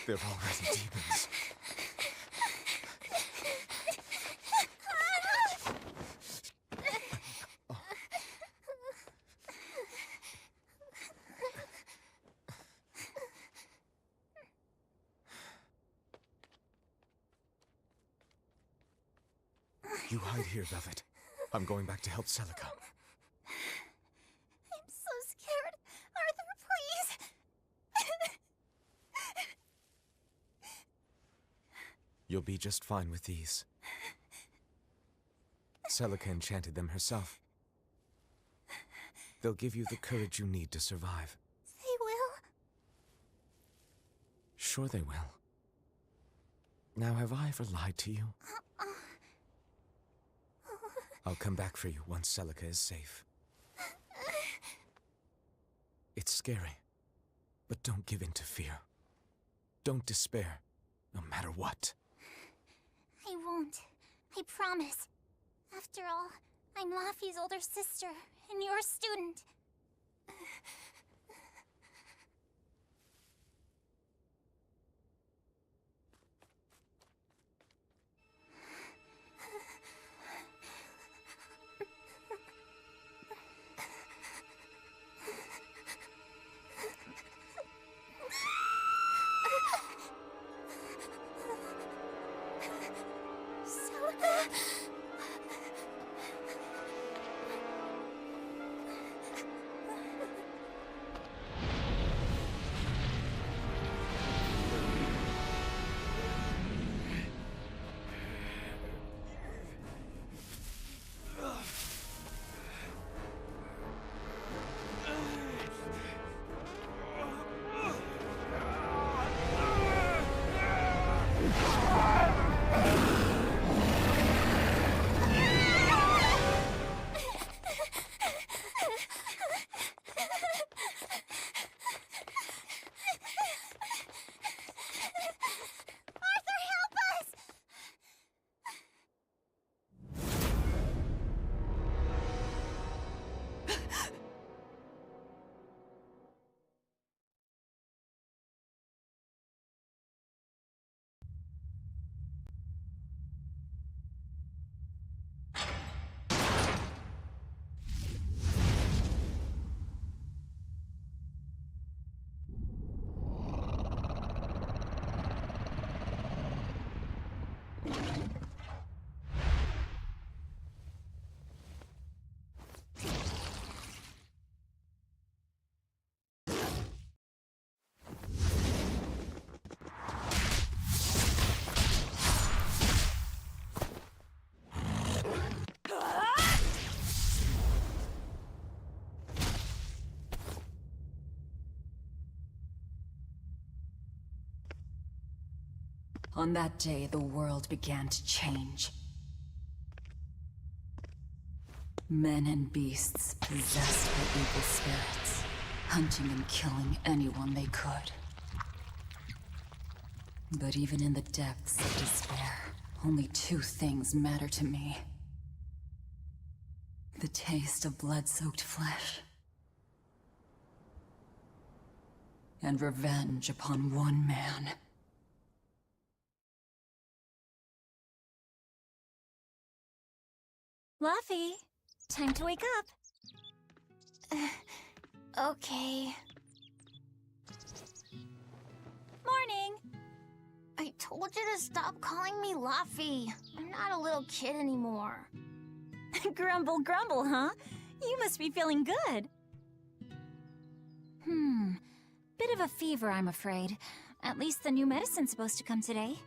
They're already demons. You hide here, Velvet. I'm going back to help Celica. I'm so scared. Arthur, please. You'll be just fine with these. Celica enchanted them herself. They'll give you the courage you need to survive. They will? Sure they will. Now, have I ever lied to you? I'll come back for you once Celica is safe. It's scary, but don't give in to fear. Don't despair, no matter what. I won't. I promise. After all, I'm Laffy's older sister, and your student. On that day, the world began to change. Men and beasts possessed by evil spirits, hunting and killing anyone they could. But even in the depths of despair, only two things matter to me. The taste of blood-soaked flesh, and revenge upon one man. Laffy, time to wake up. Okay. Morning. I told you to stop calling me Laffy. I'm not a little kid anymore. Grumble, grumble, huh? You must be feeling good. Bit of a fever, I'm afraid. At least the new medicine's supposed to come today.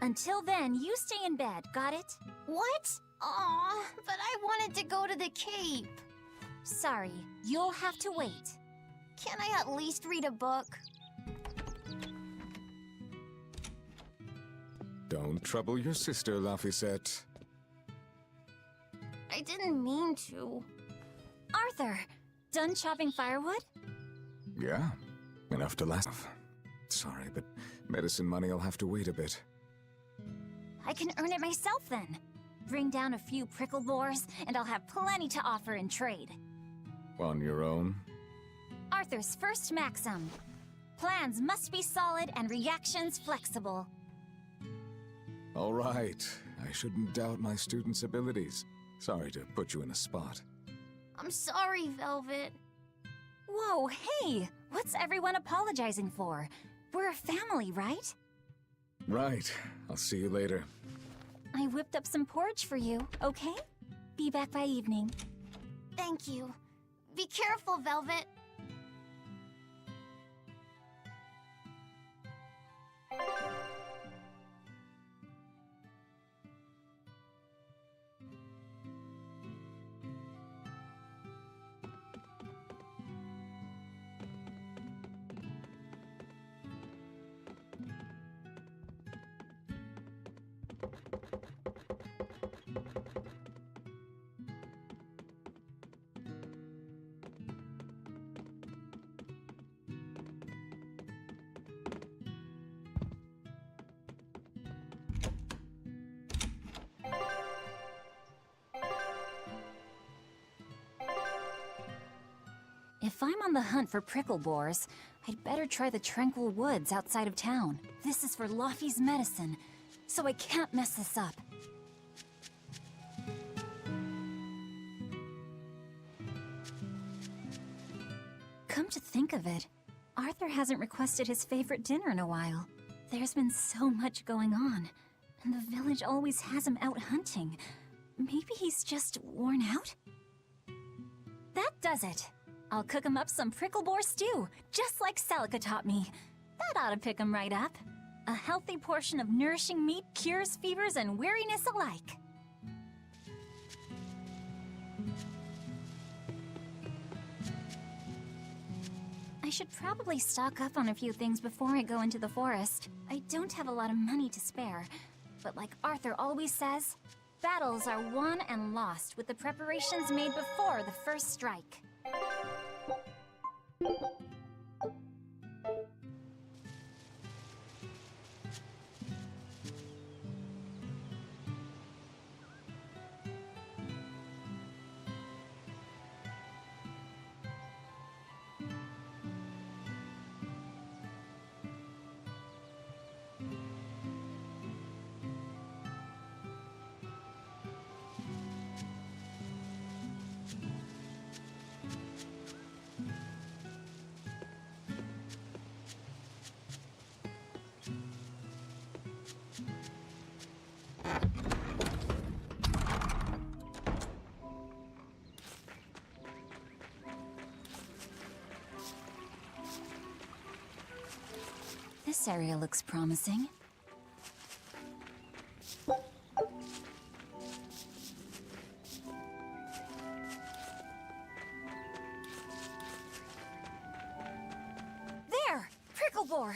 Until then, you stay in bed, got it? What? Aw, but I wanted to go to the Cape. Sorry, you'll have to wait. Can I at least read a book? Don't trouble your sister, Laphicet. I didn't mean to. Arthur, done chopping firewood? Yeah, enough to last. Sorry, but medicine money will have to wait a bit. I can earn it myself then. Bring down a few prickle boars, and I'll have plenty to offer in trade. On your own? Arthur's first maxim. Plans must be solid and reactions flexible. All right. I shouldn't doubt my students' abilities. Sorry to put you in a spot. I'm sorry, Velvet. Whoa, hey! What's everyone apologizing for? We're a family, right? Right. I'll see you later. I whipped up some porridge for you, okay? Be back by evening. Thank you. Be careful, Velvet. If I'm on the hunt for prickle boars, I'd better try the tranquil woods outside of town. This is for Laffy's medicine, so I can't mess this up. Come to think of it, Arthur hasn't requested his favorite dinner in a while. There's been so much going on, and the village always has him out hunting. Maybe he's just worn out? That does it! I'll cook him up some prickle boar stew, just like Celica taught me. That ought to pick him right up. A healthy portion of nourishing meat cures fevers and weariness alike. I should probably stock up on a few things before I go into the forest. I don't have a lot of money to spare, but like Arthur always says, battles are won and lost with the preparations made before the first strike. This area looks promising. There! Prickle boar!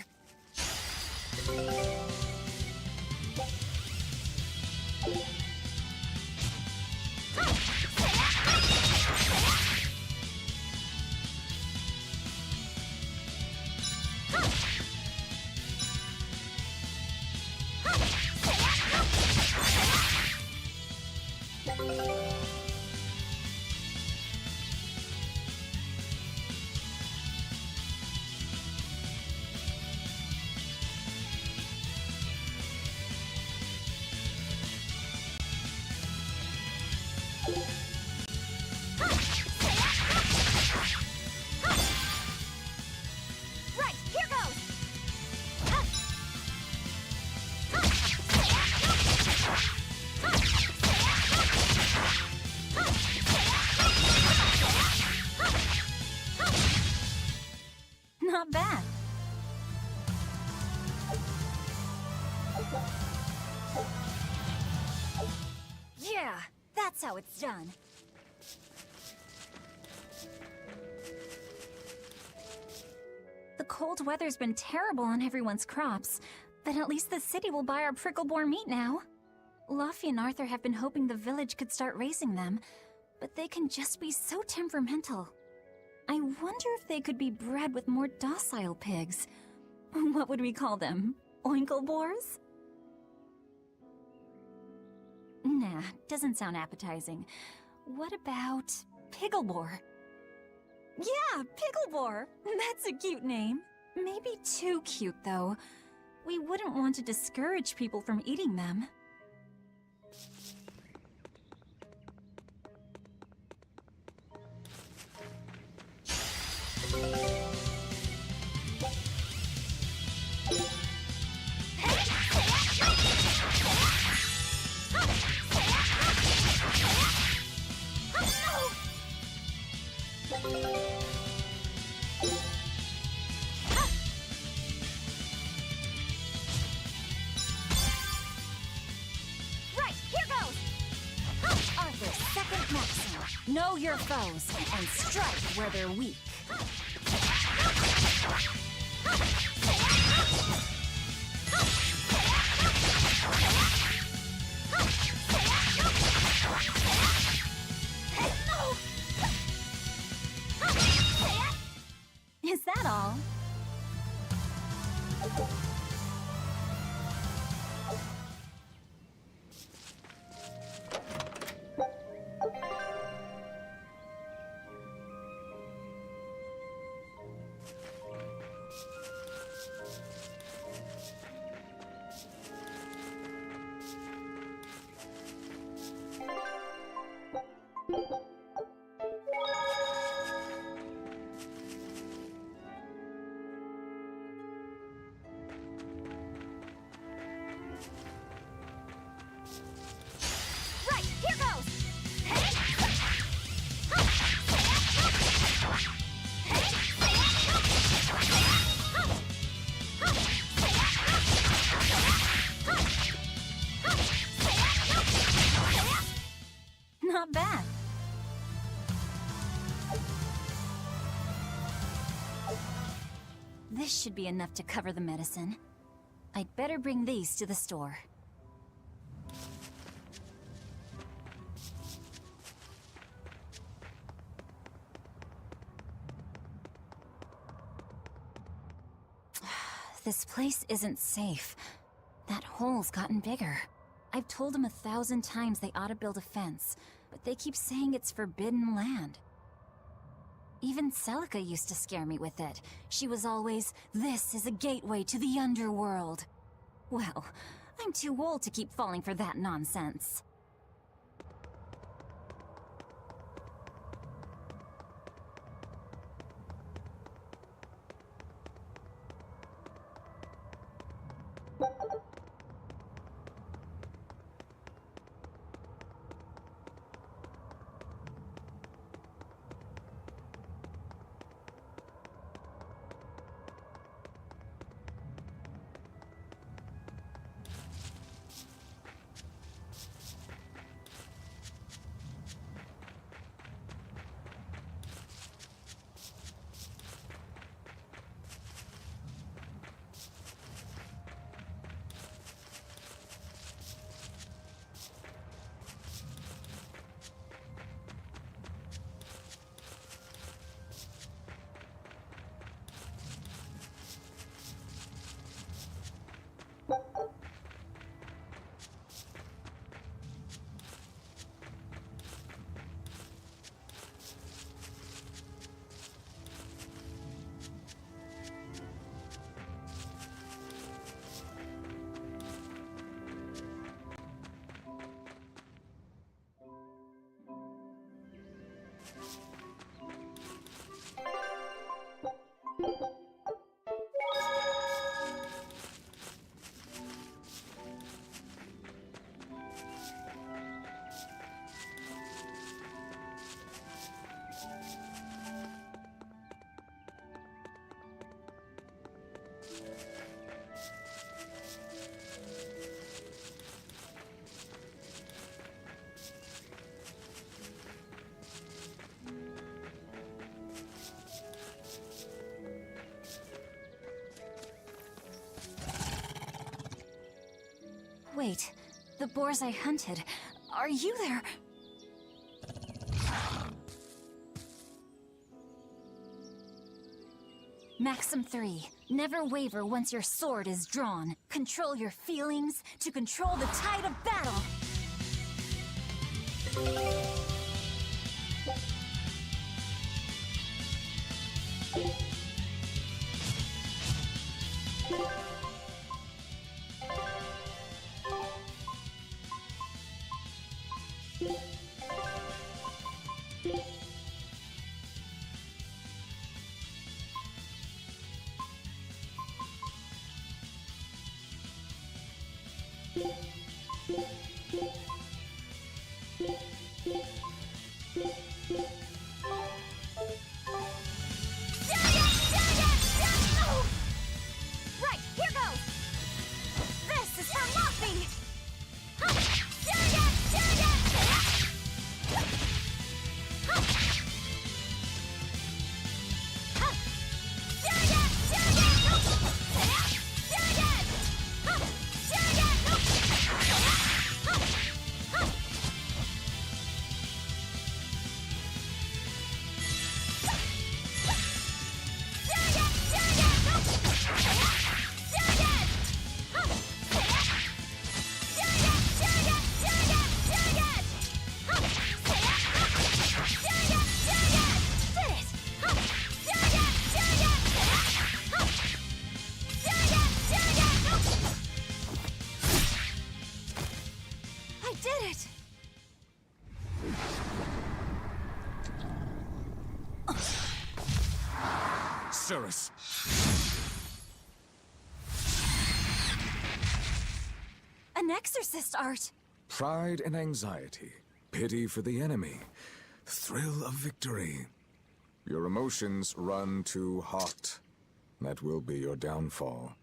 Right, here goes! Not bad. Yeah, that's how it's done. The cold weather's been terrible on everyone's crops, but at least the city will buy our prickle-boar meat now. Luffy and Arthur have been hoping the village could start raising them, but they can just be so temperamental. I wonder if they could be bred with more docile pigs. What would we call them? Oinkle-boars? Nah, doesn't sound appetizing. What about Piggleboar? Yeah, Piggleboar! That's a cute name. Maybe too cute, though. We wouldn't want to discourage people from eating them. Right, here goes! Arthur's second maxim. Know your foes and strike where they're weak. Is that all? Right, here goes! Not bad. This should be enough to cover the medicine. I'd better bring these to the store. This place isn't safe. That hole's gotten bigger. I've told them 1,000 times they ought to build a fence, but they keep saying it's forbidden land. Even Celica used to scare me with it. She was always, "This is a gateway to the underworld." Well, I'm too old to keep falling for that nonsense. Wait, the boars I hunted, are you there? Maxim 3. Never waver once your sword is drawn. Control your feelings to control the tide of battle. Right, here goes! This is for Luffy! I did it! Cirrus! An exorcist art! Pride and anxiety, pity for the enemy, thrill of victory. Your emotions run too hot. That will be your downfall.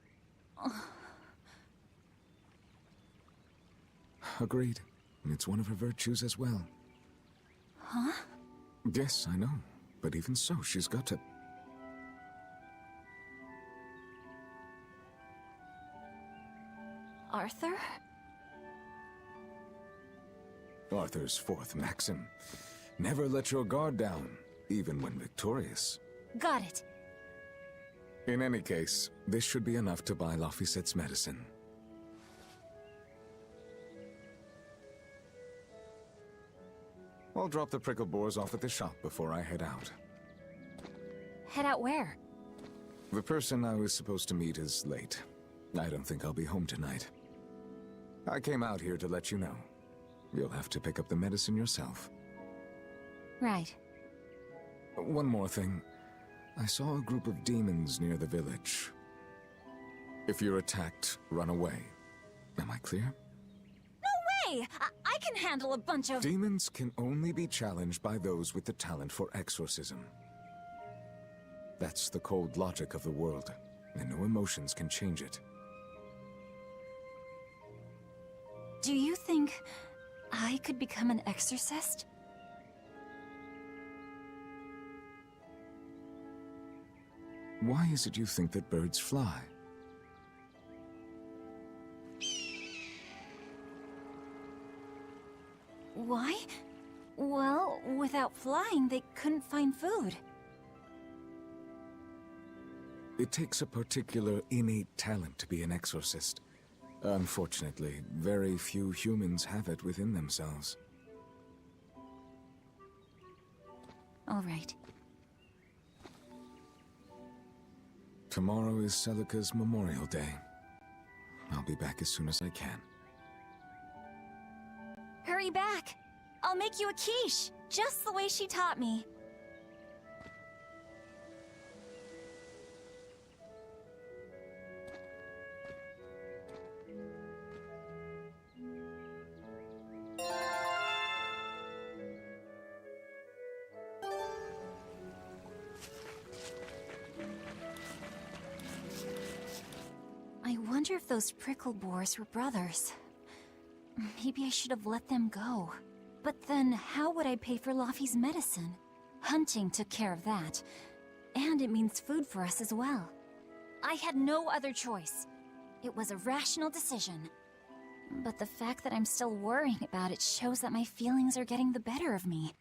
Agreed. It's one of her virtues as well. Huh? Yes, I know. But even so, she's got to... Arthur? Arthur's fourth maxim. Never let your guard down, even when victorious. Got it. In any case, this should be enough to buy Laphicet's medicine. I'll drop the prickle boars off at the shop before I head out. Head out where? The person I was supposed to meet is late. I don't think I'll be home tonight. I came out here to let you know. You'll have to pick up the medicine yourself. Right. One more thing. I saw a group of demons near the village. If you're attacked, run away. Am I clear? Hey, I can handle a bunch of... Demons can only be challenged by those with the talent for exorcism. That's the cold logic of the world, and no emotions can change it. Do you think I could become an exorcist? Why is it you think that birds fly? Why? Well, without flying, they couldn't find food. It takes a particular innate talent to be an exorcist. Unfortunately, very few humans have it within themselves. All right. Tomorrow is Celica's Memorial Day. I'll be back as soon as I can. Hurry back! I'll make you a quiche, just the way she taught me. I wonder if those prickle boars were brothers. Maybe I should have let them go. But then, how would I pay for Laffy's medicine? Hunting took care of that. And it means food for us as well. I had no other choice. It was a rational decision. But the fact that I'm still worrying about it shows that my feelings are getting the better of me.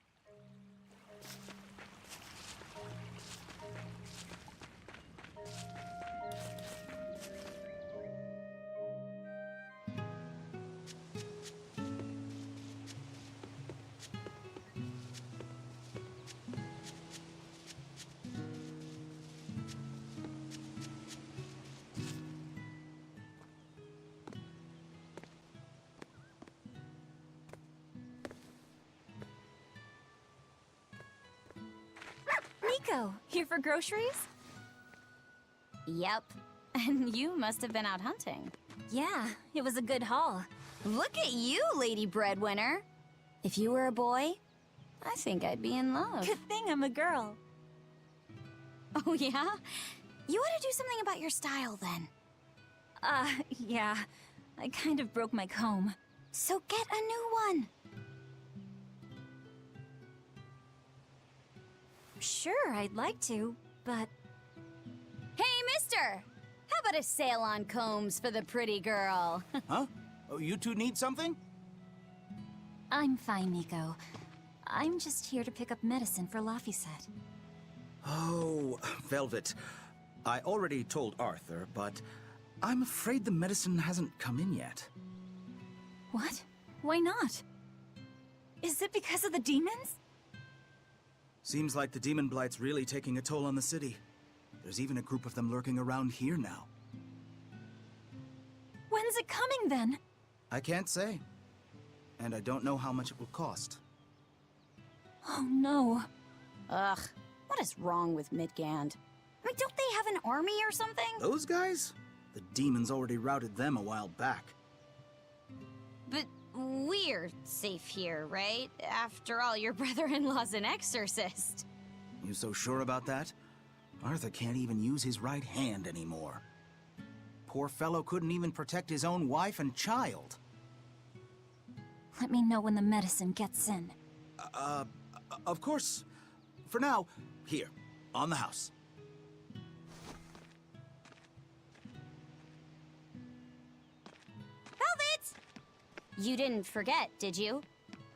Nico, here for groceries? Yep. And you must have been out hunting. Yeah, it was a good haul. Look at you, Lady Breadwinner. If you were a boy, I think I'd be in love. Good thing I'm a girl. Oh, yeah? You ought to do something about your style, then. Yeah. I kind of broke my comb. So get a new one. Sure, I'd like to, but... Hey, mister! How about a sale on combs for the pretty girl? Huh? Oh, you two need something? I'm fine, Nico. I'm just here to pick up medicine for Laphicet. Oh, Velvet. I already told Arthur, but I'm afraid the medicine hasn't come in yet. What? Why not? Is it because of the demons? Seems like the demon blight's really taking a toll on the city. There's even a group of them lurking around here now. When's it coming, then? I can't say. And I don't know how much it will cost. Oh, no. Ugh, what is wrong with Midgand? I mean, don't they have an army or something? Those guys? The demons already routed them a while back. But we're safe here, right? After all, your brother-in-law's an exorcist. You so sure about that? Arthur can't even use his right hand anymore. Poor fellow couldn't even protect his own wife and child. Let me know when the medicine gets in. Of course. For now, here, on the house. Velvet! You didn't forget, did you?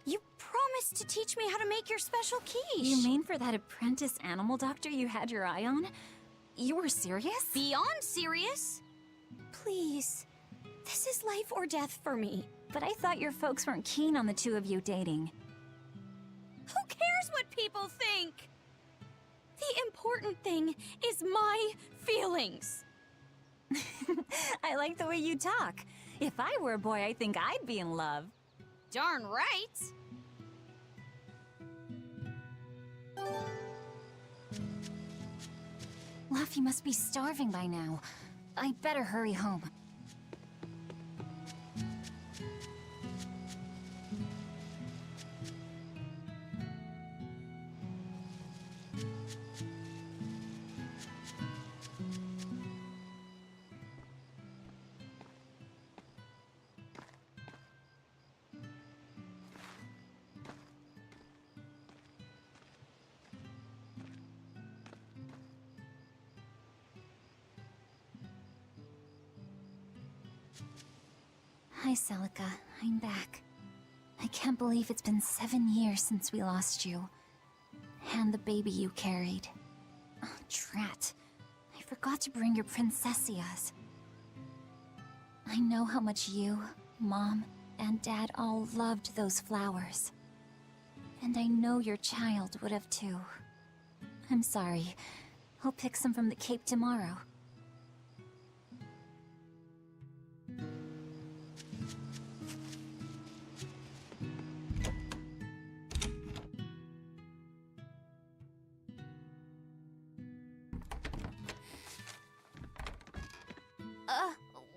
You promised to teach me how to make your special quiche. You mean for that apprentice animal doctor you had your eye on? You were serious? Beyond serious? Please. This is life or death for me. But I thought your folks weren't keen on the two of you dating. Who cares what people think? The important thing is my feelings. I like the way you talk. If I were a boy, I think I'd be in love. Darn right. Laffy must be starving by now. I'd better hurry home. Hi, Celica. I'm back. I can't believe it's been 7 years since we lost you. And the baby you carried. Oh, drat. I forgot to bring your princessias. I know how much you, Mom, and Dad all loved those flowers. And I know your child would have too. I'm sorry. I'll pick some from the Cape tomorrow.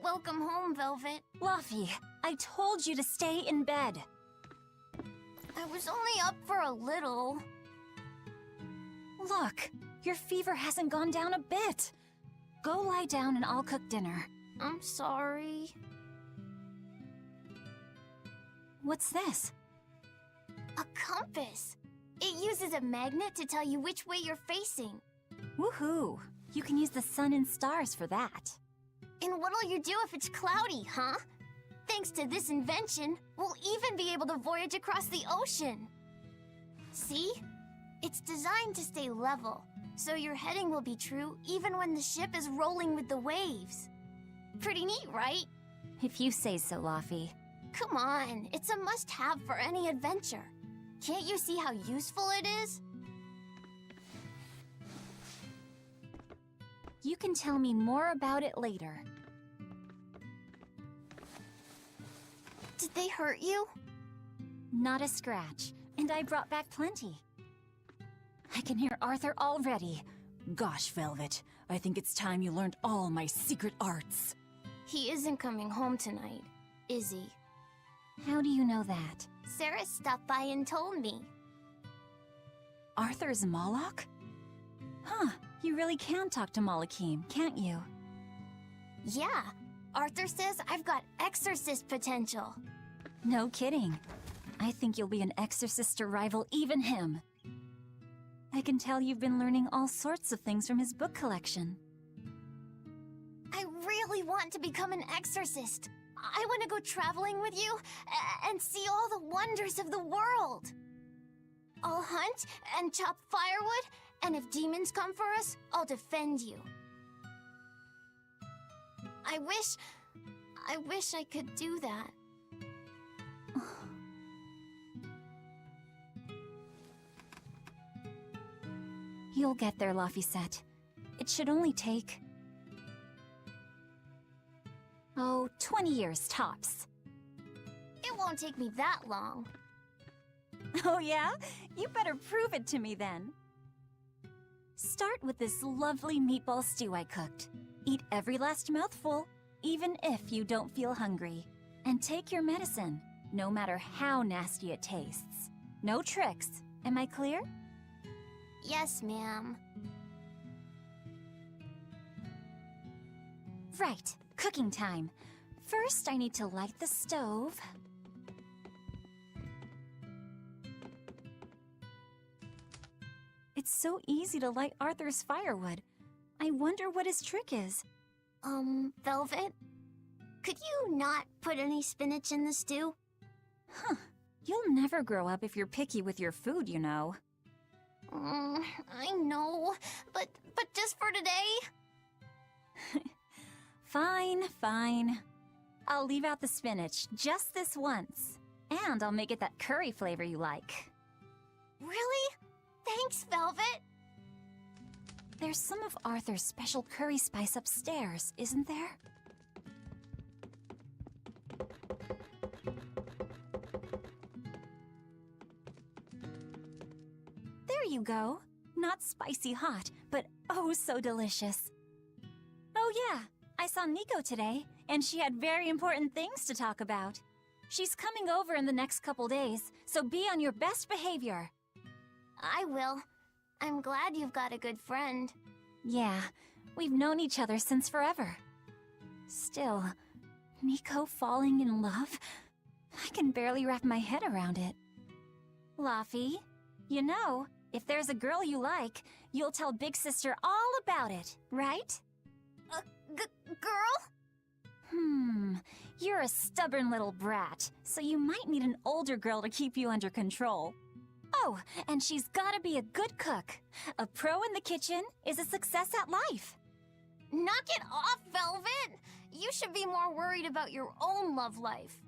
Welcome home, Velvet. Laffy, I told you to stay in bed. I was only up for a little. Look, your fever hasn't gone down a bit. Go lie down and I'll cook dinner. I'm sorry. What's this? A compass. It uses a magnet to tell you which way you're facing. Woohoo! You can use the sun and stars for that. And what'll you do if it's cloudy, huh? thanks to this invention, we'll even be able to voyage across the ocean. See? It's designed to stay level, so your heading will be true even when the ship is rolling with the waves. Pretty neat, right? If you say so, Laufey. Come on, it's a must-have for any adventure. Can't you see how useful it is? You can tell me more about it later. Did they hurt you? Not a scratch, and I brought back plenty. I can hear Arthur already. Gosh, Velvet, I think it's time you learned all my secret arts. He isn't coming home tonight, is he? How do you know that? Sarah stopped by and told me. Arthur's Moloch? Huh, you really can talk to Malakim, can't you? Yeah, Arthur says I've got exorcist potential. No kidding. I think you'll be an exorcist to rival even him. I can tell you've been learning all sorts of things from his book collection. I really want to become an exorcist. I want to go traveling with you and see all the wonders of the world. I'll hunt and chop firewood, and if demons come for us, I'll defend you. I wish I could do that. You'll get there, Laufey. It should only take... 20 years tops. It won't take me that long. Oh yeah? You better prove it to me then. Start with this lovely meatball stew I cooked. Eat every last mouthful, even if you don't feel hungry. And take your medicine, no matter how nasty it tastes. No tricks. Am I clear? Yes, ma'am. Right, cooking time. First, I need to light the stove. It's so easy to light Arthur's firewood. I wonder what his trick is. Velvet? Could you not put any spinach in the stew? Huh. You'll never grow up if you're picky with your food, you know. I know, but just for today? Fine, fine. I'll leave out the spinach just this once. And I'll make it that curry flavor you like. Really? Thanks, Velvet. There's some of Arthur's special curry spice upstairs, isn't there? There you go. Not spicy hot, but oh so delicious. Oh yeah, I saw Nico today, and she had very important things to talk about. She's coming over in the next couple days, so be on your best behavior. I will. I'm glad you've got a good friend. Yeah, we've known each other since forever. Still, Nico falling in love? I can barely wrap my head around it. Laufey, you know, if there's a girl you like, you'll tell Big Sister all about it, right? Girl? You're a stubborn little brat, so you might need an older girl to keep you under control. Oh, and she's gotta be a good cook. A pro in the kitchen is a success at life. Knock it off, Velvet! You should be more worried about your own love life.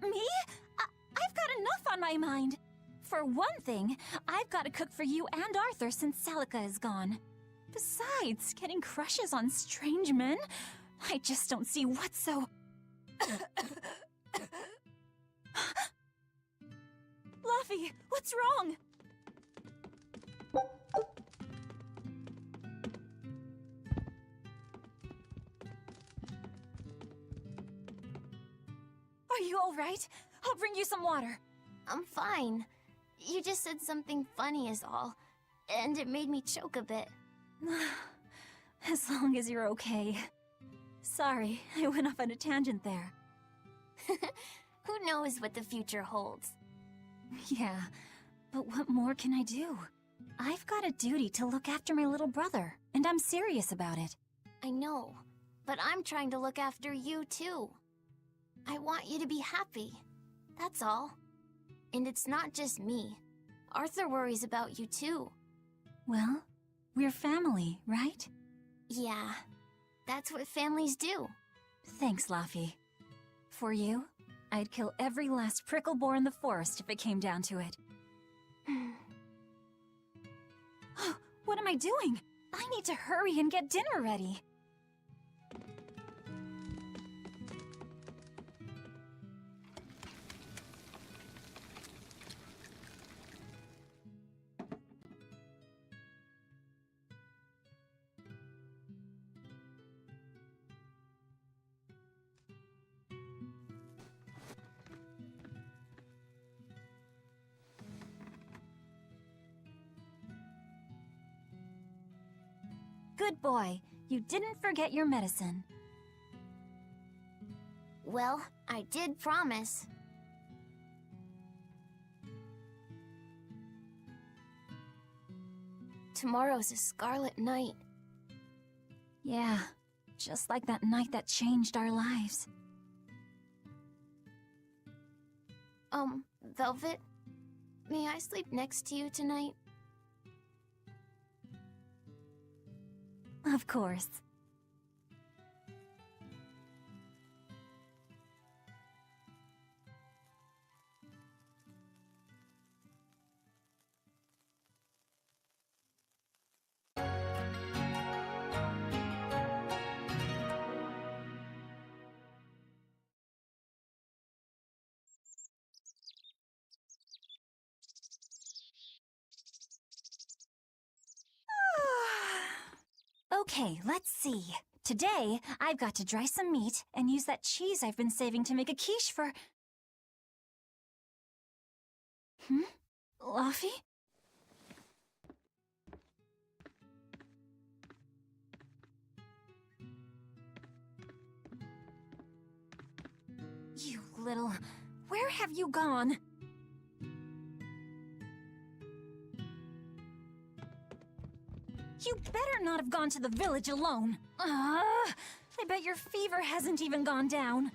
Me? I've got enough on my mind. For one thing, I've got to cook for you and Arthur since Celica is gone. Besides, getting crushes on strange men? I just don't see what's so... Laufey, what's wrong? Are you all right? I'll bring you some water. I'm fine. You just said something funny is all, and it made me choke a bit. As long as you're okay. Sorry, I went off on a tangent there. Who knows what the future holds? Yeah, but what more can I do? I've got a duty to look after my little brother, and I'm serious about it. I know, but I'm trying to look after you too. I want you to be happy. That's all. And it's not just me. Arthur worries about you too. Well, we're family, right? Yeah, that's what families do. Thanks, Laffy. For you, I'd kill every last prickle boar in the forest if it came down to it. What am I doing? I need to hurry and get dinner ready. Good boy. You didn't forget your medicine. Well, I did promise. Tomorrow's a scarlet night. Yeah, just like that night that changed our lives. Velvet, may I sleep next to you tonight? Of course. Okay, let's see. Today, I've got to dry some meat and use that cheese I've been saving to make a quiche for... Laffy? You little... Where have you gone? You better not have gone to the village alone. I bet your fever hasn't even gone down.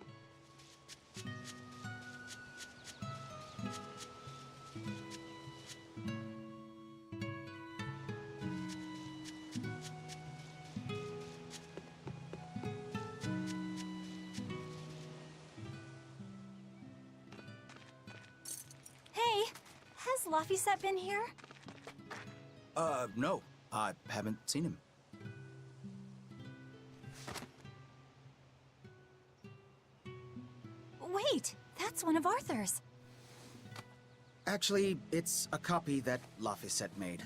Hey, has Laffy been here? No. I haven't seen him. Wait, that's one of Arthur's. Actually, it's a copy that Laphicet made.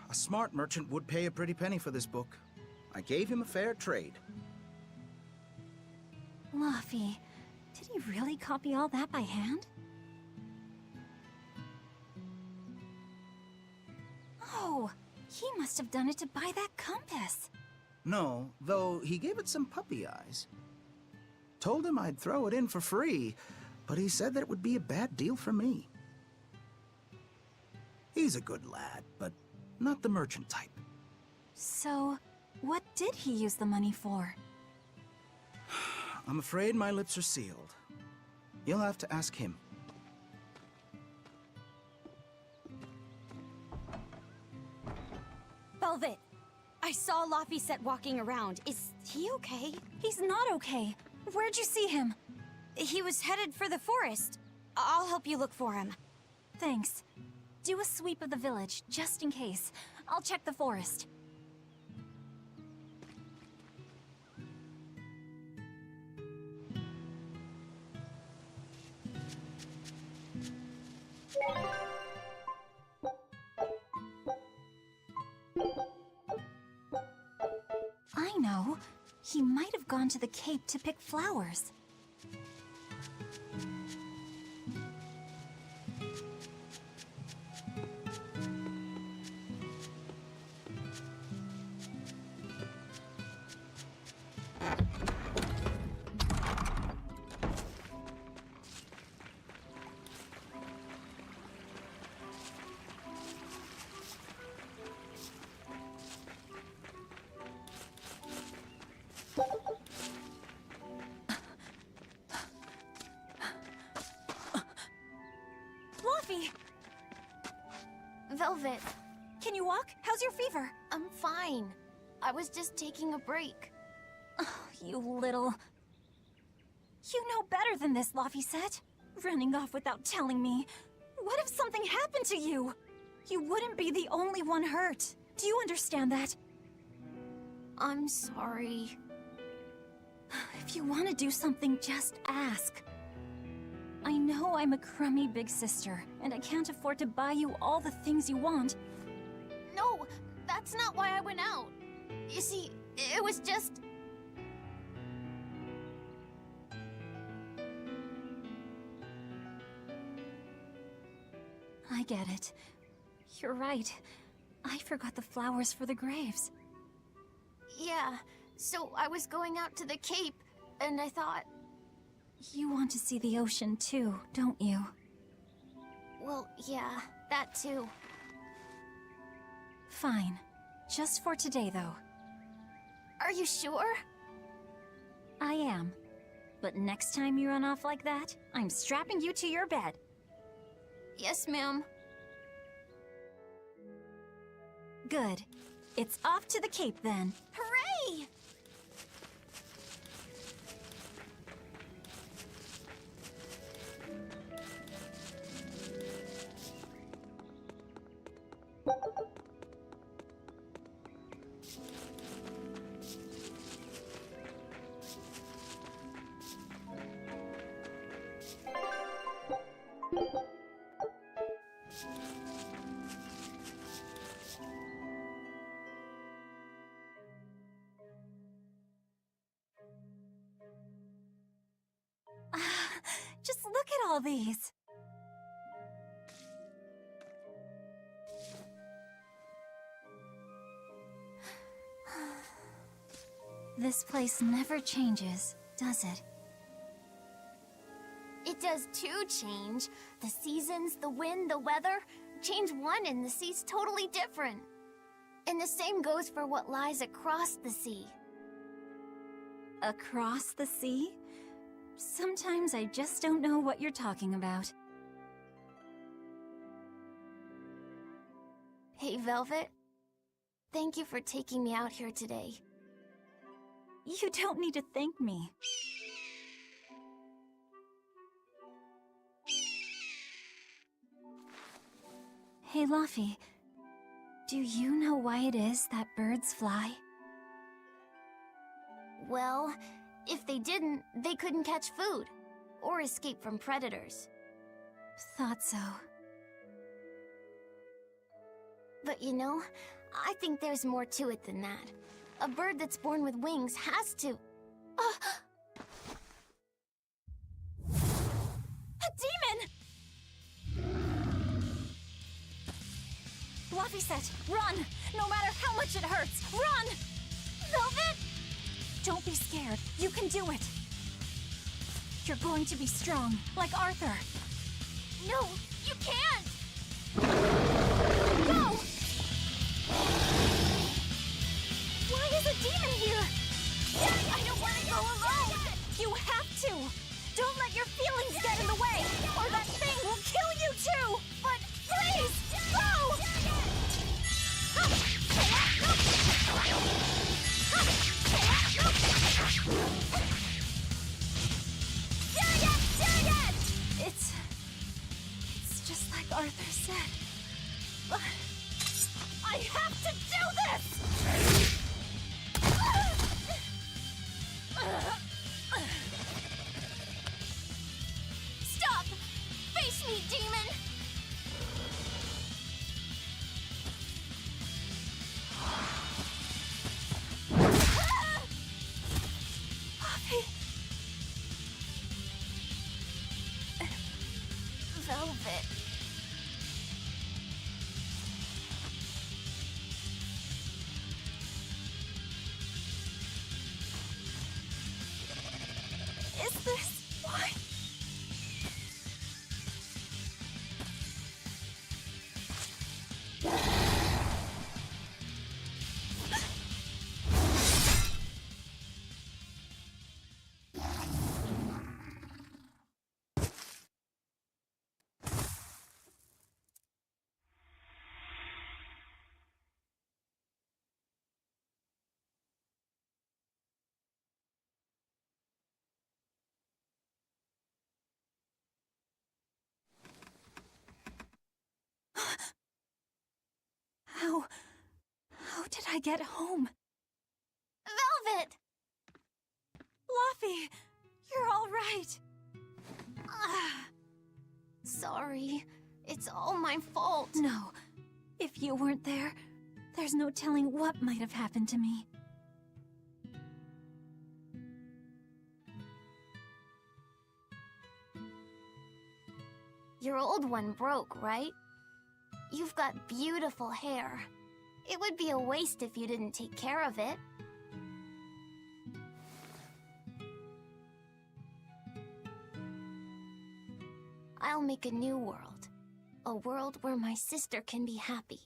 A smart merchant would pay a pretty penny for this book. I gave him a fair trade. Laffy, did he really copy all that by hand? Oh, he must have done it to buy that compass. No, though he gave it some puppy eyes. Told him I'd throw it in for free, but he said that it would be a bad deal for me. He's a good lad, but not the merchant type. So, what did he use the money for? I'm afraid my lips are sealed. You'll have to ask him. Velvet, I saw Laphicet walking around. Is he okay? He's not okay. Where'd you see him? He was headed for the forest. I'll help you look for him. Thanks. Do a sweep of the village, just in case. I'll check the forest. I know. He might have gone to the cape to pick flowers. Velvet, Can you walk? How's your fever? I'm fine. I was just taking a break. Oh, you little... You know better than this, Laphicet. Running off without telling me. What if something happened to you? You wouldn't be the only one hurt. Do you understand that? I'm sorry. If you want to do something, just ask. I know I'm a crummy big sister, and I can't afford to buy you all the things you want. No, that's not why I went out. You see, it was just... I get it. You're right. I forgot the flowers for the graves. Yeah, so I was going out to the Cape, and I thought... You want to see the ocean too, don't you? Well, yeah, that too. Fine. Just for today, though. Are you sure? I am. But next time you run off like that, I'm strapping you to your bed. Yes, ma'am. Good. It's off to the Cape, then. Hooray! Just look at all these. This place never changes, does it? It does too change. The seasons, the wind, the weather. Change one and the sea's totally different. And the same goes for what lies across the sea. Across the sea? Sometimes I just don't know what you're talking about. Hey, Velvet. Thank you for taking me out here today. You don't need to thank me. Hey, Laphi. Do you know why it is that birds fly? Well, if they didn't, they couldn't catch food or escape from predators. Thought so. But you know, I think there's more to it than that. A bird that's born with wings has to... A demon! Laphicet, run! No matter how much it hurts, run! Velvet! Don't be scared. You can do it. You're going to be strong, like Arthur. No, you can't! Go! Why is a demon here? I don't want to go alone! You have to! Don't let your feelings get in the way, or that thing will kill you too! But please, go! It's just like Arthur said. But I have to do this! Stop! Face me, demon! Velvet. Is this why? I get home? Velvet! Luffy, you're all right. Sorry. It's all my fault. No, if you weren't there, there's no telling what might have happened to me. Your old one broke, right? You've got beautiful hair. It would be a waste if you didn't take care of it. I'll make a new world. A world where my sister can be happy.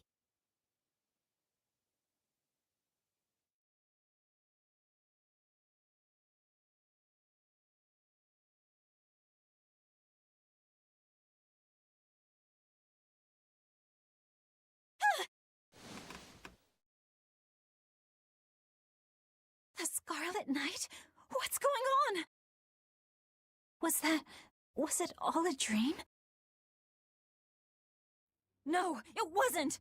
The Scarlet Knight? What's going on? Was it all a dream? No, it wasn't!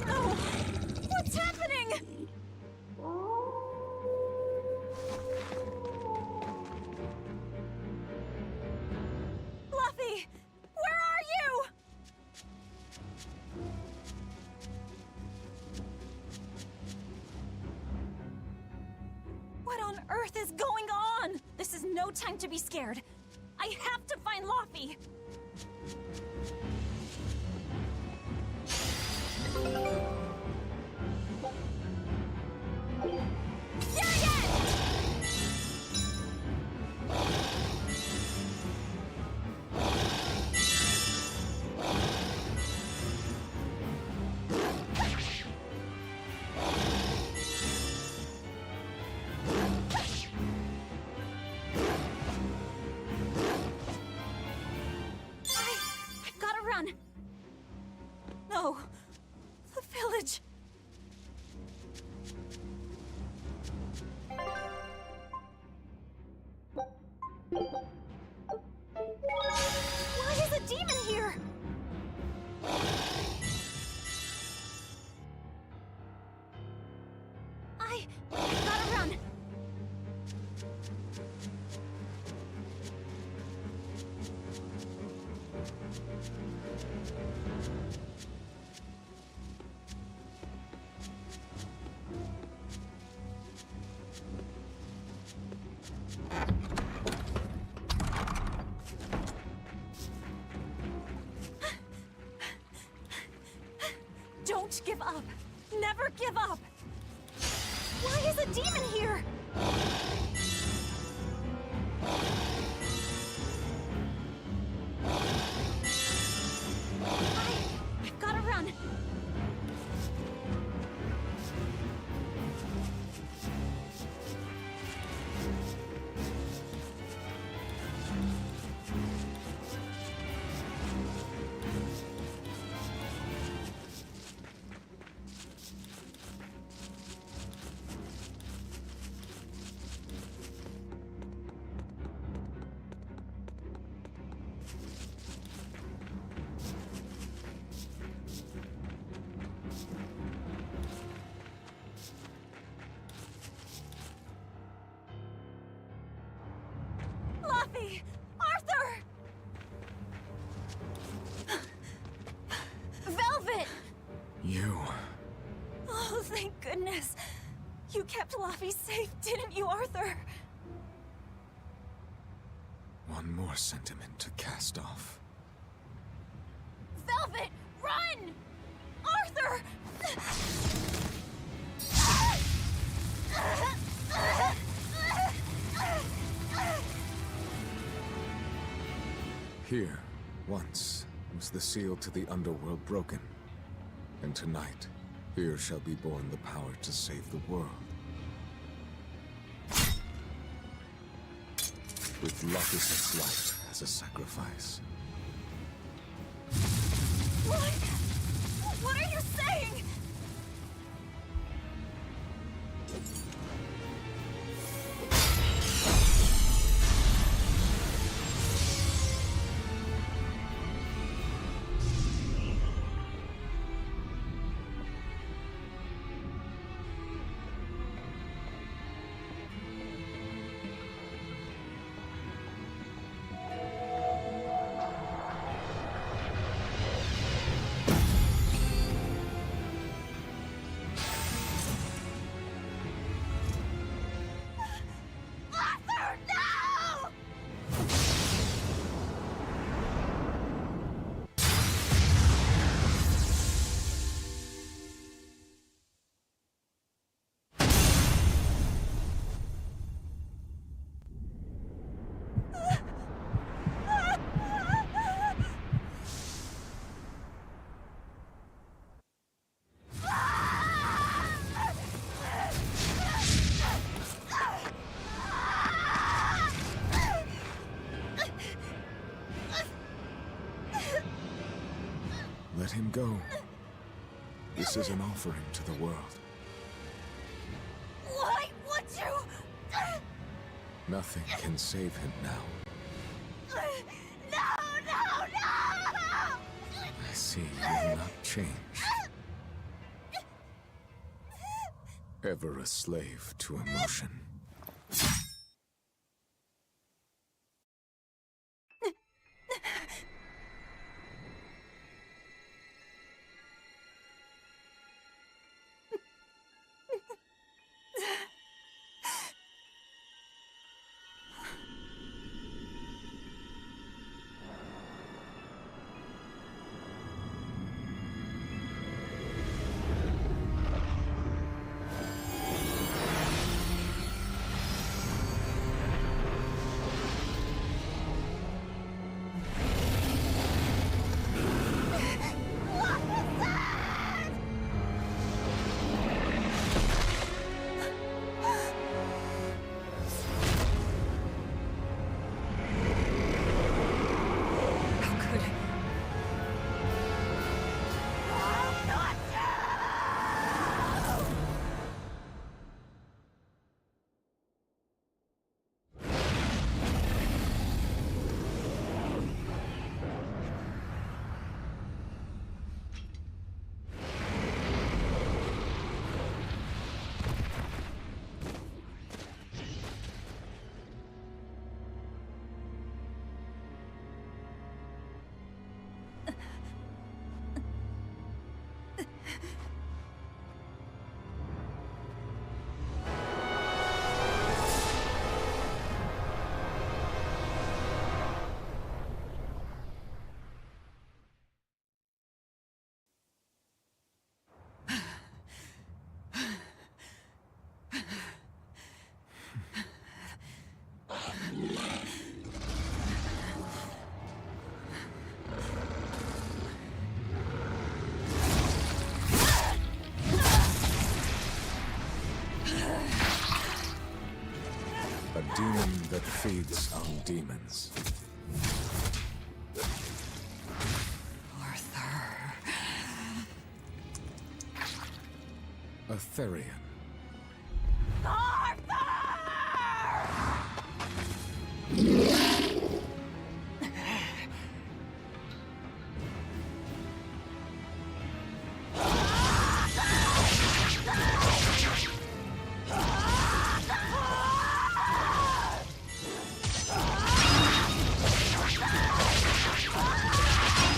No! What's happening? Fluffy! Where are you? What on earth is going on? This is no time to be scared. I have to find Luffy! I've gotta run! No! The village! Why is a demon here? I gotta run! Don't give up! Never give up! Why is a demon here? I've gotta run! Luffy! Arthur! Velvet! You. Oh, thank goodness. You kept Luffy safe, didn't you, Arthur? One more sentiment to cast off. Velvet! Run! Arthur! Here, once, was the seal to the underworld broken. And tonight, here shall be born the power to save the world. With Locus's life as a sacrifice. What? What are you saying? Arthur, no! Let him go. This is an offering to the world. Why would you? Nothing can save him now. No, no, no! I see you will not change. Ever a slave to emotion. A demon that feeds on demons. Arthur. A Therian.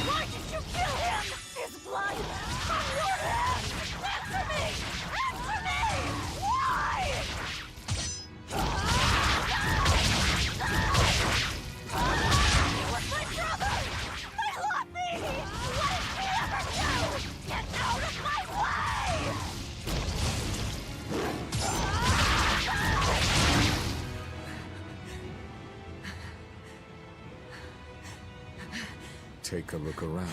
Why did you kill him? His blood on your hands! Answer me! Answer me! Why? He was my brother! My Luffy! What did he ever do? Get out of my way! Take a look around.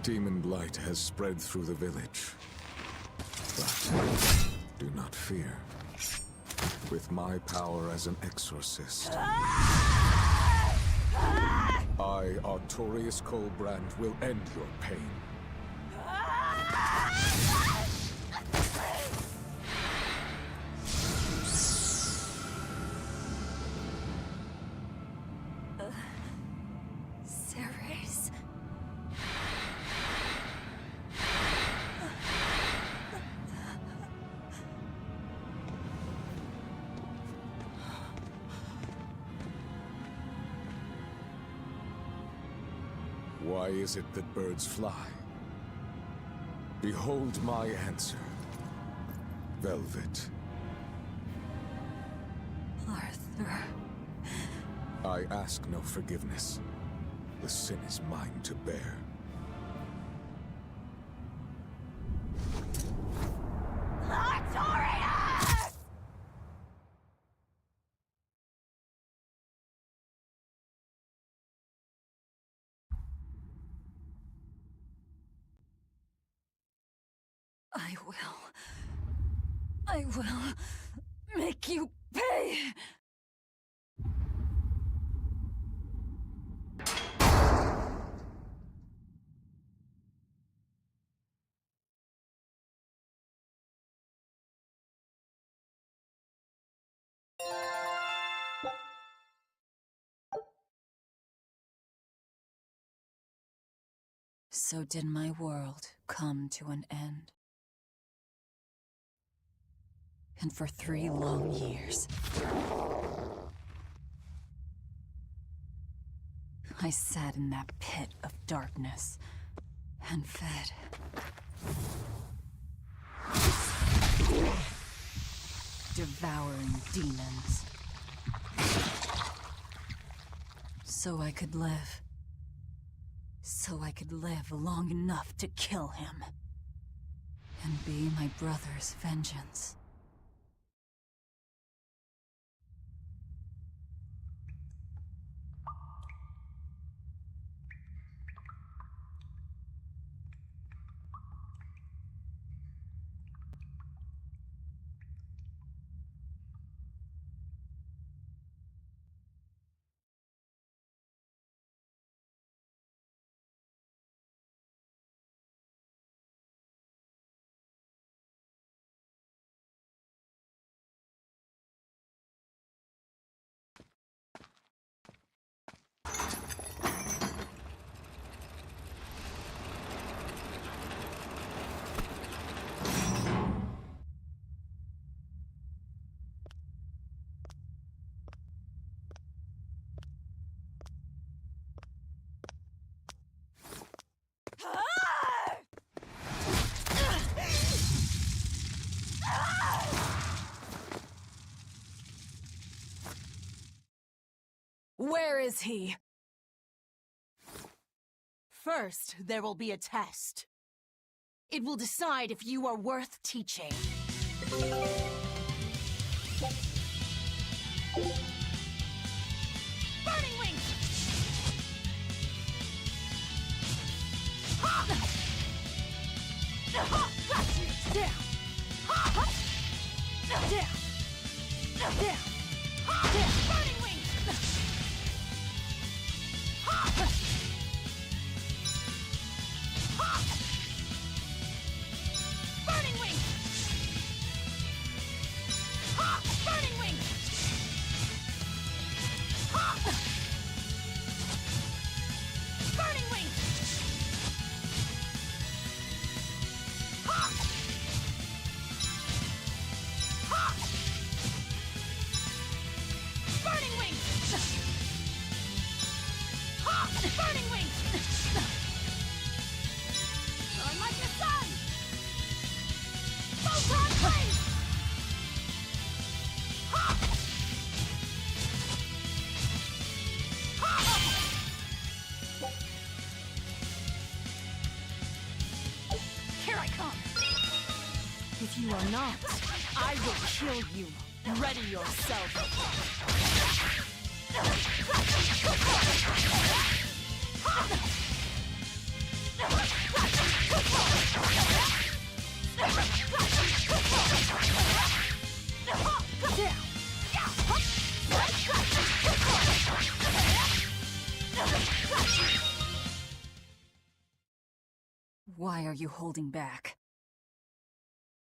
Demon blight has spread through the village. But do not fear. With my power as an exorcist, I, Artorius Colbrand, will end your pain. Ceres. Why is it that birds fly? Behold my answer. Velvet. Arthur. I ask no forgiveness. The sin is mine to bear. I will make you pay! So did my world come to an end. And for 3 long years, I sat in that pit of darkness and fed. Devouring demons. So I could live. So I could live long enough to kill him. And be my brother's vengeance. Where is he? First, there will be a test. It will decide if you are worth teaching. Burning Wing! Got you! Down! Down! Down! Burning Wing! Burning Wing! Burning Wing! Burning Wing! Burning Wing! Burning Wing! Shine like the sun! Photon Blaze! Here I come! If you are not, I will kill you. Ready yourself. Why are you holding back?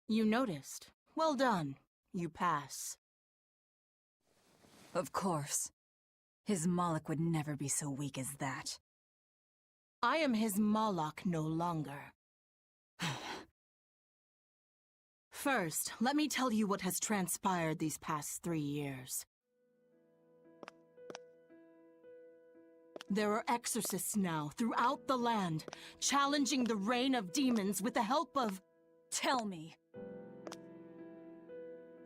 You noticed. Well done. You pass. Of course. His Moloch would never be so weak as that. I am his Moloch no longer. First, let me tell you what has transpired these past 3 years. There are exorcists now throughout the land, challenging the reign of demons with the help of... Tell me.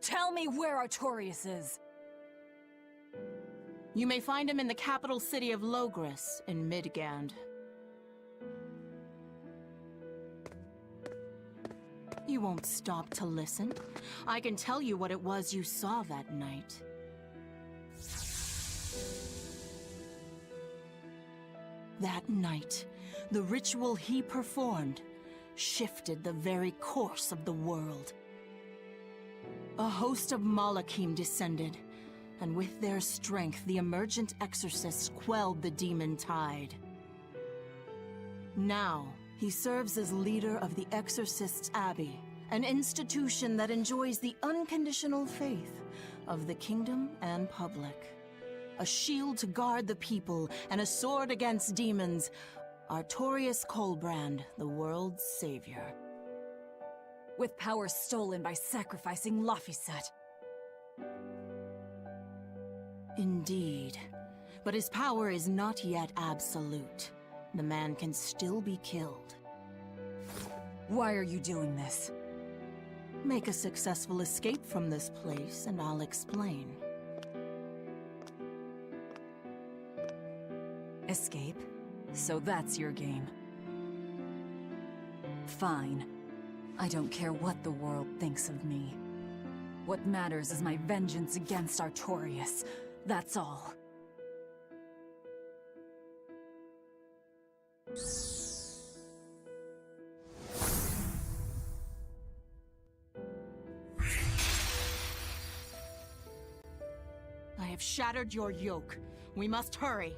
Tell me where Artorias is. You may find him in the capital city of Logris in Midgand. You won't stop to listen. I can tell you what it was you saw that night. That night, the ritual he performed shifted the very course of the world. A host of Malachim descended, and with their strength, the emergent exorcists quelled the demon tide. Now, he serves as leader of the Exorcists' Abbey, an institution that enjoys the unconditional faith of the kingdom and public. A shield to guard the people and a sword against demons, Artorias Colbrand, the world's savior. With power stolen by sacrificing Laphicet. Indeed. But his power is not yet absolute. The man can still be killed. Why are you doing this? Make a successful escape from this place, and I'll explain. Escape? So that's your game. Fine. I don't care what the world thinks of me. What matters is my vengeance against Artorias. That's all. I have shattered your yoke. We must hurry.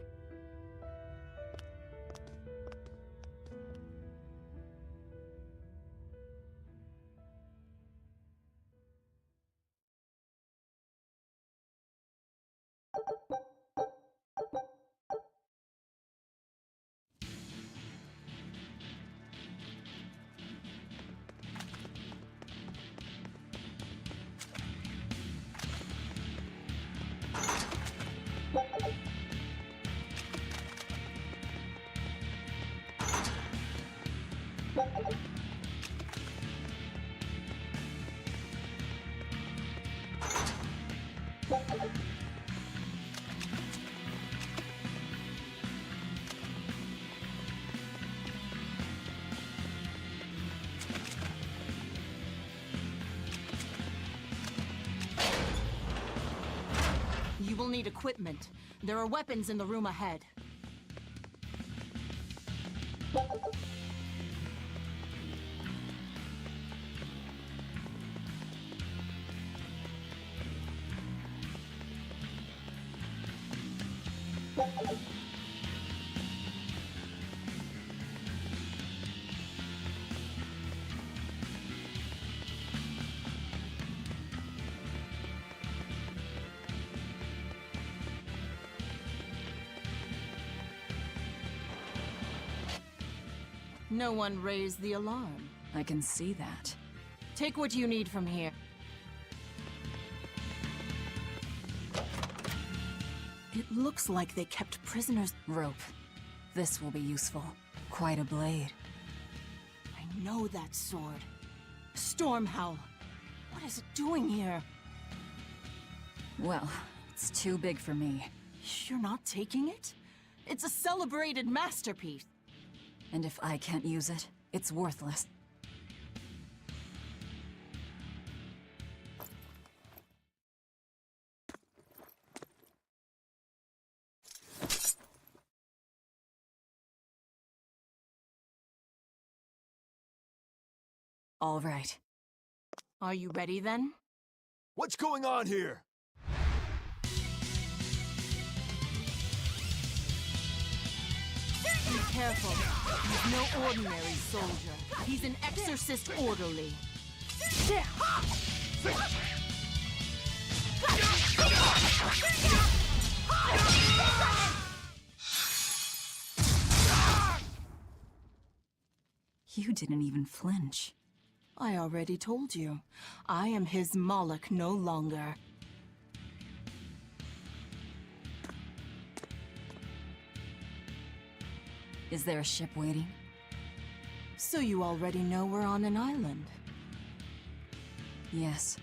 You will need equipment. There are weapons in the room ahead. No one raised the alarm. I can see that. Take what you need from here. It looks like they kept prisoners. Rope. This will be useful. Quite a blade. I know that sword. Stormhowl. What is it doing here? Well, it's too big for me. You're not taking it? It's a celebrated masterpiece. And if I can't use it, it's worthless. All right. Are you ready then? What's going on here? careful. He's no ordinary soldier. He's an exorcist orderly. You didn't even flinch. I already told you. I am his Moloch no longer. Is there a ship waiting? So you already know we're on an island. Yes.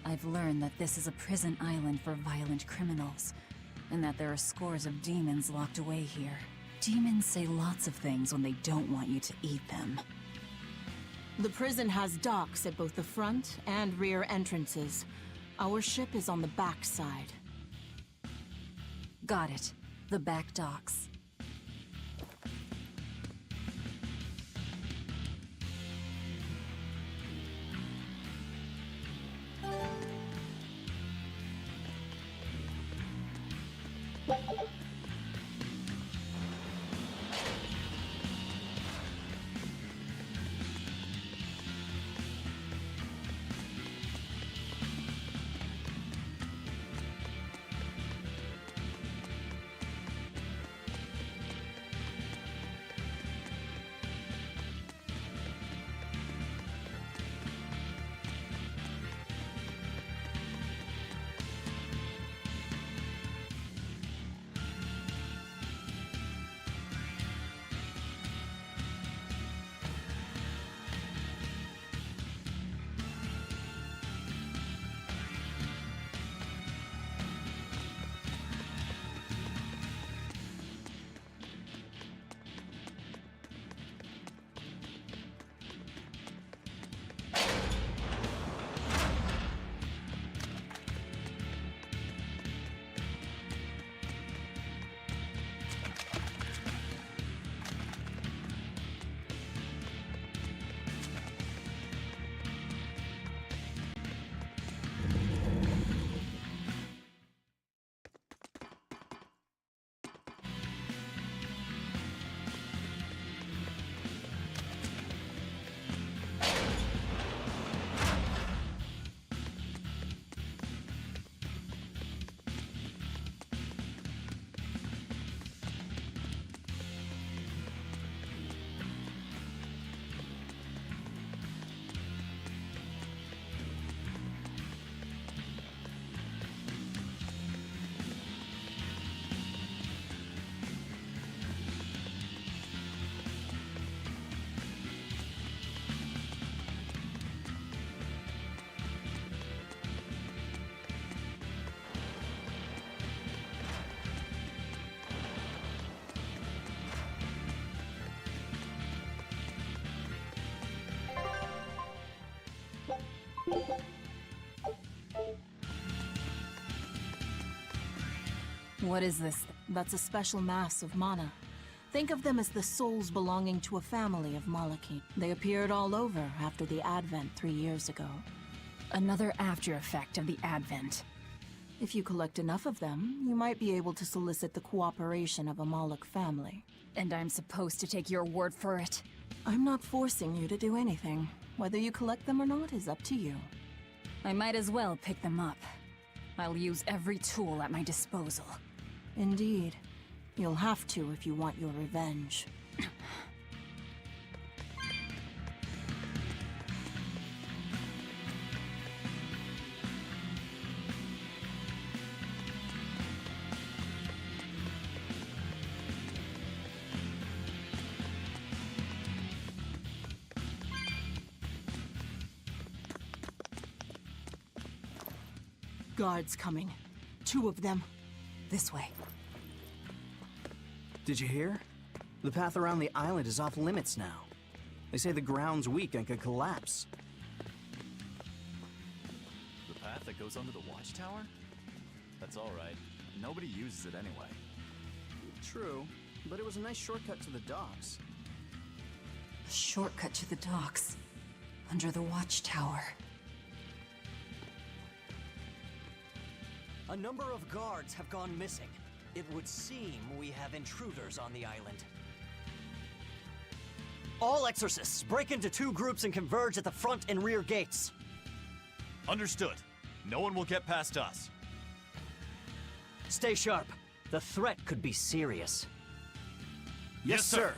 I've learned that this is a prison island for violent criminals, and that there are scores of demons locked away here. Demons say lots of things when they don't want you to eat them. The prison has docks at both the front and rear entrances. Our ship is on the back side. Got it. The back docks. What is this? That's a special mass of mana. Think of them as the souls belonging to a family of Malachite. They appeared all over after the Advent 3 years ago. Another after effect of the Advent. If you collect enough of them, you might be able to solicit the cooperation of a Moloch family. And I'm supposed to take your word for it? I'm not forcing you to do anything. Whether you collect them or not is up to you. I might as well pick them up. I'll use every tool at my disposal. Indeed. You'll have to if you want your revenge. Guards coming. 2 of them. This way. Did you hear? The path around the island is off limits now. They say the ground's weak and could collapse. The path that goes under the watchtower? That's all right. Nobody uses it anyway. True, but it was a nice shortcut to the docks. A shortcut to the docks. Under the watchtower. A number of guards have gone missing. It would seem we have intruders on the island. All exorcists, break into 2 groups and converge at the front and rear gates. Understood. No one will get past us. Stay sharp. The threat could be serious. Yes, sir.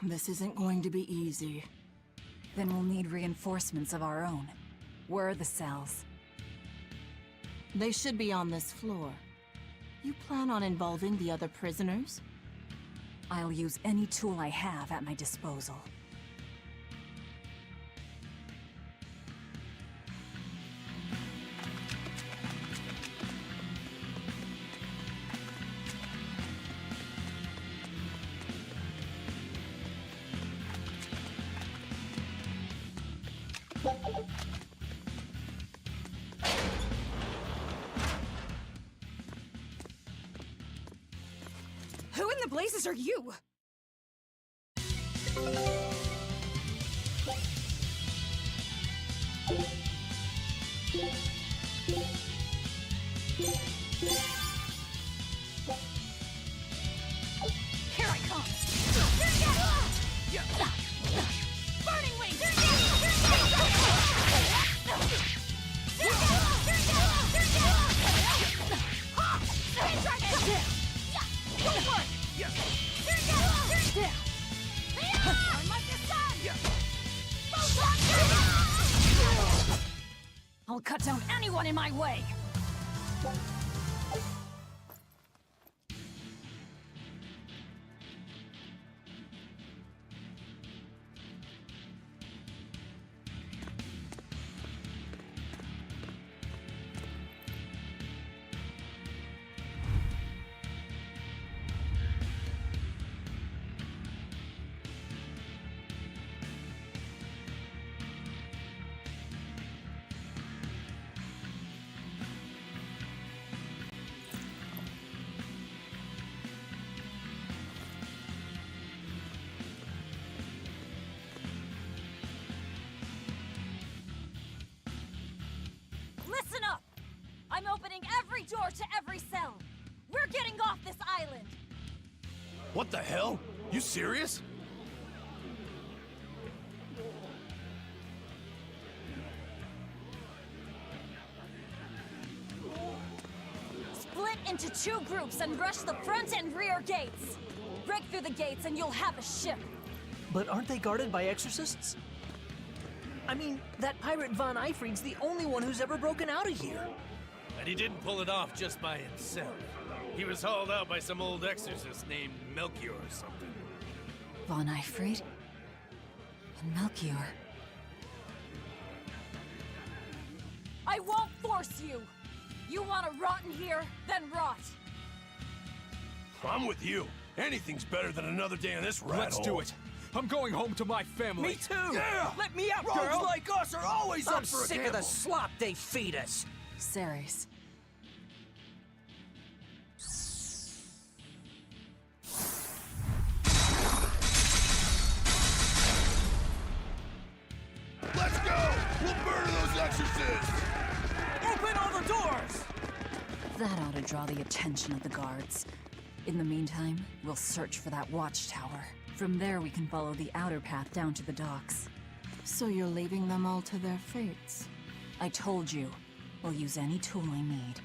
This isn't going to be easy. Then we'll need reinforcements of our own. Where are the cells? They should be on this floor. You plan on involving the other prisoners? I'll use any tool I have at my disposal. Who in the blazes are you? Here I come! Burning wings! I'll cut down anyone in my way! Listen up! I'm opening every door to every cell! We're getting off this island! What the hell? You serious? Split into 2 groups and rush the front and rear gates! Break through the gates and you'll have a ship! But aren't they guarded by exorcists? I mean, that pirate Von Eyfried's the only one who's ever broken out of here. And he didn't pull it off just by himself. He was hauled out by some old exorcist named Melchior or something. Von Eyfried? And Melchior. I won't force you! You want to rot in here? Then rot! I'm with you. Anything's better than another day in this rat Let's hole. do it. I'm going home to my family. Me too! Yeah! Let me out, Rogues girl! like us are always I'm up for a sick of the gamble. slop they feed us! Ceres. Let's go! We'll murder those exorcists! Open all the doors! That ought to draw the attention of the guards. In the meantime, we'll search for that watchtower. From there, we can follow the outer path down to the docks. So you're leaving them all to their fates? I told you, we'll use any tool I need.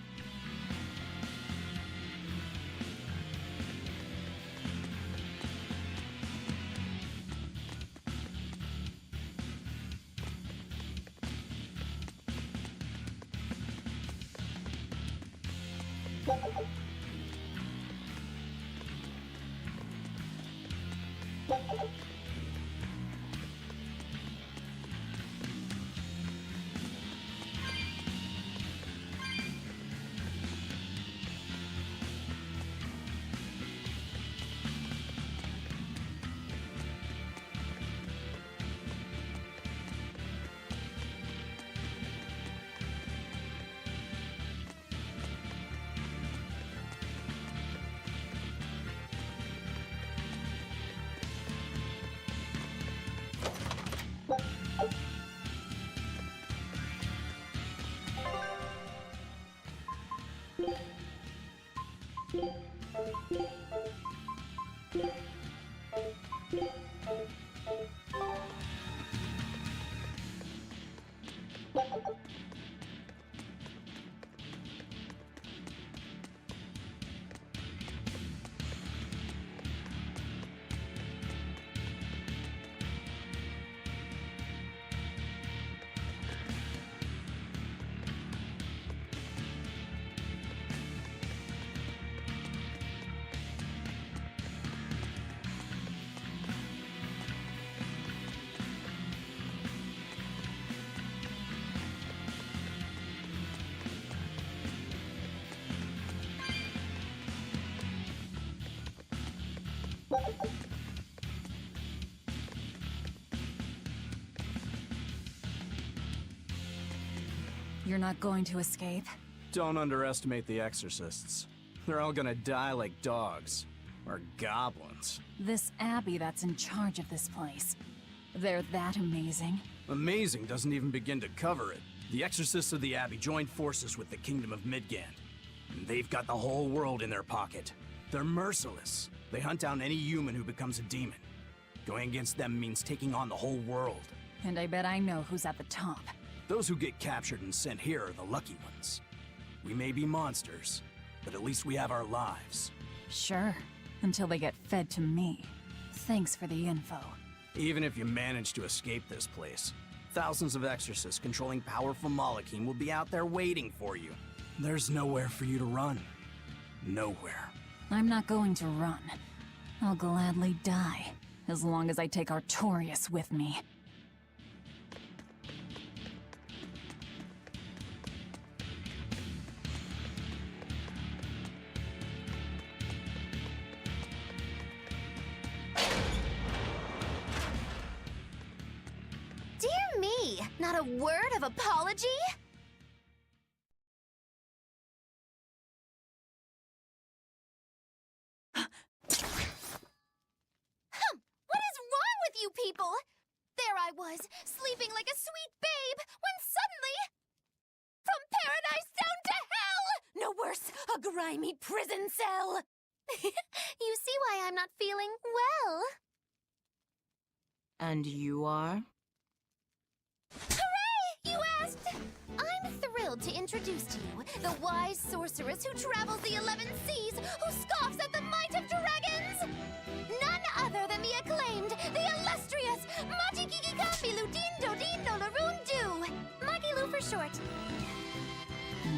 You're not going to escape? Don't underestimate the exorcists. They're all gonna die like dogs. Or goblins. This Abbey that's in charge of this place. They're that amazing? Amazing doesn't even begin to cover it. The exorcists of the Abbey joined forces with the Kingdom of Midgand. And they've got the whole world in their pocket. They're merciless. They hunt down any human who becomes a demon. Going against them means taking on the whole world. And I bet I know who's at the top. Those who get captured and sent here are the lucky ones. We may be monsters, but at least we have our lives. Sure, until they get fed to me. Thanks for the info. Even if you manage to escape this place, thousands of exorcists controlling powerful Malachim will be out there waiting for you. There's nowhere for you to run. Nowhere. I'm not going to run. I'll gladly die, as long as I take Artorias with me. Dear me, not a word of apology? What is wrong with you people? There I was, sleeping like a sweet babe, when suddenly... From paradise down to hell! No worse, a grimy prison cell! You see why I'm not feeling well. And you are? Hooray! You asked! I'm thrilled to introduce to you the wise sorceress who travels the 11 seas, who scoffs at the might of dragons! None other than the acclaimed, the illustrious Machikiki Kambilu Dindo Dindo Laroon Do! Magilu for short.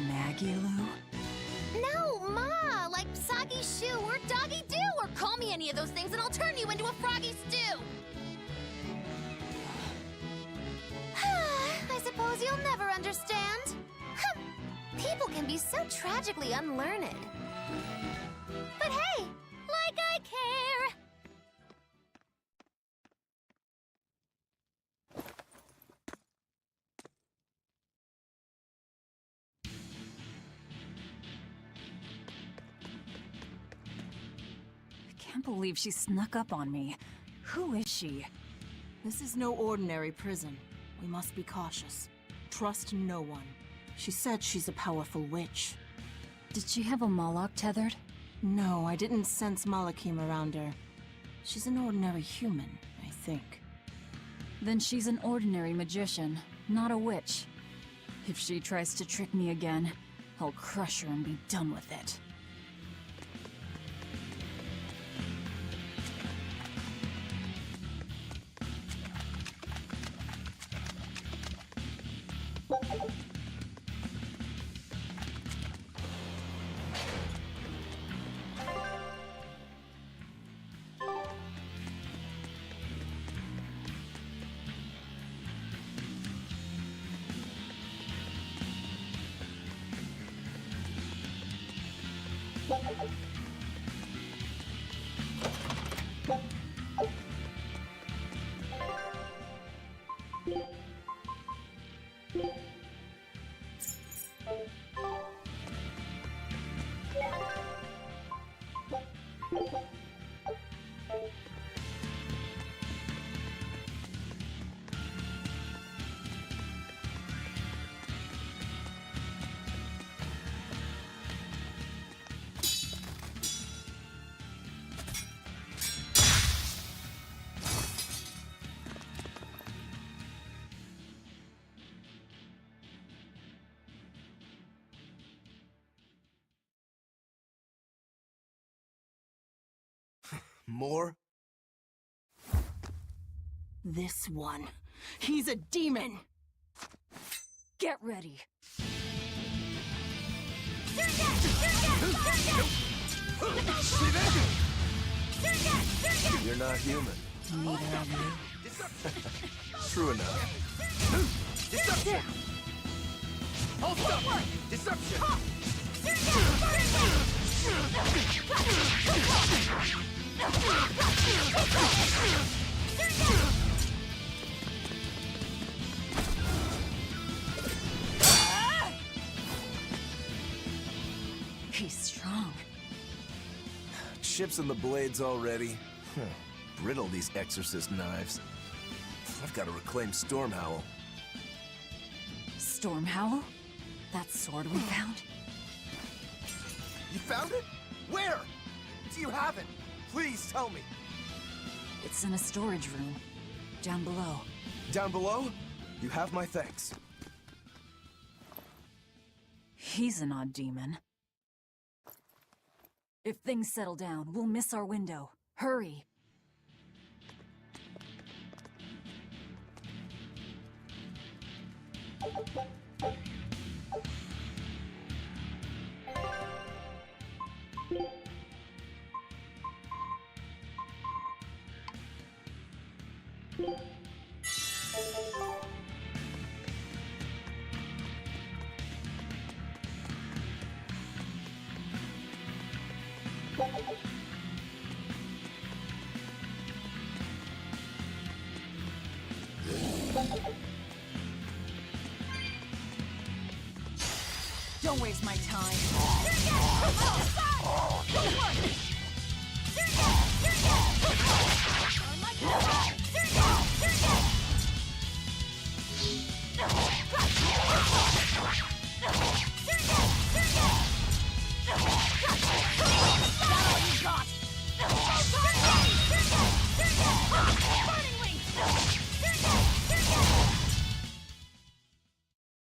Magilu? No, Ma, like Soggy Shoe or Doggy Doo, or call me any of those things and I'll turn you into a froggy stew! I suppose you'll never understand. People can be so tragically unlearned. But hey, like I care! I can't believe she snuck up on me. Who is she? This is no ordinary prison. We must be cautious. Trust no one. She said she's a powerful witch. Did she have a Moloch tethered? No, I didn't sense Malachim around her. She's an ordinary human, I think. Then she's an ordinary magician, not a witch. If she tries to trick me again, I'll crush her and be done with it. More? This one. He's a demon! Get ready. You're not human. Neither of you. True enough. Deception! Hold up! Deception! He's strong. Chips in the blades already. Brittle, these exorcist knives. I've got to reclaim Stormhowl. Stormhowl? That sword we found? You found it? Where? Do you have it? Please tell me. It's in a storage room. Down below. Down below? You have my thanks. He's an odd demon. If things settle down, we'll miss our window. Hurry! Don't waste my time.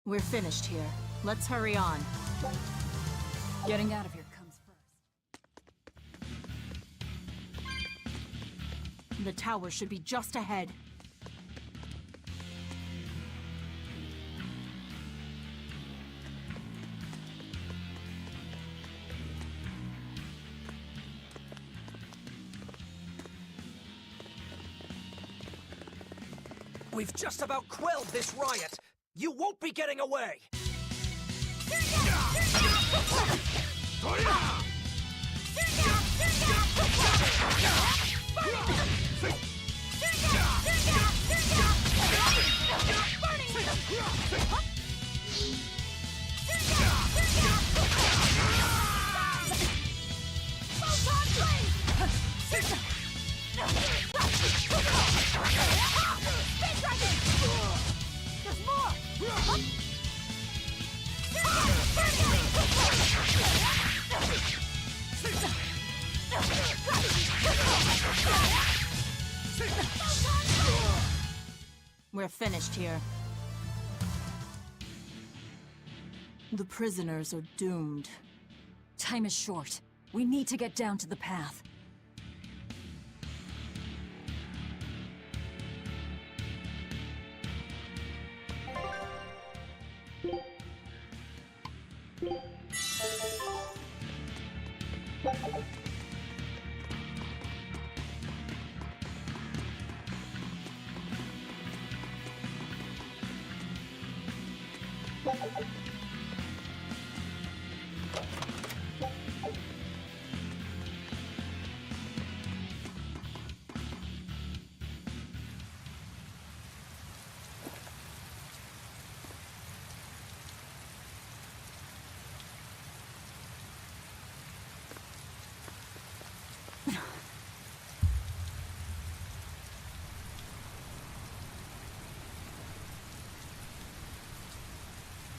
We're finished here. Let's hurry on. Getting out of here comes first. The tower should be just ahead. We've just about quelled this riot. You won't be getting away! We're finished here. The prisoners are doomed. Time is short. We need to get down to the path.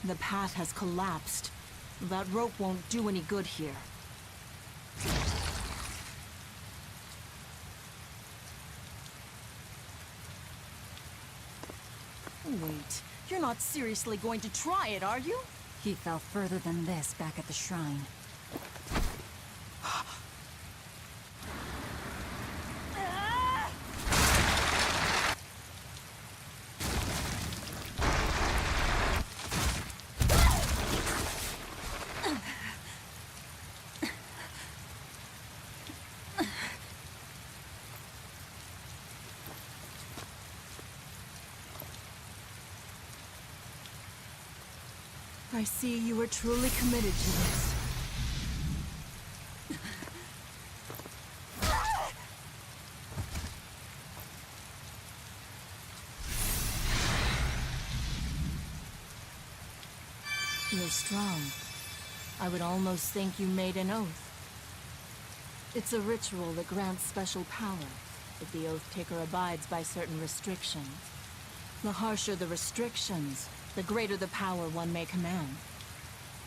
The path has collapsed. That rope won't do any good here. Wait, you're not seriously going to try it, are you? He fell further than this back at the shrine. I see you are truly committed to this. You're strong. I would almost think you made an oath. It's a ritual that grants special power if the oath taker abides by certain restrictions. The harsher the restrictions, the greater the power one may command.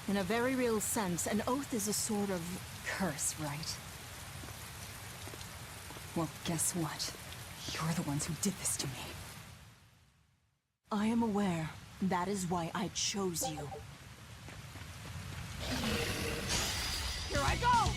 In a very real sense, an oath is a sort of Curse, right? Well, guess what? You're the ones who did this to me. I am aware. That is why I chose you. Here I go!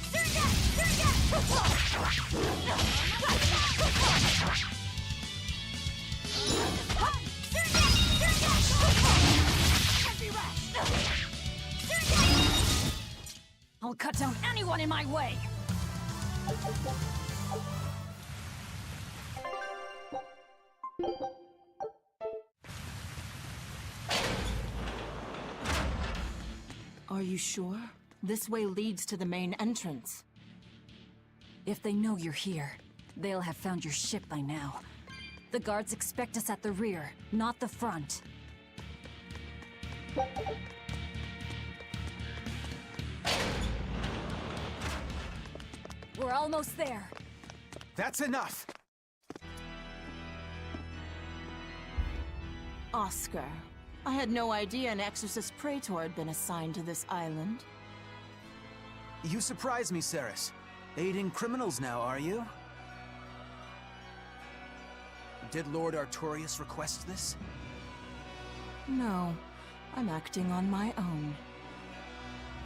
I'll cut down anyone in my way! Are you sure? This way leads to the main entrance. If they know you're here, they'll have found your ship by now. The guards expect us at the rear, not the front. We're almost there. That's enough! Oscar. I had no idea an Exorcist Praetor had been assigned to this island. You surprise me, Ceres. Aiding criminals now, are you? Did Lord Artorius request this? No, I'm acting on my own.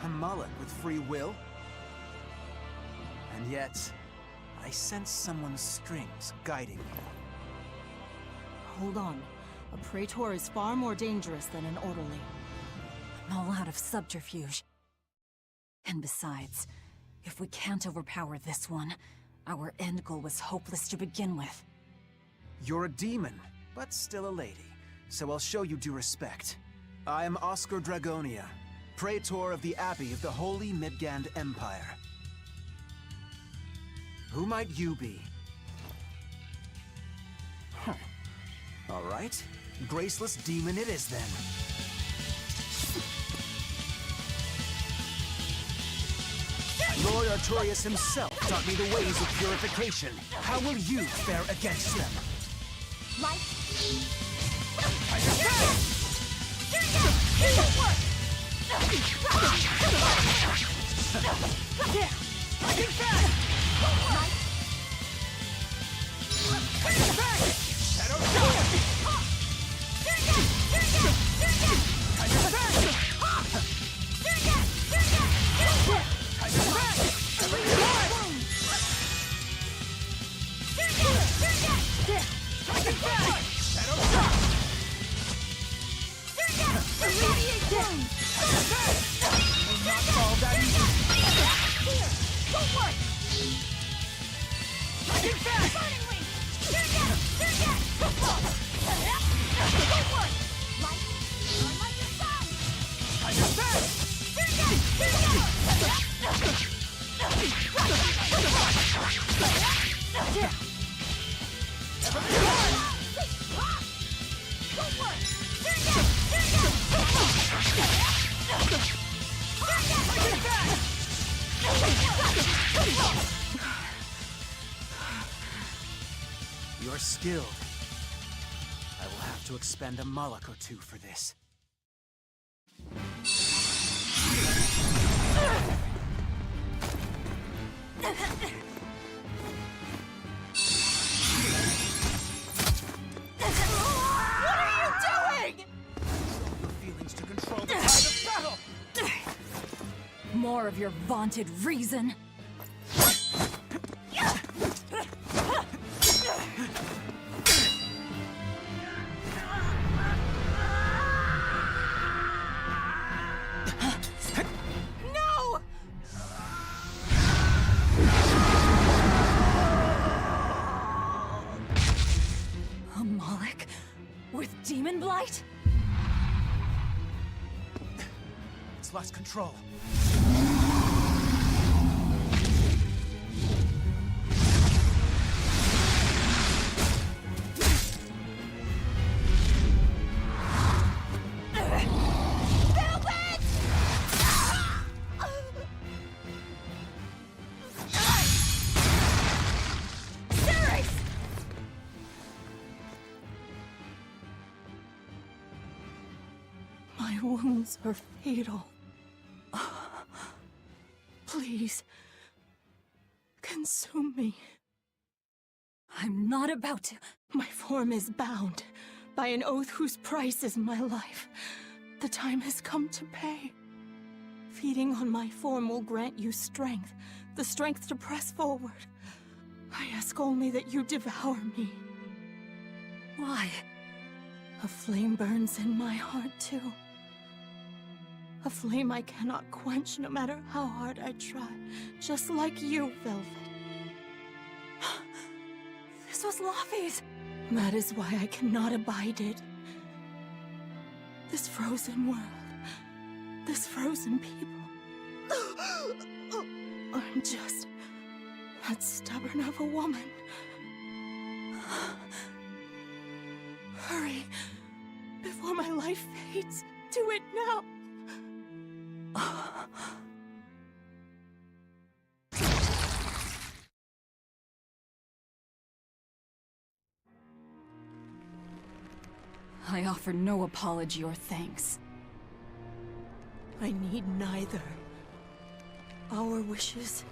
A Moloch with free will? And yet, I sense someone's strings guiding you. Hold on. A Praetor is far more dangerous than an orderly. I'm all out of subterfuge. And besides, if we can't overpower this one, our end goal was hopeless to begin with. You're a demon, but still a lady, so I'll show you due respect. I am Oscar Dragonia, Praetor of the Abbey of the Holy Midgand Empire. Who might you be? Huh. All right. Graceless demon it is, then. Lord Artorius himself taught me the ways of purification. How will you fare against them? Light. You're skilled. I will have to expend a Moloch or two for this. What are you doing? Your feelings to control the tide of battle! More of your vaunted reason? No! A Moloch? With demon blight? lost control. My wounds are fatal. Please, consume me. I'm not about to. My form is bound by an oath whose price is my life. The time has come to pay. Feeding on my form will grant you strength, the strength to press forward. I ask only that you devour me. Why? A flame burns in my heart, too. A flame I cannot quench no matter how hard I try. Just like you, Velvet. This was Laufey's. That is why I cannot abide it. This frozen world. This frozen people. I'm just that stubborn of a woman. Hurry, before my life fades. Do it now. I offer no apology or thanks. I need neither. Our wishes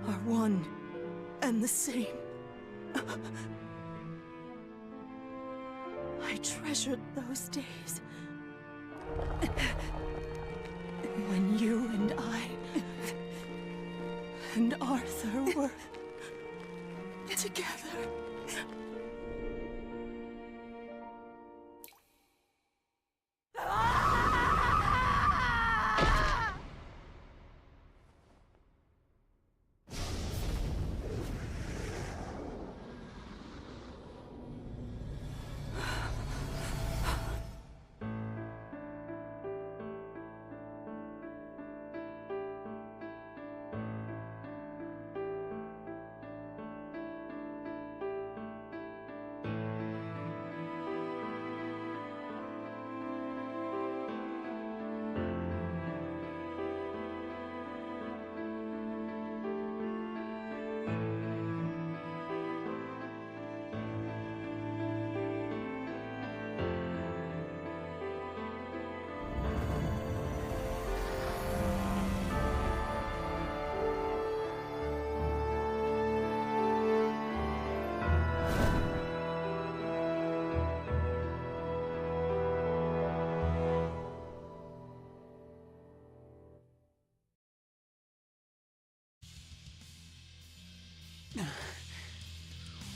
are one and the same. I treasured those days when you and I and Arthur were together.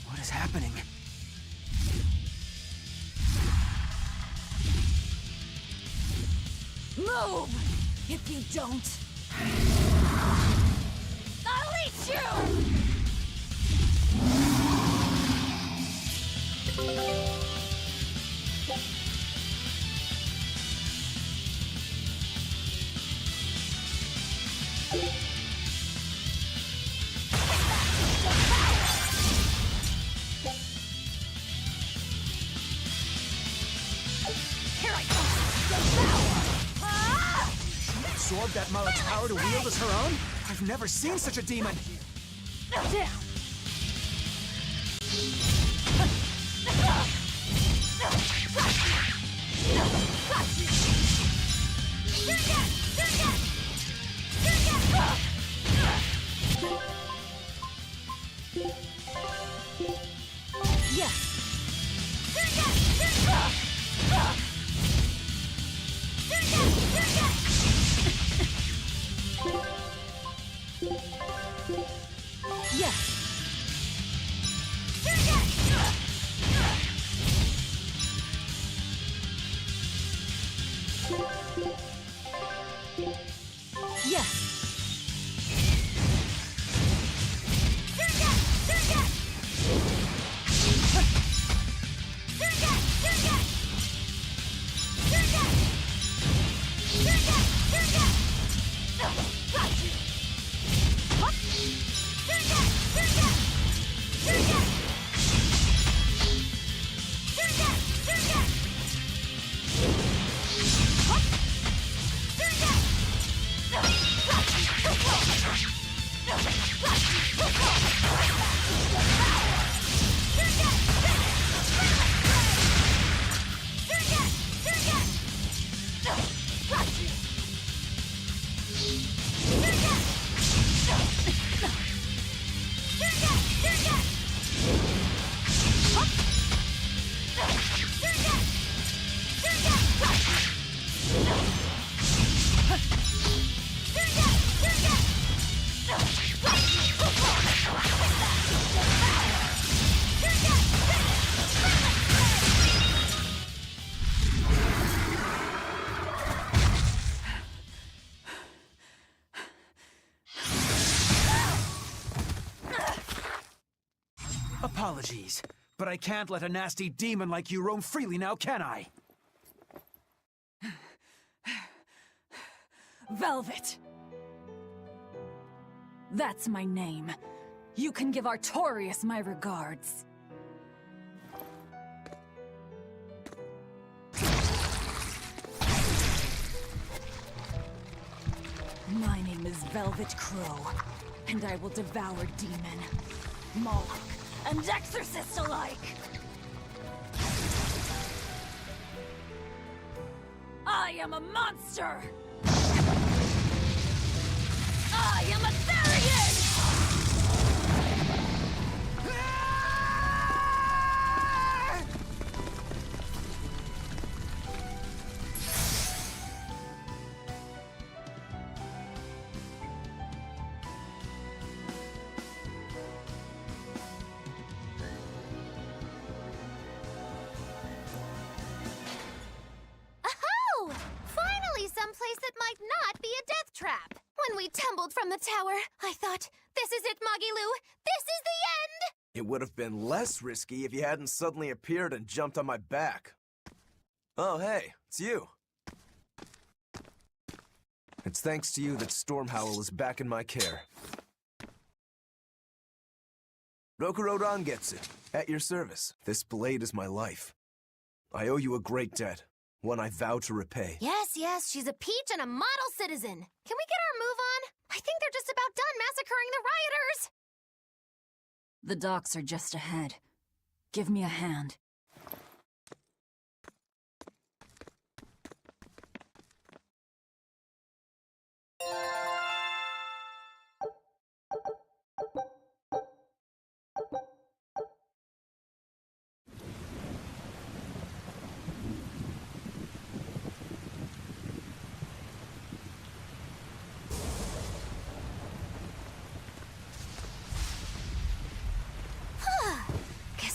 What is happening? Move! If you don't, I'll eat you! Absorbed that Mara's power to wield as her own? I've never seen such a demon! Down! Apologies, but I can't let a nasty demon like you roam freely now, can I? Velvet! That's my name. You can give Artorias my regards. My name is Velvet Crow, and I will devour demon, Moloch, and exorcist alike! I am a monster! I am a Therian! Someplace that might not be a death trap. When we tumbled from the tower, I thought, this is it, Moggy-Lou. This is the end! It would have been less risky if you hadn't suddenly appeared and jumped on my back. Oh, hey, it's you. It's thanks to you that Stormhowl is back in my care. Rokurodon gets it. At your service. This blade is my life. I owe you a great debt. One I vow to repay. Yes, she's a peach and a model citizen. Can we get our move on? I think they're just about done massacring the rioters. The docks are just ahead. Give me a hand.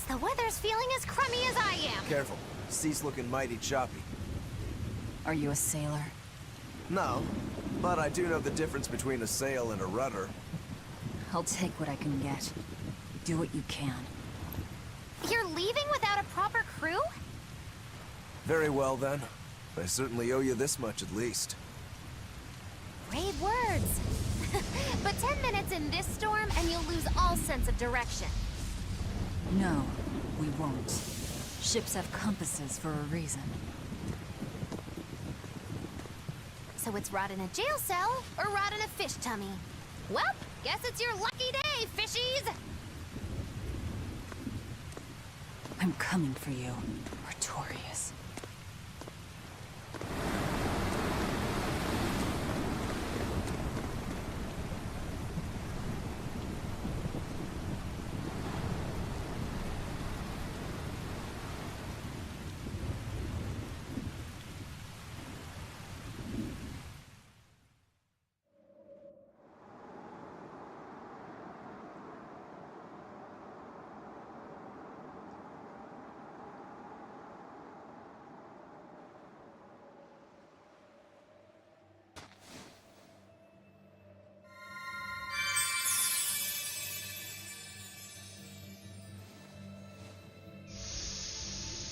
The weather's feeling as crummy as I am. Careful. Sea's looking mighty choppy. Are you a sailor? No, but I do know the difference between a sail and a rudder. I'll take what I can get. Do what you can. You're leaving without a proper crew? Very well, then. I certainly owe you this much at least. Brave words. But 10 minutes in this storm and you'll lose all sense of direction. No, we won't. Ships have compasses for a reason. So it's rot in a jail cell or rot in a fish tummy? Well, guess it's your lucky day, fishies! I'm coming for you, Artorias.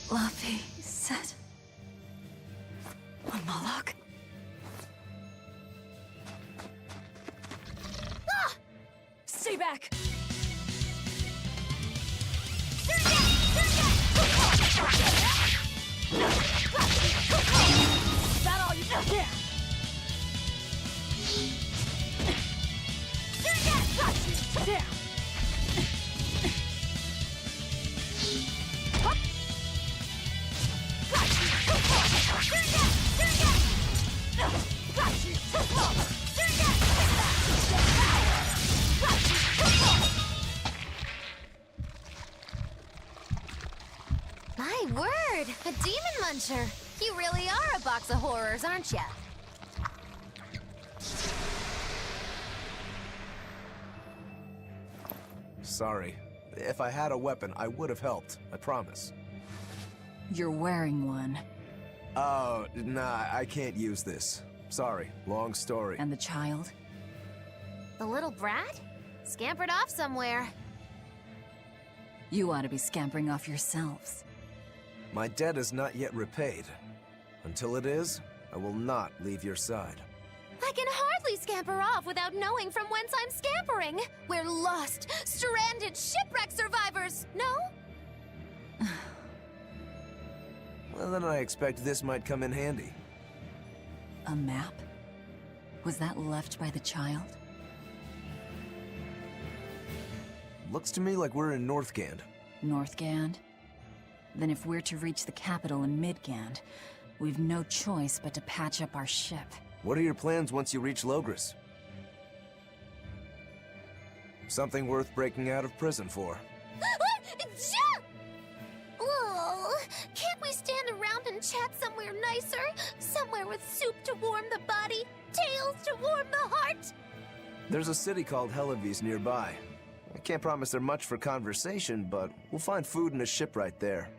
Laffy said... a Moloch? Ah! Stay back! Is that all you know? Yeah! Down! My word, a demon muncher. You really are a box of horrors, aren't ya? Sorry. If I had a weapon, I would have helped. I promise. You're wearing one. Oh, nah, I can't use this. Sorry, long story. And the child? The little brat? Scampered off somewhere. You ought to be scampering off yourselves. My debt is not yet repaid. Until it is, I will not leave your side. I can hardly scamper off without knowing from whence I'm scampering. We're lost, stranded shipwreck survivors, no? Well, then I expect this might come in handy. A map? Was that left by the child? Looks to me like we're in Northgand. Northgand? Then if we're to reach the capital in Midgand, we've no choice but to patch up our ship. What are your plans once you reach Logris? Something worth breaking out of prison for. Oh, can't we stand around and chat somewhere nicer? Somewhere with soup to warm the body, tales to warm the heart? There's a city called Helavis nearby. I can't promise there much for conversation, but we'll find food and a ship right there.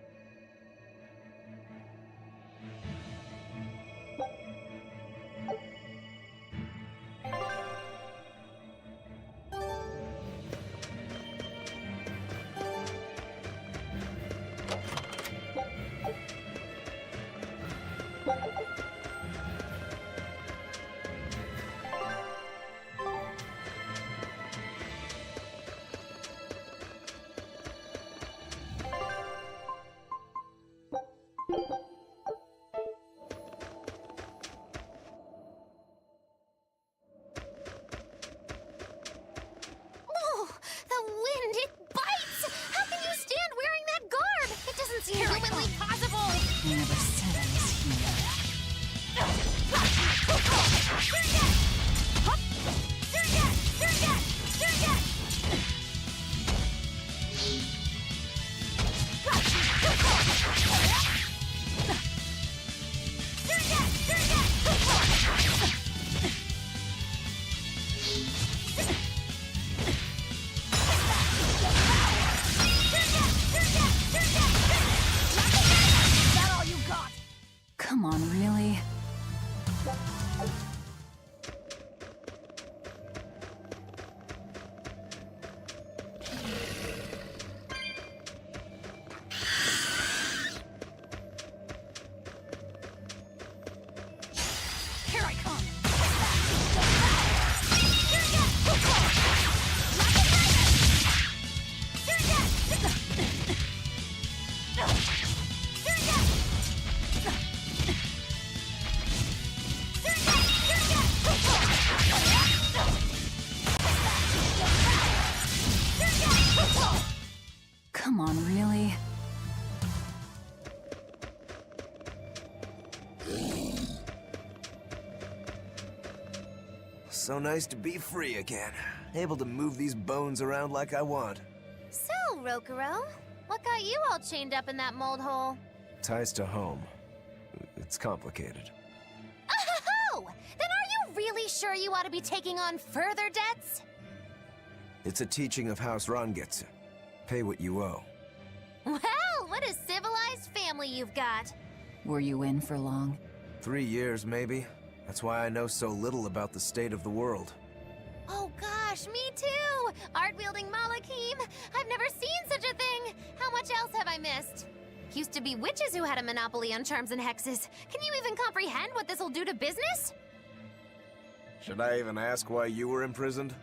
Oh, the wind, it bites! How can you stand wearing that garb? It doesn't seem humanly possible! I never said I was human. Come on, really? Here I come! Come on, really? So nice to be free again. Able to move these bones around like I want. So, Rokuro, what got you all chained up in that mold hole? Ties to home. It's complicated. Oh! Then are you really sure you ought to be taking on further debts? It's a teaching of House Rangetsu. Pay what you owe. Well, what a civilized family you've got. Were you in for long? 3 years, maybe. That's why I know so little about the state of the world. Oh gosh, me too! Art-wielding Malakim! I've never seen such a thing! How much else have I missed? Used to be witches who had a monopoly on charms and hexes. Can you even comprehend what this'll do to business? Should I even ask why you were imprisoned?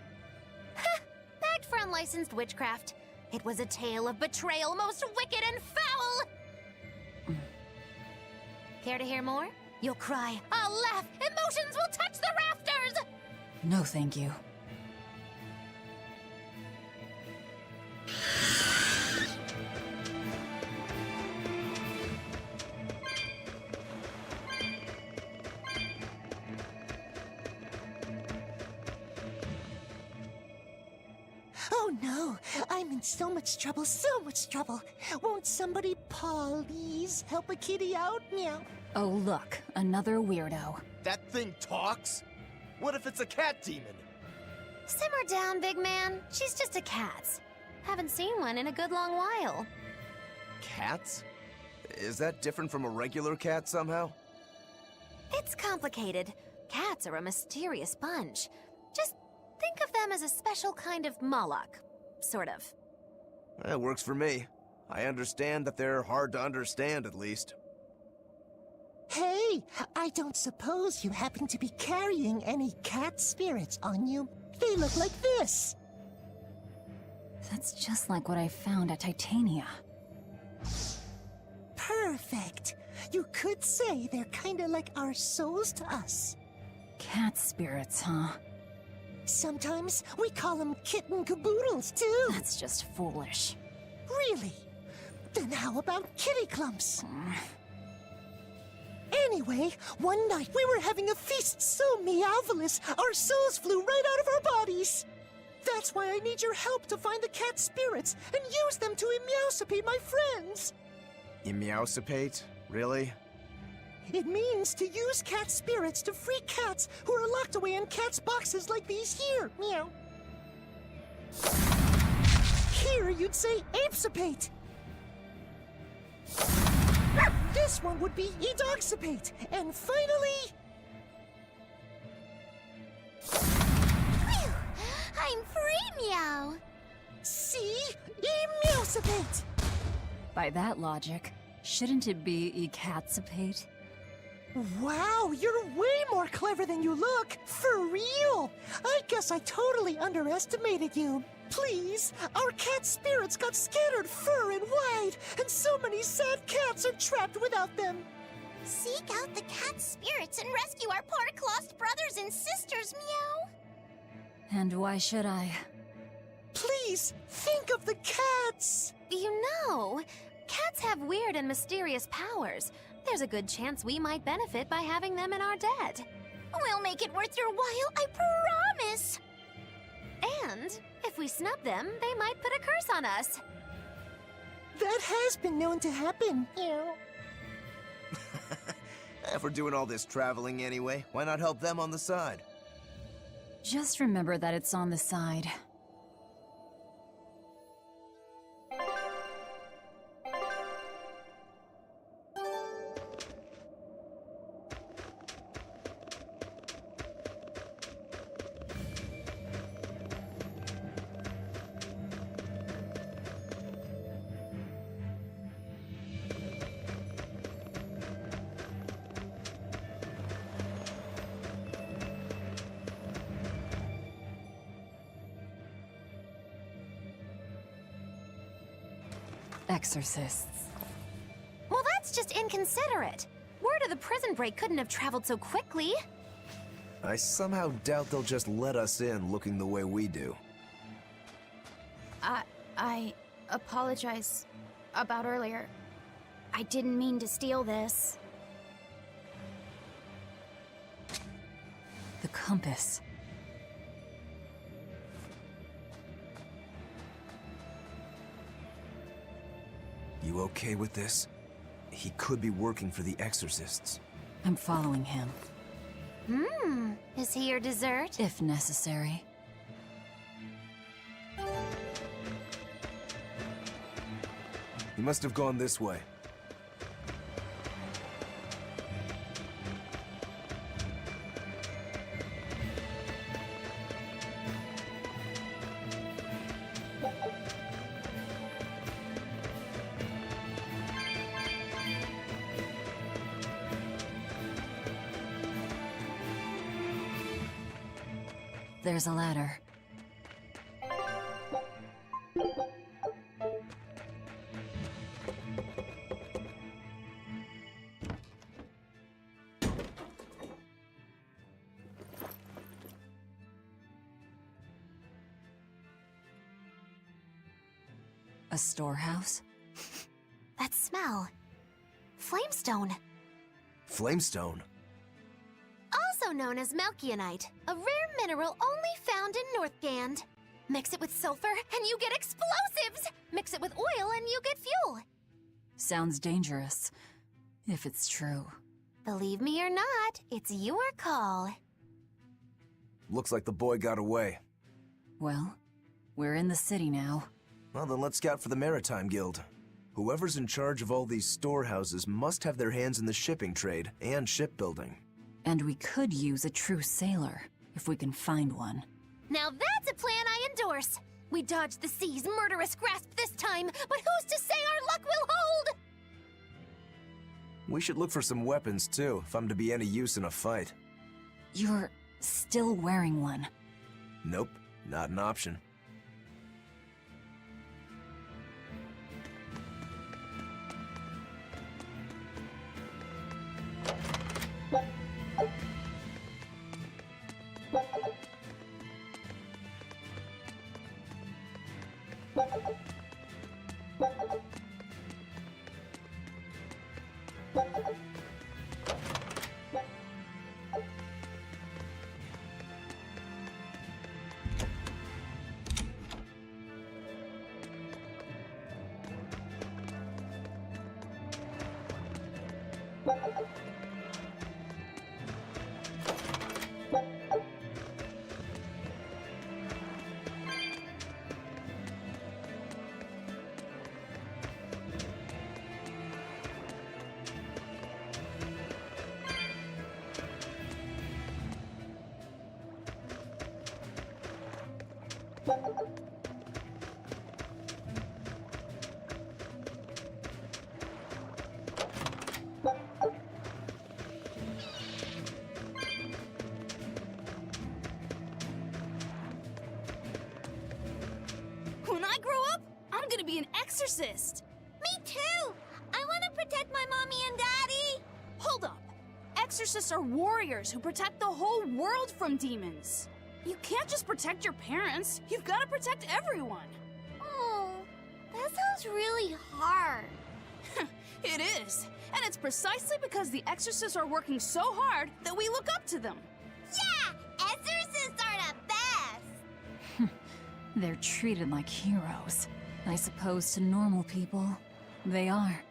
Bagged for unlicensed witchcraft. It was a tale of betrayal most wicked and foul! Care to hear more? You'll cry, I'll laugh, emotions will touch the rafters! No, thank you. Oh no, I'm in so much trouble, so much trouble. Won't somebody please help a kitty out? Meow. Oh, look, another weirdo. That thing talks? What if it's a cat demon? Simmer down, big man. She's just a cat. Haven't seen one in a good long while. Cats? Is that different from a regular cat somehow? It's complicated. Cats are a mysterious bunch. Just think of them as a special kind of Moloch. Sort of. It works for me. I understand that they're hard to understand, at least. Hey, I don't suppose you happen to be carrying any cat spirits on you? They look like this. That's just like what I found at Titania. Perfect. You could say they're kinda like our souls to us. Cat spirits, huh? Sometimes we call them kitten caboodles, too. That's just foolish. Really? Then how about kitty clumps? Anyway, one night we were having a feast so meowvelous, our souls flew right out of our bodies. That's why I need your help to find the cat spirits and use them to meowsipate my friends. Meowsipate? Really? It means to use cat spirits to free cats who are locked away in cats' boxes like these here. Meow. Here you'd say apesipate. This one would be edoxipate. And finally... Phew! I'm free, meow! See? Meowsipate! By that logic, shouldn't it be ecatsipate? Wow, you're way more clever than you look! For real! I guess I totally underestimated you. Please, our cat spirits got scattered far and wide, and so many sad cats are trapped without them. Seek out the cat spirits and rescue our poor lost brothers and sisters, meow! And why should I? Please, think of the cats! You know, cats have weird and mysterious powers. There's a good chance we might benefit by having them in our debt. We'll make it worth your while, I promise! And if we snub them, they might put a curse on us. That has been known to happen. Meow. If we're doing all this traveling anyway, why not help them on the side? Just remember that it's on the side. Exorcists. Well, that's just inconsiderate. Word of the prison break couldn't have traveled so quickly. I somehow doubt they'll just let us in looking the way we do. I apologize about earlier. I didn't mean to steal this. The compass. You okay with this? He could be working for the exorcists. I'm following him. Is he your dessert? If necessary. He must have gone this way. There's a ladder. A storehouse? That smell. Flamestone. Flamestone? Also known as Melkionite, a rare mineral only found in Northgand. Mix it with sulfur and you get explosives! Mix it with oil and you get fuel! Sounds dangerous, if it's true. Believe me or not, it's your call. Looks like the boy got away. Well, we're in the city now. Well, then let's scout for the Maritime Guild. Whoever's in charge of all these storehouses must have their hands in the shipping trade and shipbuilding. And we could use a true sailor, if we can find one. Now that's a plan I endorse! We dodged the sea's murderous grasp this time, but who's to say our luck will hold? We should look for some weapons, too, if I'm to be any use in a fight. You're still wearing one. Nope, not an option. When I grow up, I'm gonna be an exorcist. Me too! I want to protect my mommy and daddy! Hold up. Exorcists are warriors who protect the whole world from demons. You can't just protect your parents. You've got to protect everyone. Oh, that sounds really hard. It is. And it's precisely because the exorcists are working so hard that we look up to them. Yeah! Exorcists are the best! They're treated like heroes. I suppose to normal people, they are.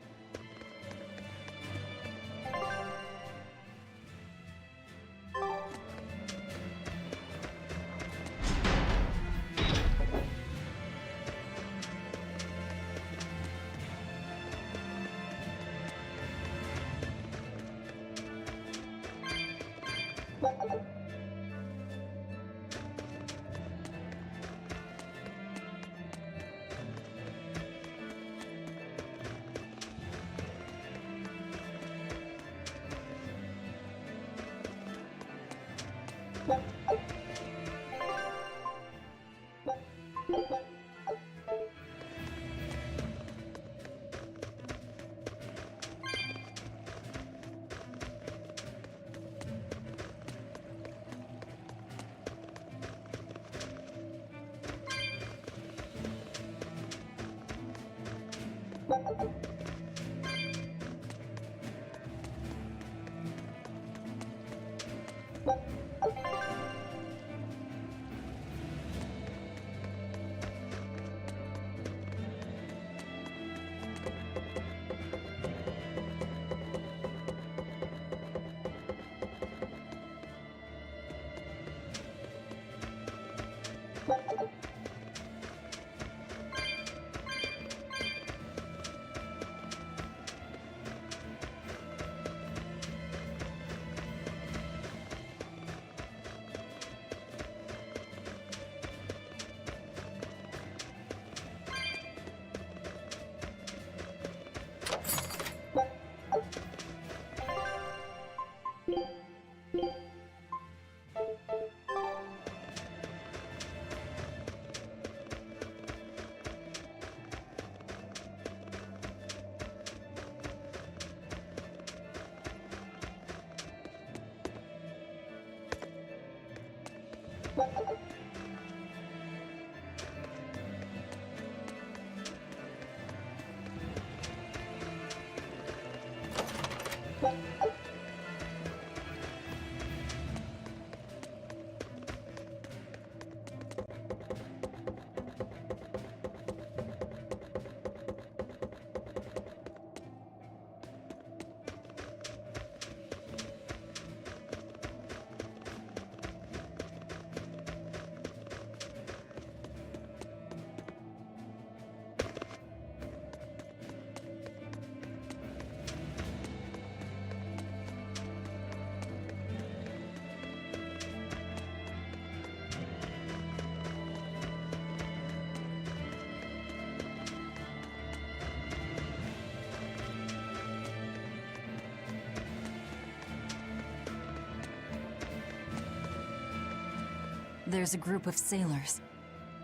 There's a group of sailors.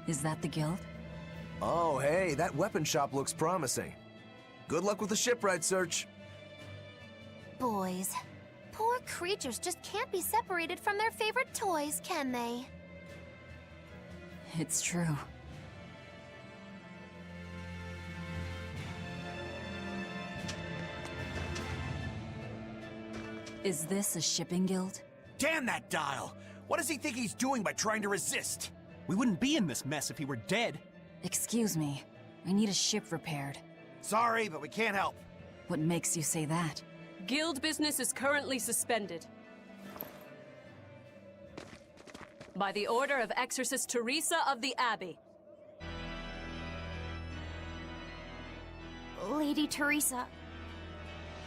Is that the guild? Oh, hey, that weapon shop looks promising. Good luck with the shipwright search. Boys. Poor creatures just can't be separated from their favorite toys, can they? It's true. Is this a shipping guild? Damn that dial! What does he think he's doing by trying to resist? We wouldn't be in this mess if he were dead. Excuse me. I need a ship repaired. Sorry, but we can't help. What makes you say that? Guild business is currently suspended. By the order of Exorcist Teresa of the Abbey. Lady Teresa.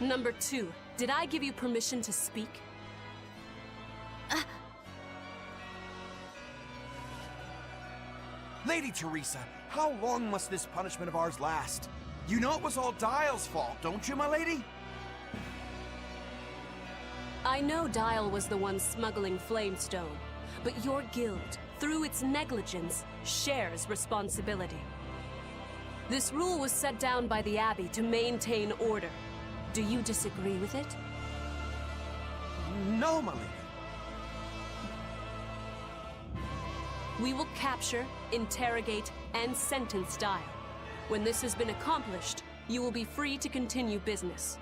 Number 2, did I give you permission to speak? Lady Teresa, how long must this punishment of ours last? You know it was all Dial's fault, don't you, my lady? I know Dial was the one smuggling Flamestone, but your guild, through its negligence, shares responsibility. This rule was set down by the Abbey to maintain order. Do you disagree with it? No, my lady. We will capture, interrogate, and sentence Dial. When this has been accomplished, you will be free to continue business.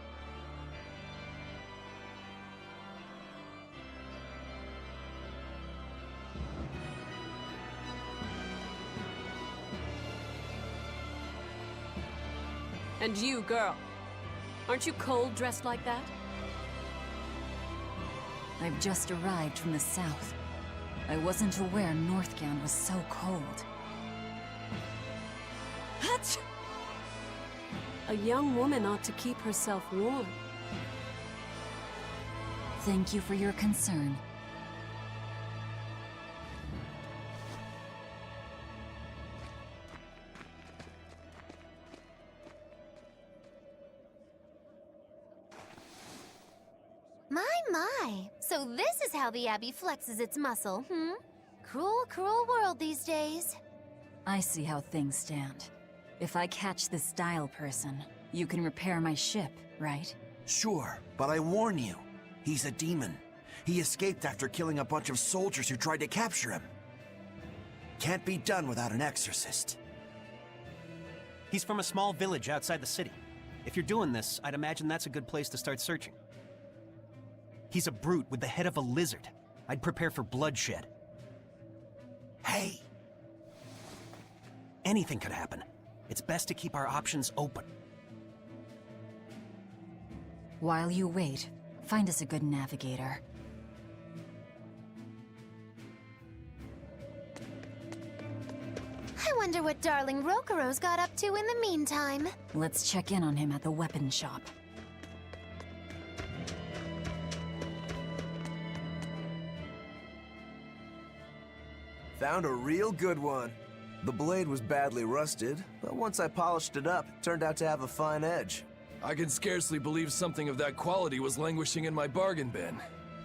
And you, girl, aren't you cold dressed like that? I've just arrived from the south. I wasn't aware Northgand was so cold. Hatch! A young woman ought to keep herself warm. Thank you for your concern. My. So this is how the Abbey flexes its muscle, hmm? Cruel, cruel world these days. I see how things stand. If I catch this Dial person, you can repair my ship, right? Sure, but I warn you, he's a demon. He escaped after killing a bunch of soldiers who tried to capture him. Can't be done without an exorcist. He's from a small village outside the city. If you're doing this, I'd imagine that's a good place to start searching. He's a brute with the head of a lizard. I'd prepare for bloodshed. Hey! Anything could happen. It's best to keep our options open. While you wait, find us a good navigator. I wonder what darling Rokuro's got up to in the meantime. Let's check in on him at the weapon shop. Found a real good one. The blade was badly rusted, but once I polished it up, it turned out to have a fine edge. I can scarcely believe something of that quality was languishing in my bargain bin.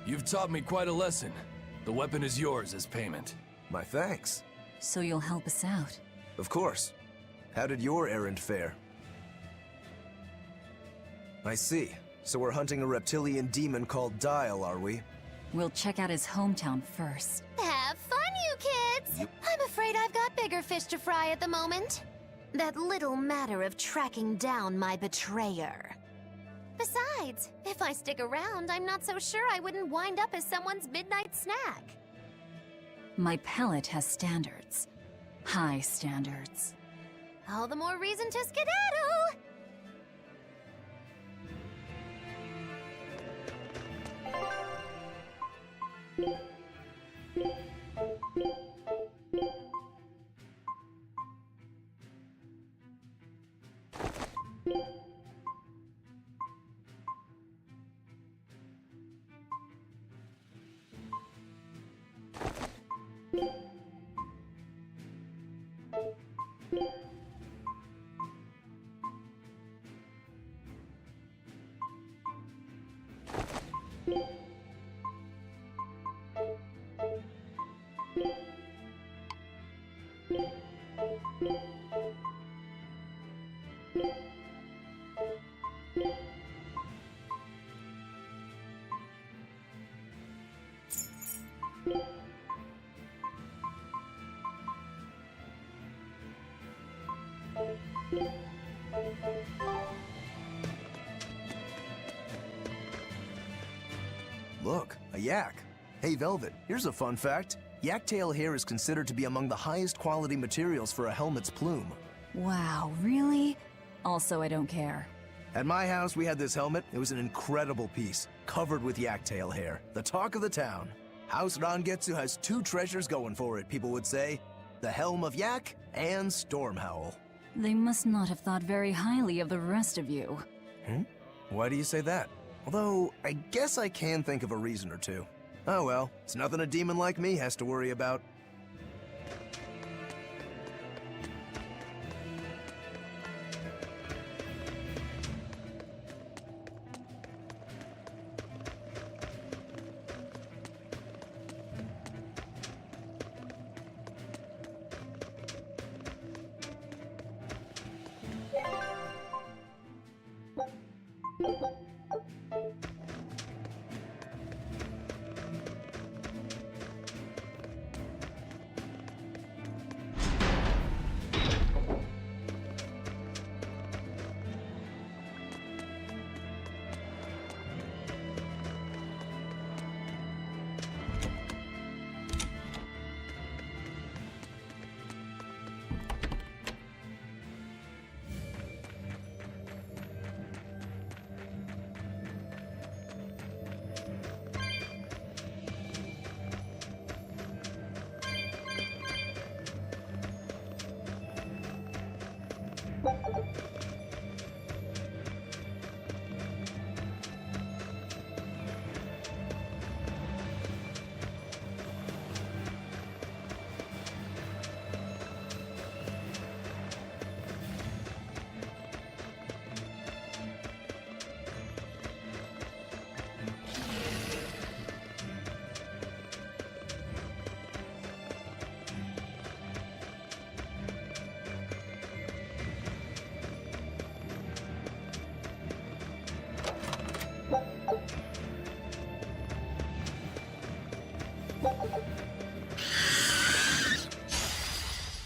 You've taught me quite a lesson. The weapon is yours as payment. My thanks. So you'll help us out? Of course. How did your errand fare? I see. So we're hunting a reptilian demon called Dial, are we? We'll check out his hometown first. Have fun, you kids! I'm afraid I've got bigger fish to fry at the moment. That little matter of tracking down my betrayer. Besides, if I stick around, I'm not so sure I wouldn't wind up as someone's midnight snack. My palate has standards. High standards. All the more reason to skedaddle! Look, a yak. Hey, Velvet, here's a fun fact. Yak tail hair is considered to be among the highest quality materials for a helmet's plume. Wow, really? Also, I don't care. At my house, we had this helmet. It was an incredible piece, covered with yak tail hair. The talk of the town. House Rangetsu has two treasures going for it, people would say. The Helm of Yak and Storm Howl. They must not have thought very highly of the rest of you. Why do you say that? Although, I guess I can think of a reason or two. Oh well, it's nothing a demon like me has to worry about.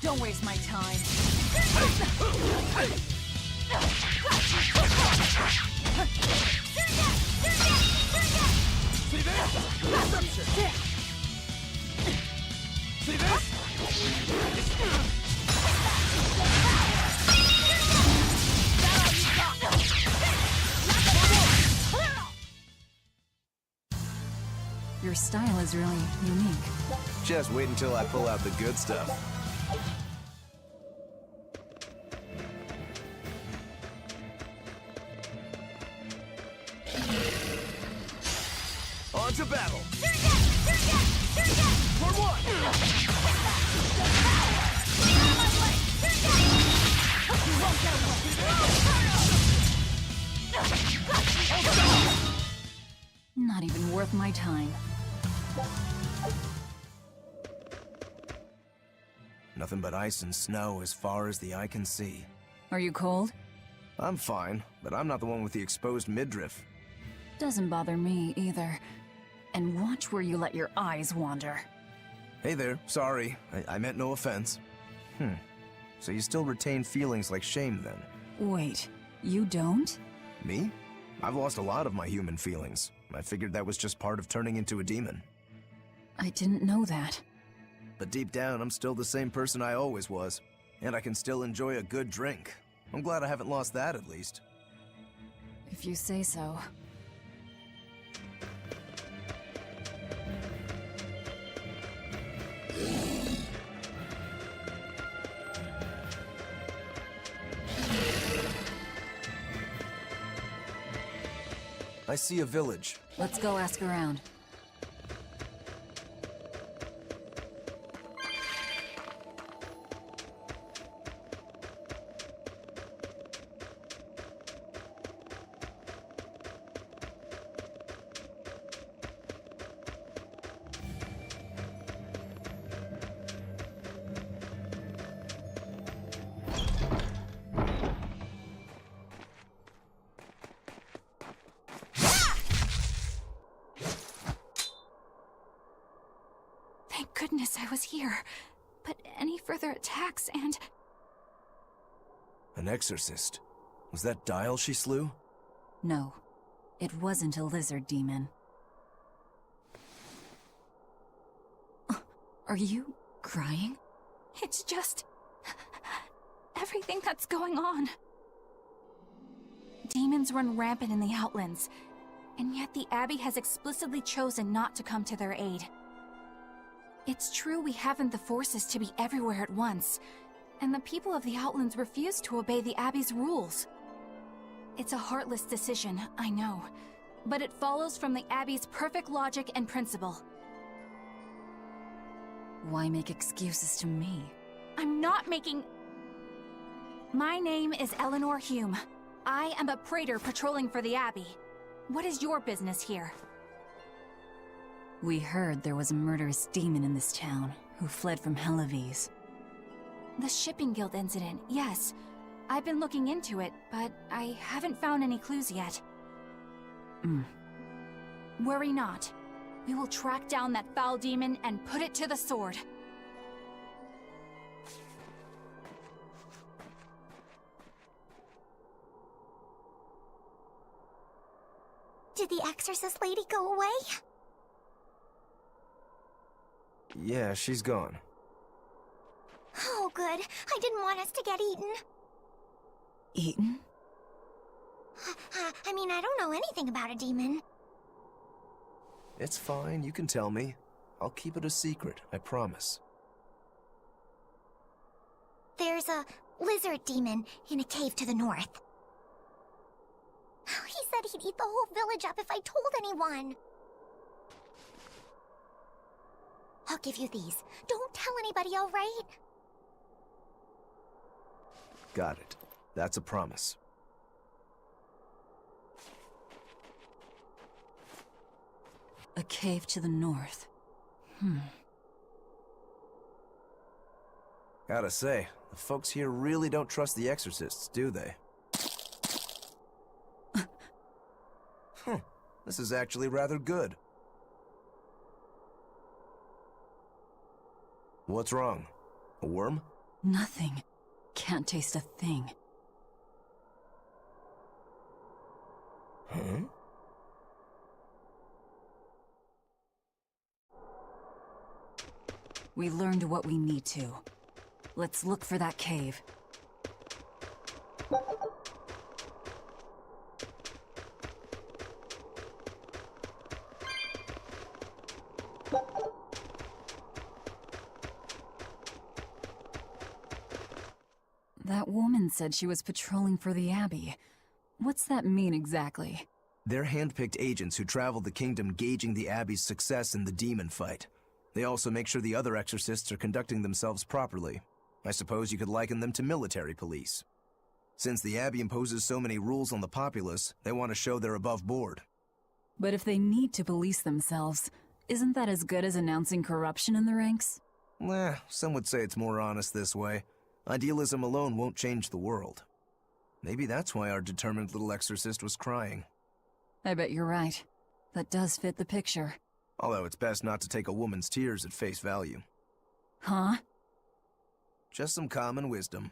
Don't waste my time. See this? See this? Your style is really unique. Just wait until I pull out the good stuff. On to battle! For one! Not even worth my time. Nothing but ice and snow as far as the eye can see. Are you cold? I'm fine, but I'm not the one with the exposed midriff. Doesn't bother me either. And watch where you let your eyes wander. Hey there, sorry. I meant no offense. So you still retain feelings like shame then? Wait, you don't? Me? I've lost a lot of my human feelings. I figured that was just part of turning into a demon. I didn't know that. But deep down, I'm still the same person I always was. And I can still enjoy a good drink. I'm glad I haven't lost that, at least. If you say so. I see a village. Let's go ask around. goodness I was here. But any further attacks and... An exorcist? Was that Dial she slew? No, it wasn't a lizard demon. Are you crying? It's just... everything that's going on. Demons run rampant in the Outlands, and yet the Abbey has explicitly chosen not to come to their aid. It's true we haven't the forces to be everywhere at once, and the people of the Outlands refuse to obey the Abbey's rules. It's a heartless decision, I know, but it follows from the Abbey's perfect logic and principle. Why make excuses to me? I'm not making... My name is Eleanor Hume. I am a praetor patrolling for the Abbey. What is your business here? We heard there was a murderous demon in this town who fled from Helavis. The Shipping Guild incident, yes. I've been looking into it, but I haven't found any clues yet. Worry not. We will track down that foul demon and put it to the sword. Did the exorcist lady go away? Yeah, she's gone. Oh, good. I didn't want us to get eaten. Eaten? I mean, I don't know anything about a demon. It's fine, you can tell me. I'll keep it a secret, I promise. There's a lizard demon in a cave to the north. He said he'd eat the whole village up if I told anyone. I'll give you these. Don't tell anybody, all right? Got it. That's a promise. A cave to the north. Gotta say, the folks here really don't trust the exorcists, do they? This is actually rather good. What's wrong? A worm? Nothing. Can't taste a thing. Huh? We learned what we need to. Let's look for that cave. That woman said she was patrolling for the Abbey. What's that mean exactly? They're handpicked agents who travel the kingdom gauging the Abbey's success in the demon fight. They also make sure the other exorcists are conducting themselves properly. I suppose you could liken them to military police. Since the Abbey imposes so many rules on the populace, they want to show they're above board. But if they need to police themselves, isn't that as good as announcing corruption in the ranks? Some would say it's more honest this way. Idealism alone won't change the world. Maybe that's why our determined little exorcist was crying. I bet you're right. That does fit the picture. Although it's best not to take a woman's tears at face value. Huh? Just some common wisdom.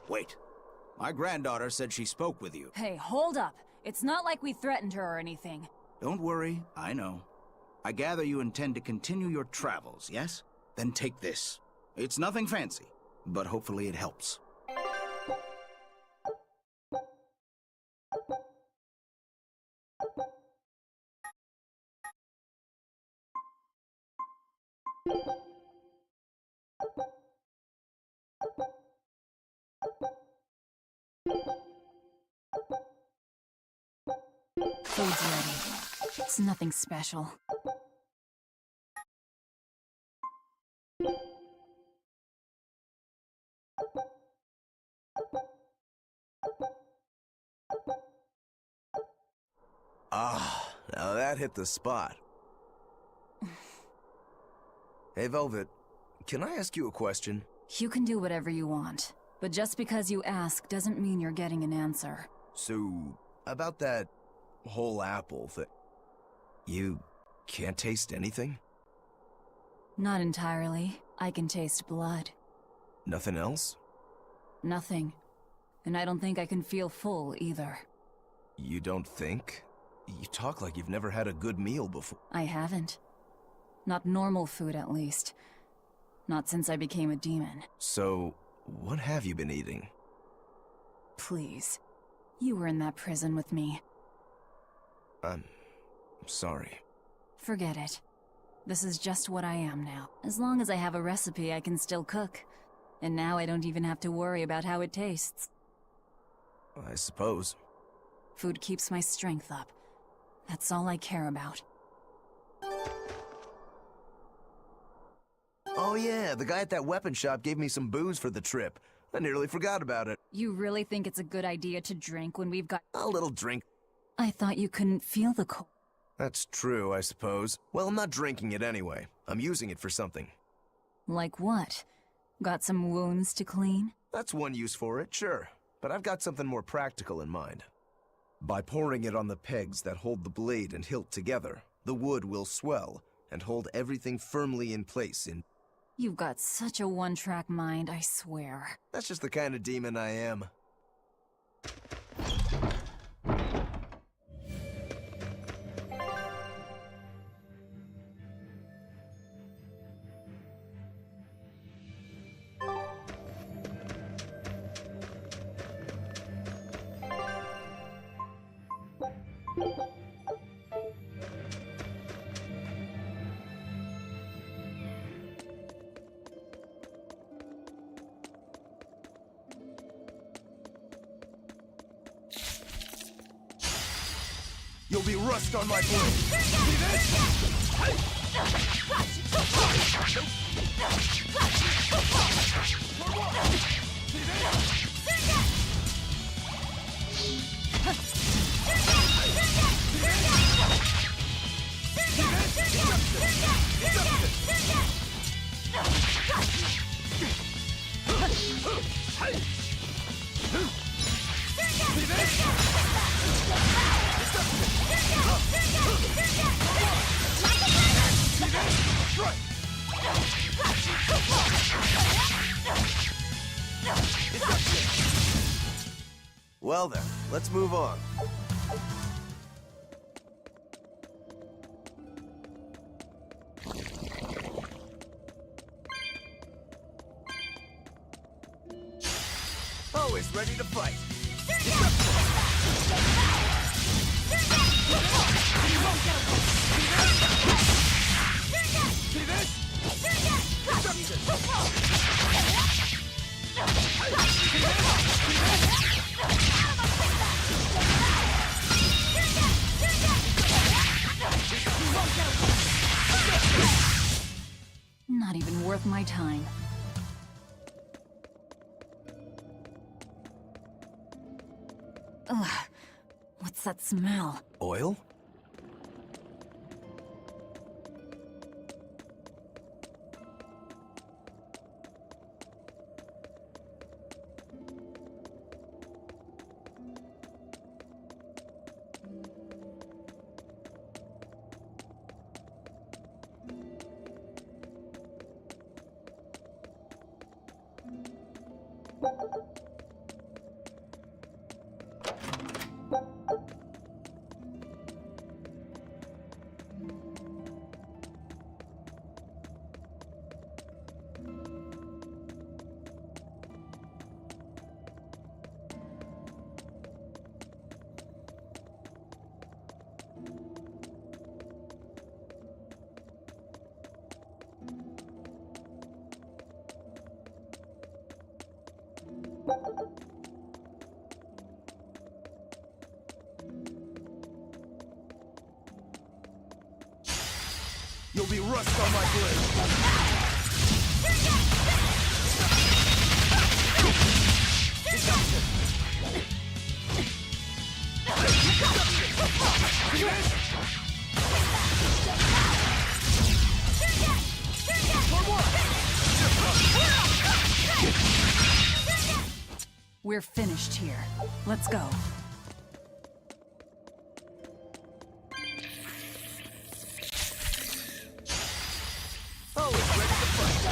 Wait. My granddaughter said she spoke with you. Hey, hold up. It's not like we threatened her or anything. Don't worry, I know. I gather you intend to continue your travels, yes? Then take this. It's nothing fancy, but hopefully it helps. Food's ready. It's nothing special. Ah, now that hit the spot. Hey, Velvet, can I ask you a question? You can do whatever you want, but just because you ask doesn't mean you're getting an answer. So, about that whole apple thing, you can't taste anything? Not entirely. I can taste blood. Nothing else? Nothing. And I don't think I can feel full either. You don't think? You talk like you've never had a good meal before. I haven't. Not normal food, at least. Not since I became a demon. So, what have you been eating? Please. You were in that prison with me. I'm sorry. Forget it. This is just what I am now. As long as I have a recipe, I can still cook. And now I don't even have to worry about how it tastes. I suppose. Food keeps my strength up. That's all I care about. Oh yeah, the guy at that weapon shop gave me some booze for the trip. I nearly forgot about it. You really think it's a good idea to drink when we've got a little drink? I thought you couldn't feel the cold. That's true, I suppose. Well, I'm not drinking it anyway. I'm using it for something. Like what? Got some wounds to clean? That's one use for it, sure. But I've got something more practical in mind. By pouring it on the pegs that hold the blade and hilt together, the wood will swell and hold everything firmly in place in... You've got such a one-track mind, I swear. That's just the kind of demon I am. You'll be rust on my blade. See this? Well then, let's move on. Always ready to fight. See this? Not even worth my time. Ugh. What's that smell? Oil? You'll be rust on my blade. See We're finished here. Let's go. Always ready to fight.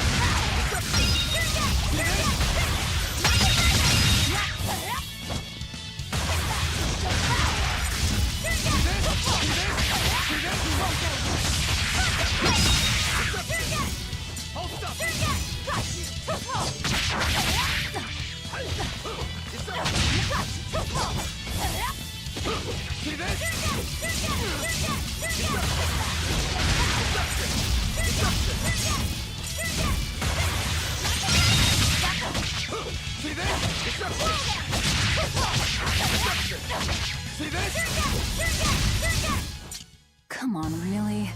Come on, really?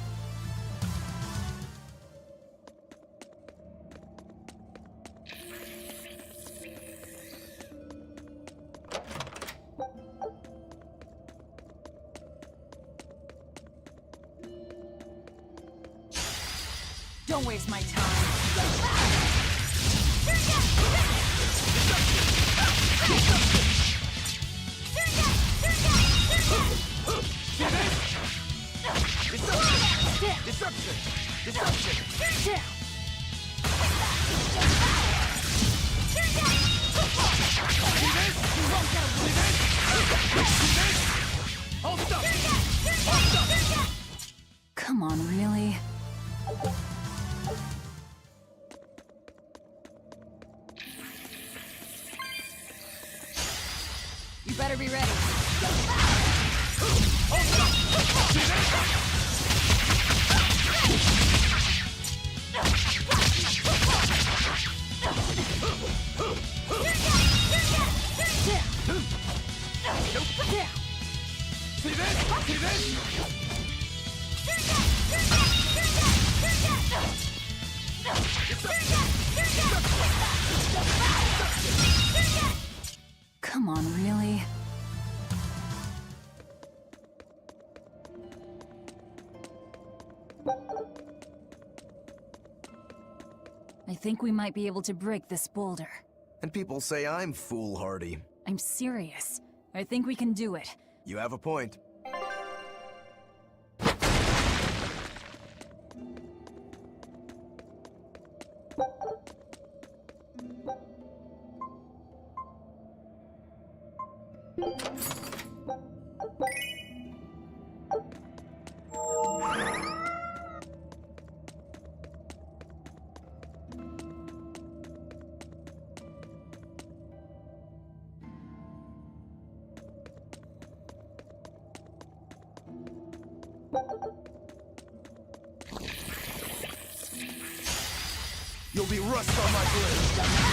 Don't waste my time. Disruption! Disruption! Come on, really? You better be ready. Come on, really? I think we might be able to break this boulder. And people say I'm foolhardy. I'm serious. I think we can do it. You have a point. You'll be rust on my blade.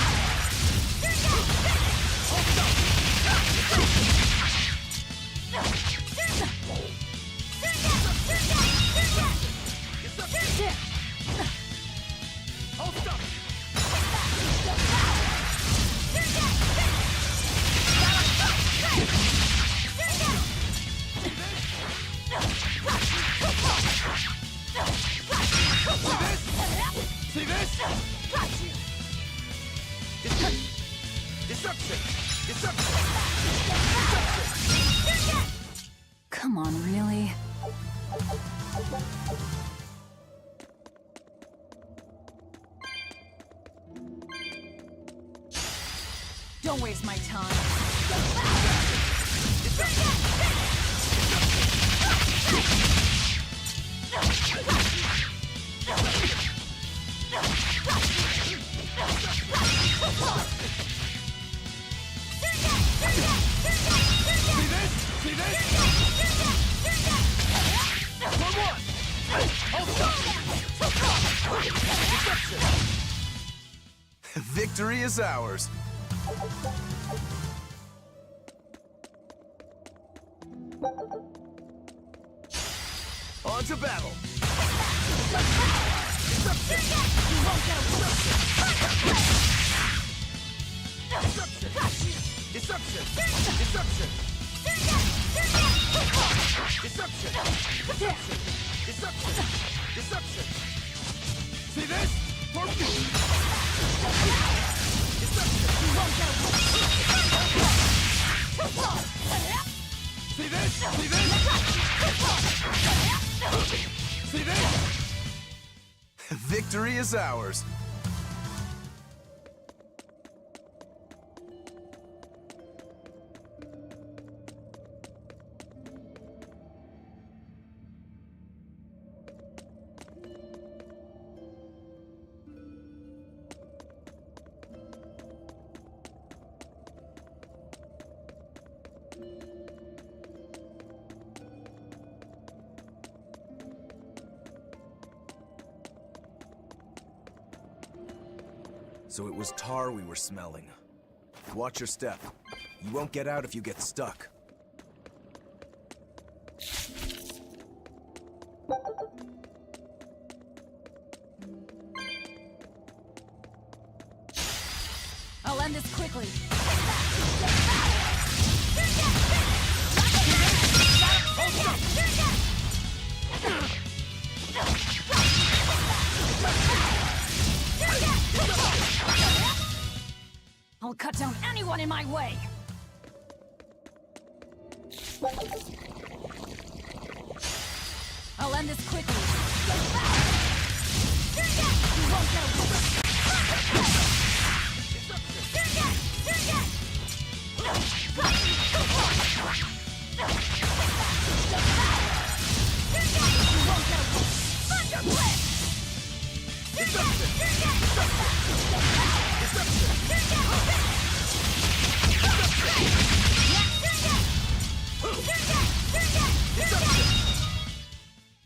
See this? Disruption! Disruption! Come on, really? Don't waste my time. Victory is ours. On to battle! Disruption! Disruption! Disruption! Deception! Deception! Deception! Deception! See this? For me! Deception! You won't get away! See this? See this? See this? Victory is ours. So it was tar we were smelling. Watch your step. You won't get out if you get stuck. I'll end this quickly. I'll cut down anyone in my way! I'll end this quickly. You won't get away!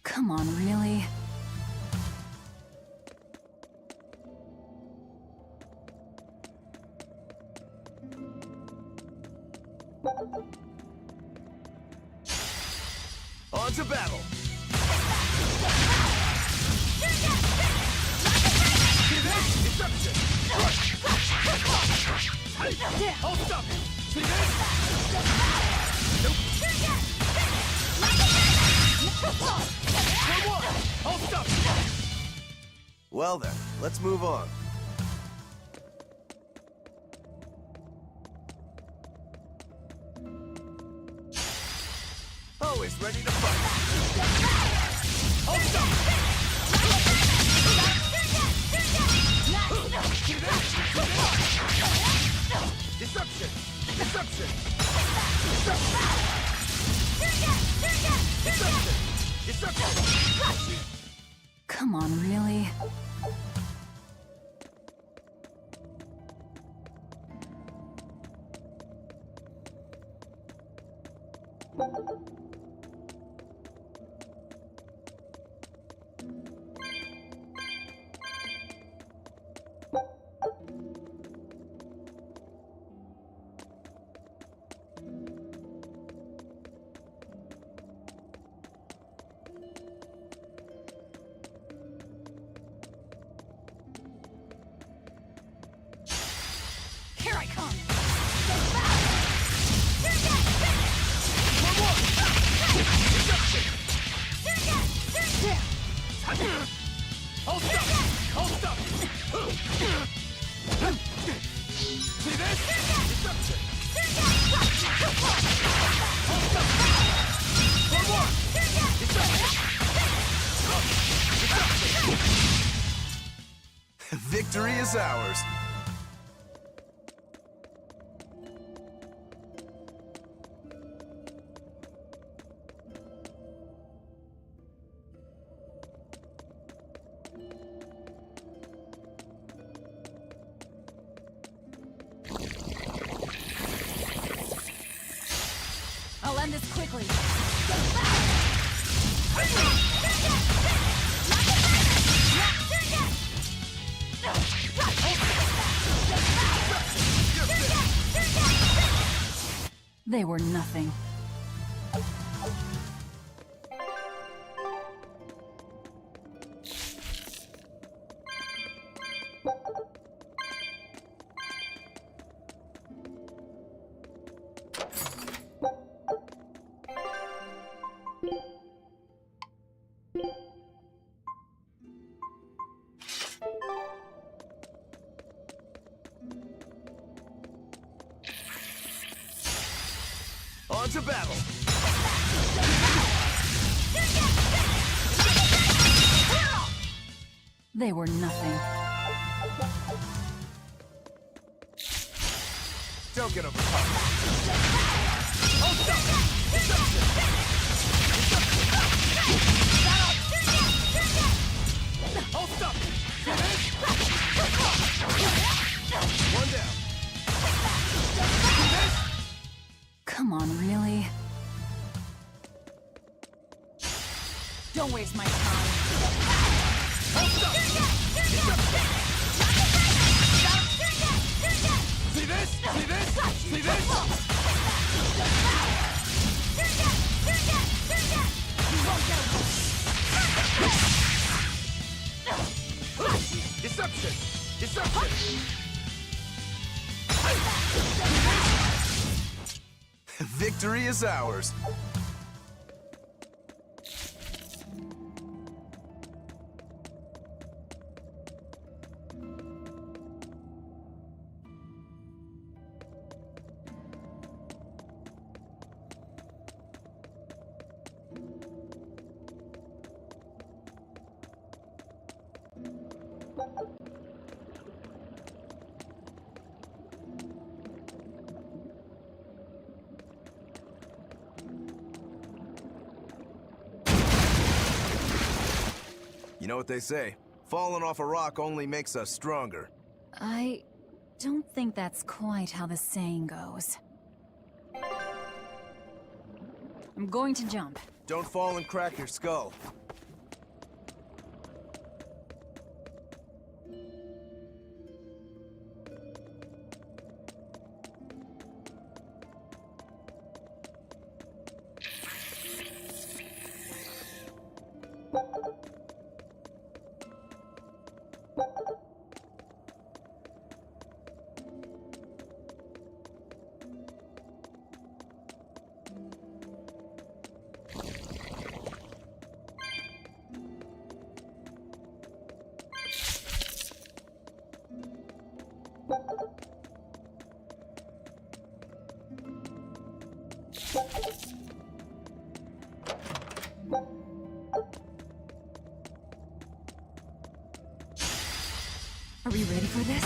Come on, really? On to battle! Deception! Hold up! See this? Nope. One more! Hold up! Well then, let's move on. Always ready to fight. Hold up! Deception! Deception! Deception! Deception! Come on, really? Here I come! Hold up! Hold up! See this? Deception! Hold up! One more! Deception! Victory is ours. I'll end this quickly. They were nothing. On to battle! They were nothing. Don't get overpowered. Oh, stop! Deception! Oh, stop! One down. Come on, really? Don't waste my time. See this? See this? See this? Deception! Deception! Victory is ours. You know what they say, falling off a rock only makes us stronger. I don't think that's quite how the saying goes. I'm going to jump. Don't fall and crack your skull. Are we ready for this?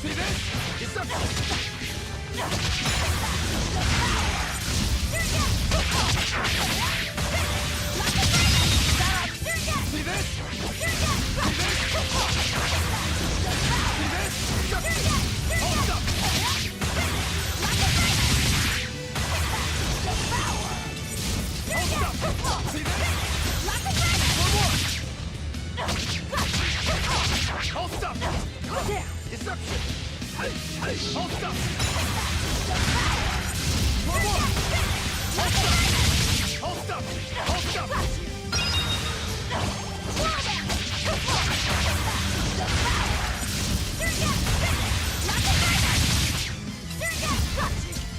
See this? Deception! See this? See this? Hold up! Hold up! See this? One more! Hold up! Deception! Hold up! One more! Hold up! Hold up!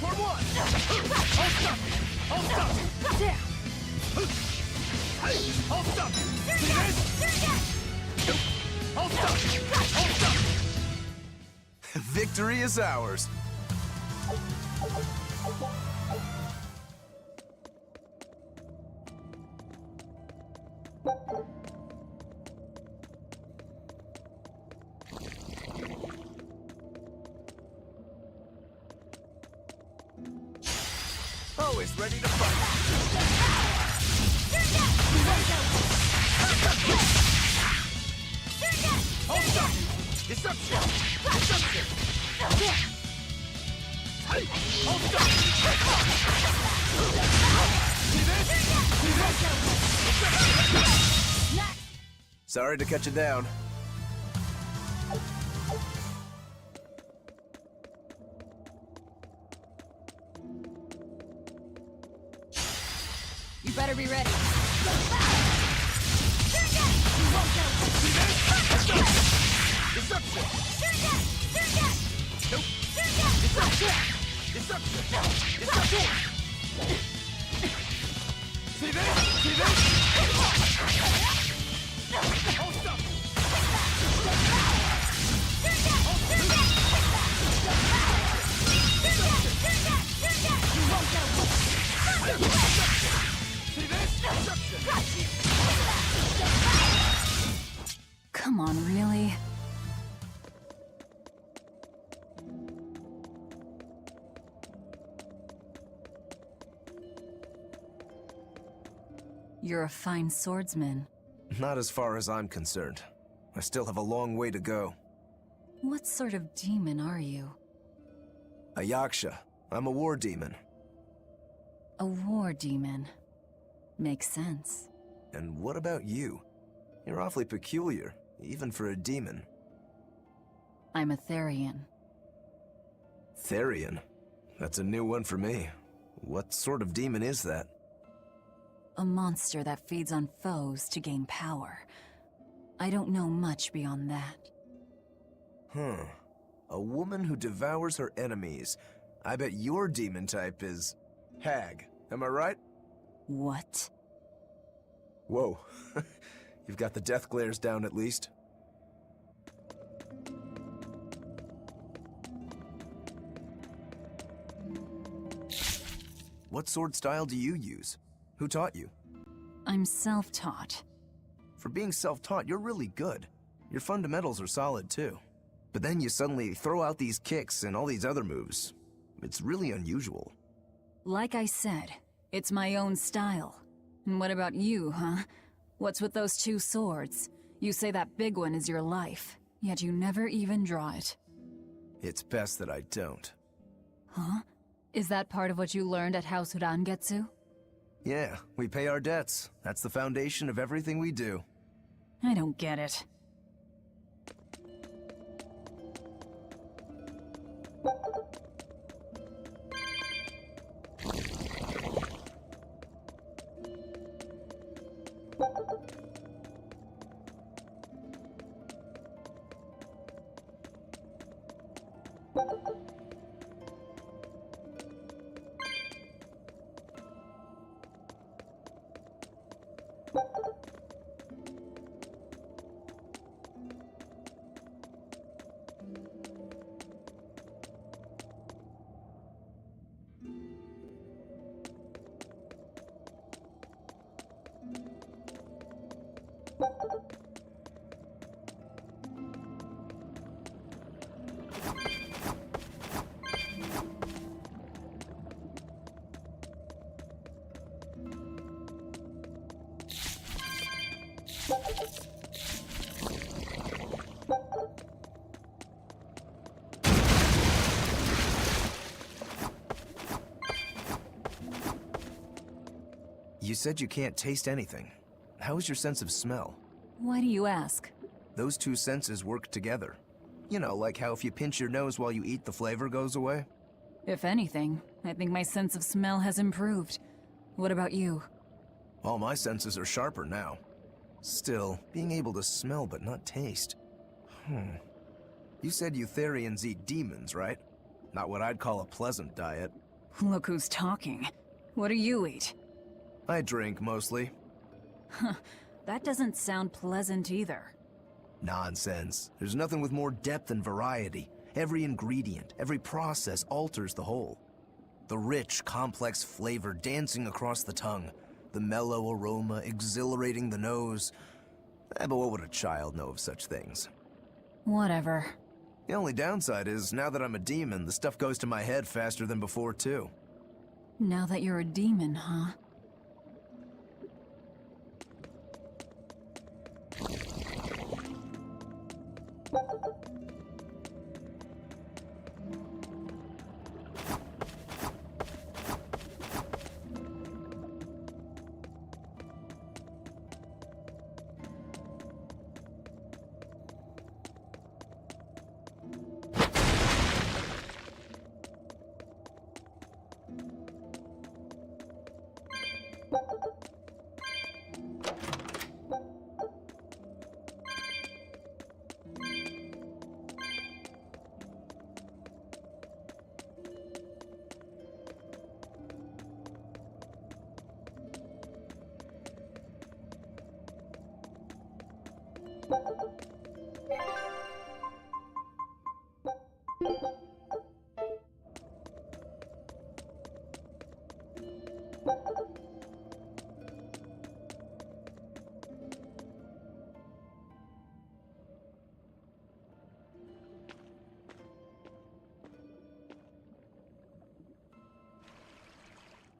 For one! Hold up! Hold up! Hold up! See this? Hold up! Hold up! Victory is ours. Always ready to fight. Hold up! Deception! Deception! Hey! Hold up! See this? See this? Sorry to cut you down. You better be ready. Deception! Nope. See this? See this? Come on, really? You're a fine swordsman. Not as far as I'm concerned. I still have a long way to go. What sort of demon are you? A yaksha. I'm a war demon. A war demon. Makes sense. And what about you? You're awfully peculiar, even for a demon. I'm a Therian. Therian? That's a new one for me. What sort of demon is that? A monster that feeds on foes to gain power. I don't know much beyond that. Huh. A woman who devours her enemies. I bet your demon type is... hag. Am I right? What? Whoa. You've got the death glares down at least. What sword style do you use? Who taught you? I'm self-taught. For being self-taught, you're really good. Your fundamentals are solid too. But then you suddenly throw out these kicks and all these other moves. It's really unusual. Like I said, it's my own style. And what about you, huh? What's with those two swords? You say that big one is your life, yet you never even draw it. It's best that I don't. Huh? Is that part of what you learned at House Rangetsu? Yeah, we pay our debts. That's the foundation of everything we do. I don't get it. You said you can't taste anything. How is your sense of smell? Why do you ask? Those two senses work together. You know, like how if you pinch your nose while you eat, the flavor goes away? If anything, I think my sense of smell has improved. What about you? All my senses are sharper now. Still, being able to smell but not taste. You said Eutherians eat demons, right? Not what I'd call a pleasant diet. Look who's talking. What do you eat? I drink, mostly. That doesn't sound pleasant either. Nonsense. There's nothing with more depth and variety. Every ingredient, every process alters the whole. The rich, complex flavor dancing across the tongue. The mellow aroma exhilarating the nose. But what would a child know of such things? Whatever. The only downside is, now that I'm a demon, the stuff goes to my head faster than before, too. Now that you're a demon, huh?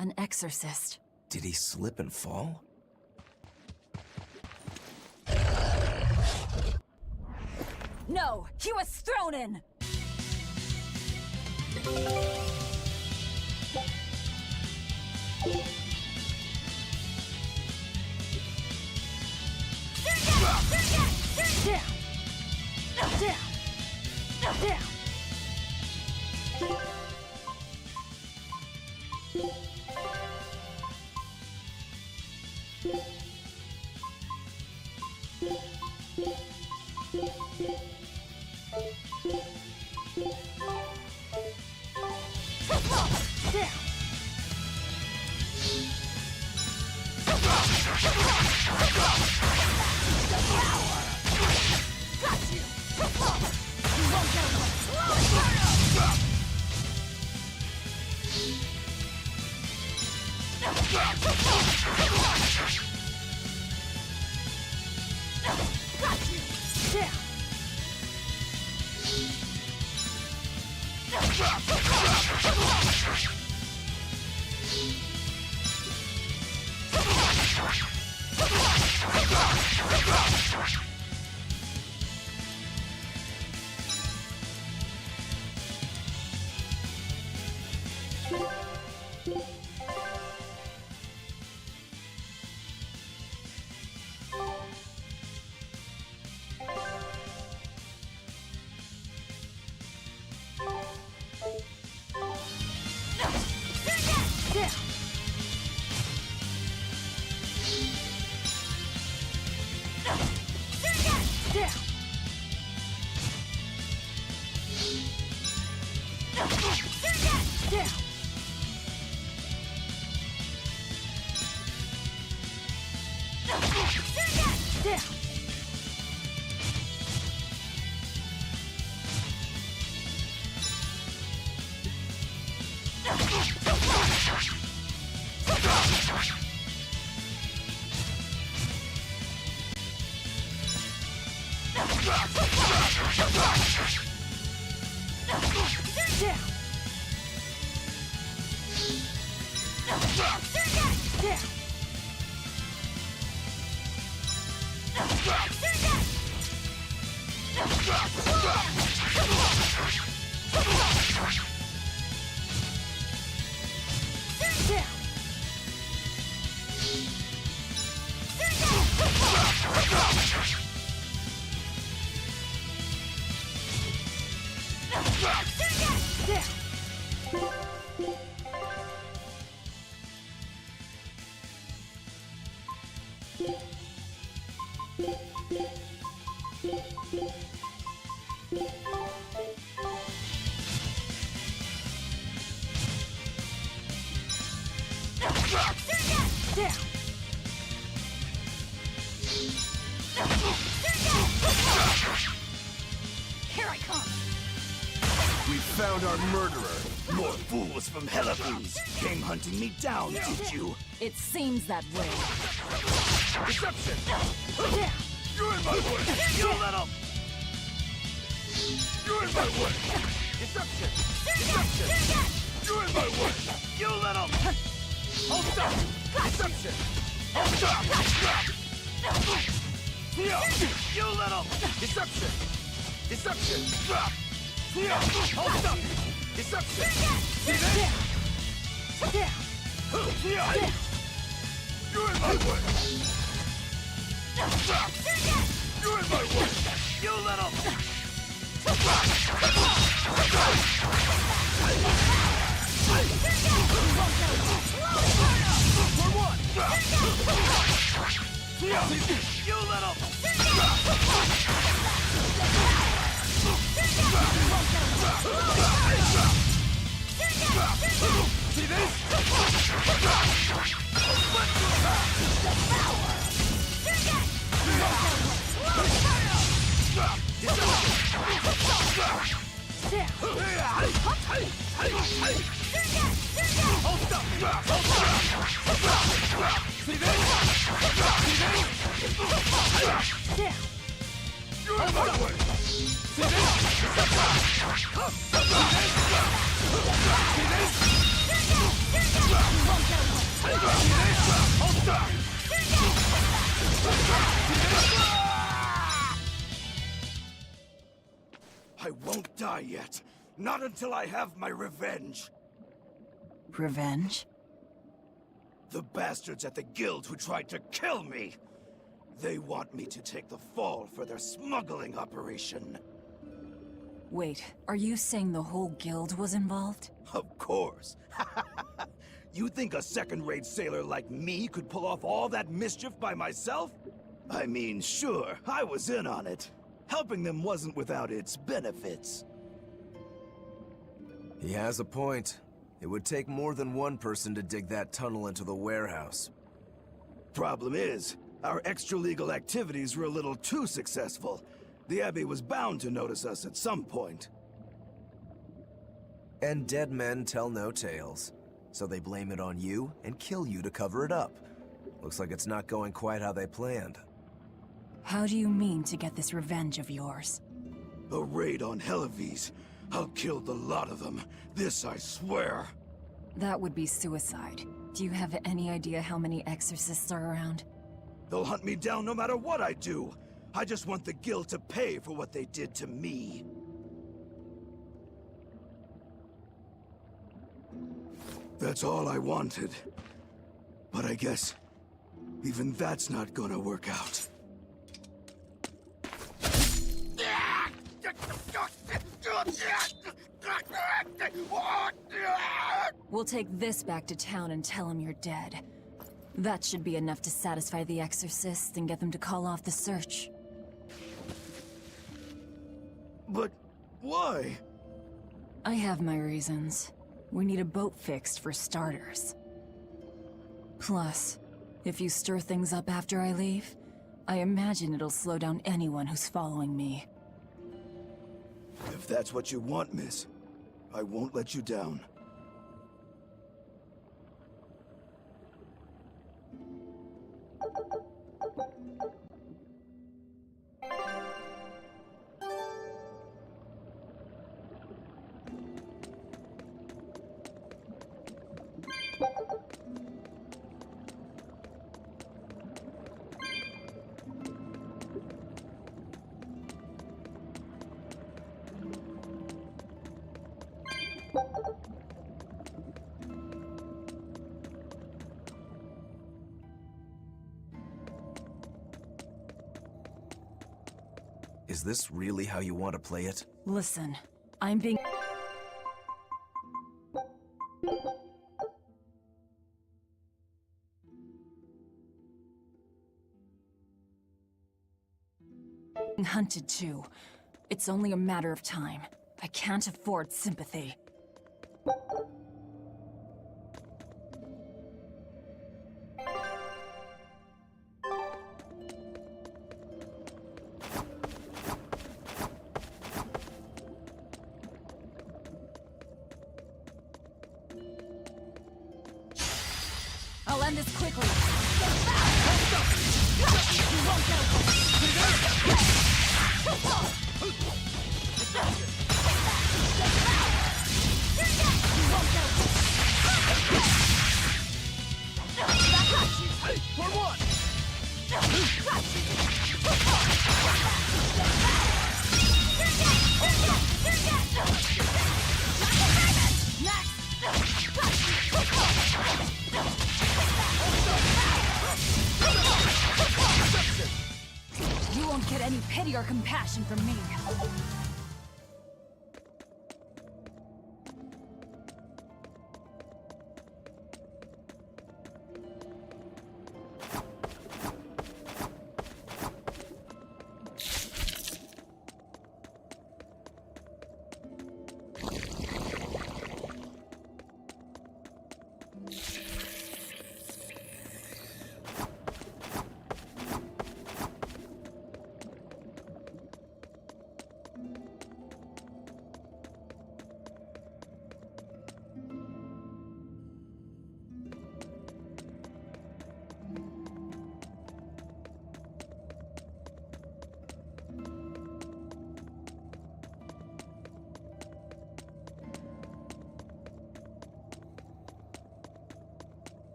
An exorcist. Did he slip and fall? No! He was thrown in! Here I come! We found our murderer. More fools from Hellebues came hunting me down, did you? It seems that way. Deception! You're in my way! You little! You're in my way! Deception! Deception! You're in my way! You little! Hold up! Deception! Hold up! You little! Deception! Deception! Hold up! Deception! See this? You're in my way! You're in my way! You little! For one! You little! See this? Let's go! I won't die yet. Not until I have my revenge. Revenge? The bastards at the guild who tried to kill me. They want me to take the fall for their smuggling operation. Wait, are you saying the whole guild was involved? Of course. You think a second-rate sailor like me could pull off all that mischief by myself? I mean, sure, I was in on it. Helping them wasn't without its benefits. He has a point. It would take more than one person to dig that tunnel into the warehouse. Problem is, our extra-legal activities were a little too successful. The Abbey was bound to notice us at some point. And dead men tell no tales. So they blame it on you and kill you to cover it up. Looks like it's not going quite how they planned. How do you mean to get this revenge of yours? A raid on Helives. I'll kill the lot of them. This I swear. That would be suicide. Do you have any idea how many exorcists are around? They'll hunt me down no matter what I do. I just want the guild to pay for what they did to me. That's all I wanted. But I guess even that's not gonna work out. We'll take this back to town and tell him you're dead. That should be enough to satisfy the exorcists and get them to call off the search. But why? I have my reasons. We need a boat fixed for starters. Plus, if you stir things up after I leave, I imagine it'll slow down anyone who's following me. If that's what you want, miss, I won't let you down. Is this really how you want to play it? Listen, I'm being... hunted too. It's only a matter of time. I can't afford sympathy. I'll end this quickly. You won't get away. You won't get any pity or compassion from me.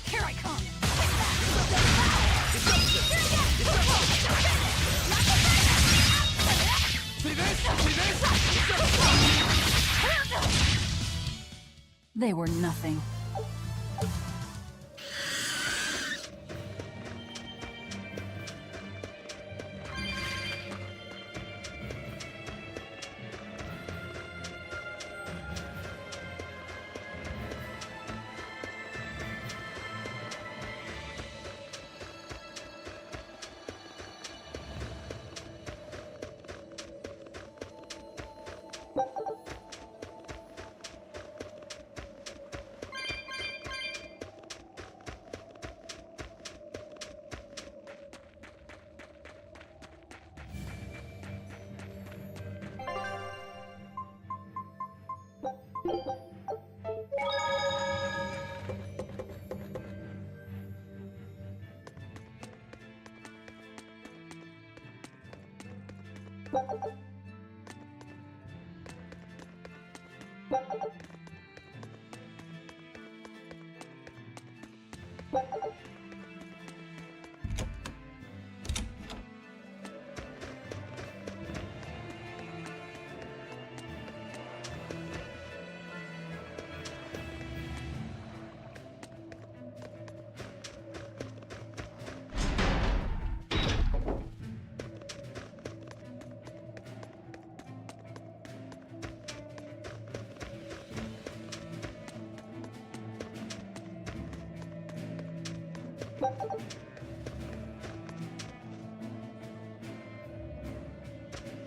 Here I come! They were nothing.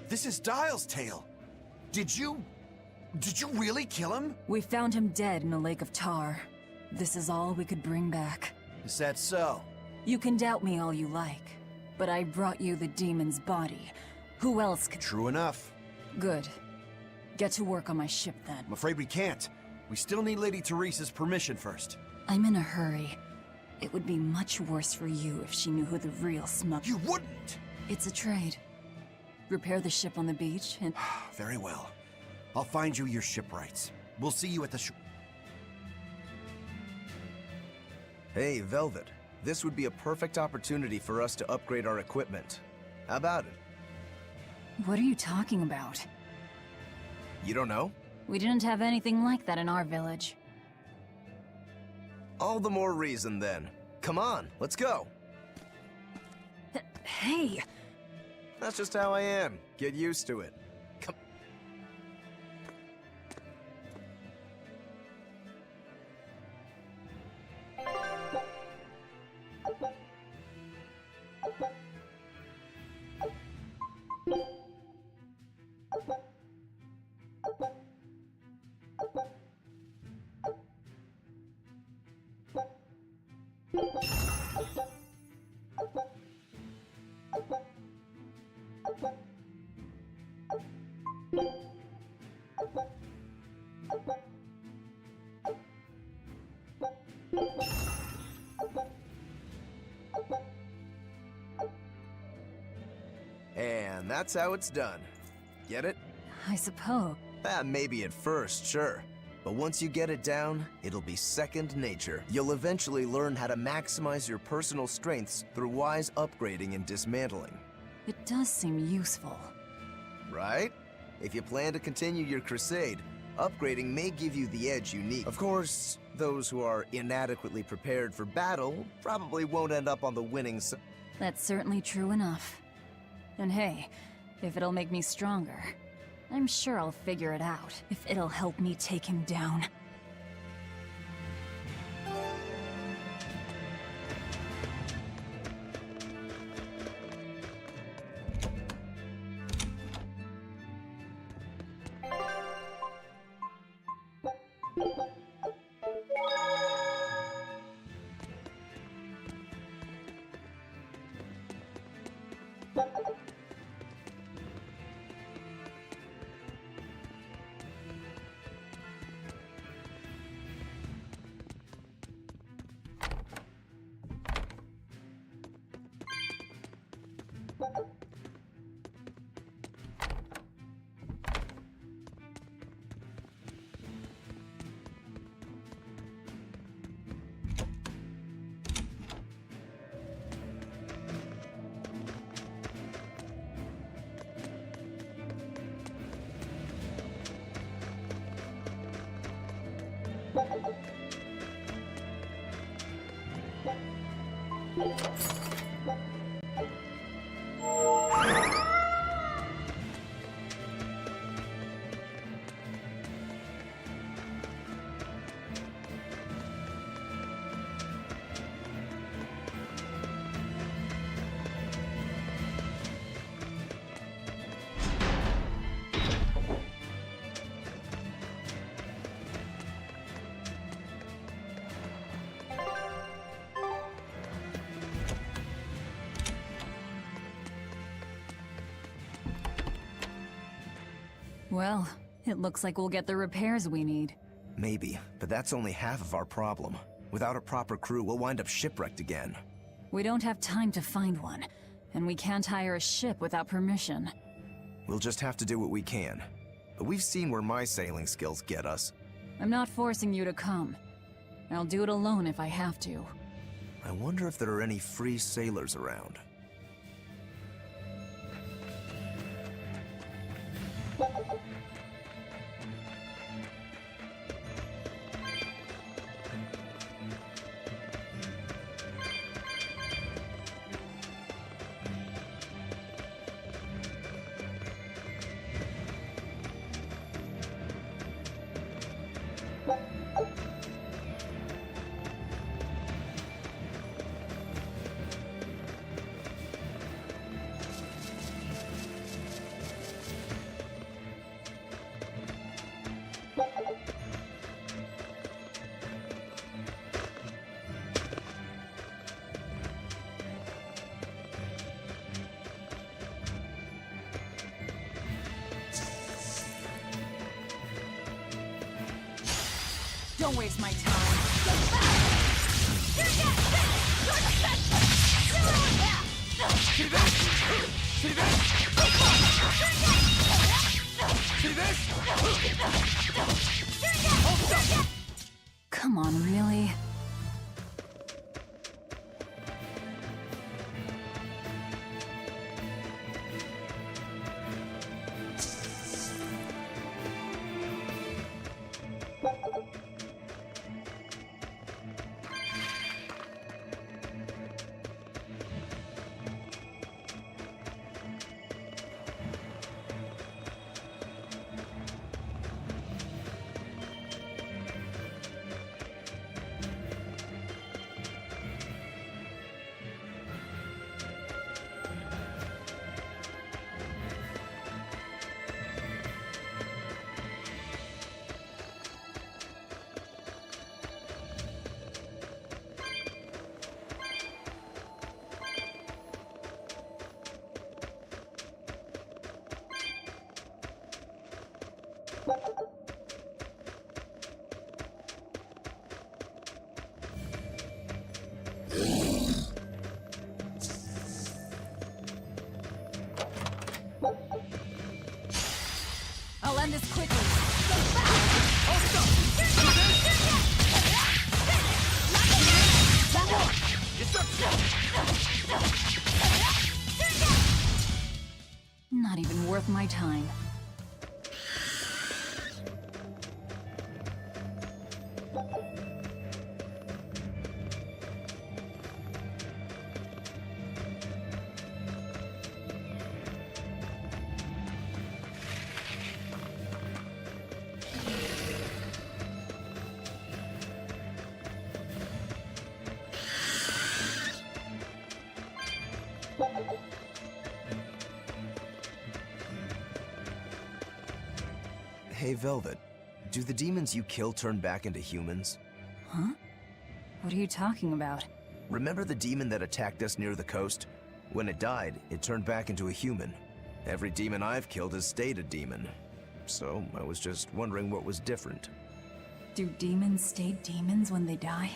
This is Dial's tale. Did you really kill him? We found him dead in a lake of tar. This is all we could bring back. Is that so? You can doubt me all you like, but I brought you the demon's body. Who else could— True enough. Good. Get to work on my ship then. I'm afraid we can't. We still need Lady Teresa's permission first. I'm in a hurry. It would be much worse for you if she knew who the real smuggler— You wouldn't! It's a trade. Repair the ship on the beach and— Very well. I'll find you your shipwrights. We'll see you at the Hey, Velvet. This would be a perfect opportunity for us to upgrade our equipment. How about it? What are you talking about? You don't know? We didn't have anything like that in our village. All the more reason, then. Come on, let's go. Hey! That's just how I am. Get used to it. Come. And that's how it's done. Get it? I suppose. Maybe at first, sure. But once you get it down, it'll be second nature. You'll eventually learn how to maximize your personal strengths through wise upgrading and dismantling. It does seem useful. Right? If you plan to continue your crusade, upgrading may give you the edge you need. Of course, those who are inadequately prepared for battle probably won't end up on the winning side. That's certainly true enough. And hey, if it'll make me stronger, I'm sure I'll figure it out. If it'll help me take him down. Well, it looks like we'll get the repairs we need. Maybe, but that's only half of our problem. Without a proper crew, we'll wind up shipwrecked again. We don't have time to find one, and we can't hire a ship without permission. We'll just have to do what we can. But we've seen where my sailing skills get us. I'm not forcing you to come. I'll do it alone if I have to. I wonder if there are any free sailors around. Don't waste my time. Come on, really? learn this quickly. Not even worth my time. Hey, Velvet. Do the demons you kill turn back into humans? Huh? What are you talking about? Remember the demon that attacked us near the coast? When it died, it turned back into a human. Every demon I've killed has stayed a demon. So, I was just wondering what was different. Do demons stay demons when they die?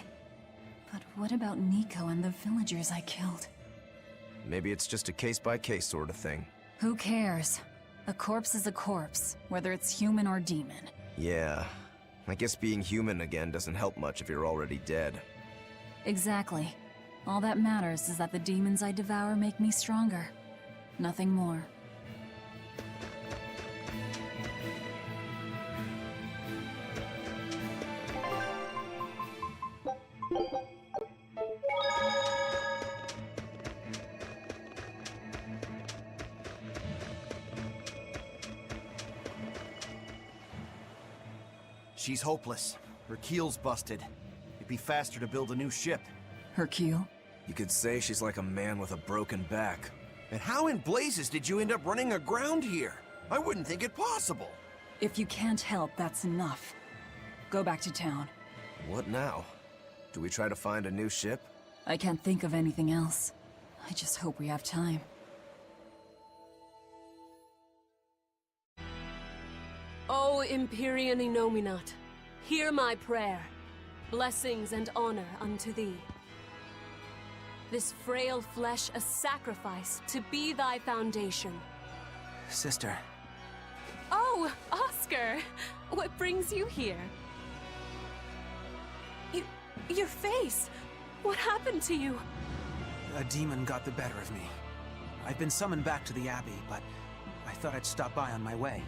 But what about Nico and the villagers I killed? Maybe it's just a case-by-case sort of thing. Who cares? A corpse is a corpse, whether it's human or demon. Yeah. I guess being human again doesn't help much if you're already dead. Exactly. All that matters is that the demons I devour make me stronger. Nothing more. She's hopeless. Her keel's busted. It'd be faster to build a new ship. Her keel? You could say she's like a man with a broken back. And how in blazes did you end up running aground here? I wouldn't think it possible. If you can't help, that's enough. Go back to town. What now? Do we try to find a new ship? I can't think of anything else. I just hope we have time. O Empyrean Innominat, hear my prayer. Blessings and honor unto thee. This frail flesh a sacrifice to be thy foundation. Sister. Oh, Oscar! What brings you here? Your face! What happened to you? A demon got the better of me. I've been summoned back to the Abbey, but I thought I'd stop by on my way.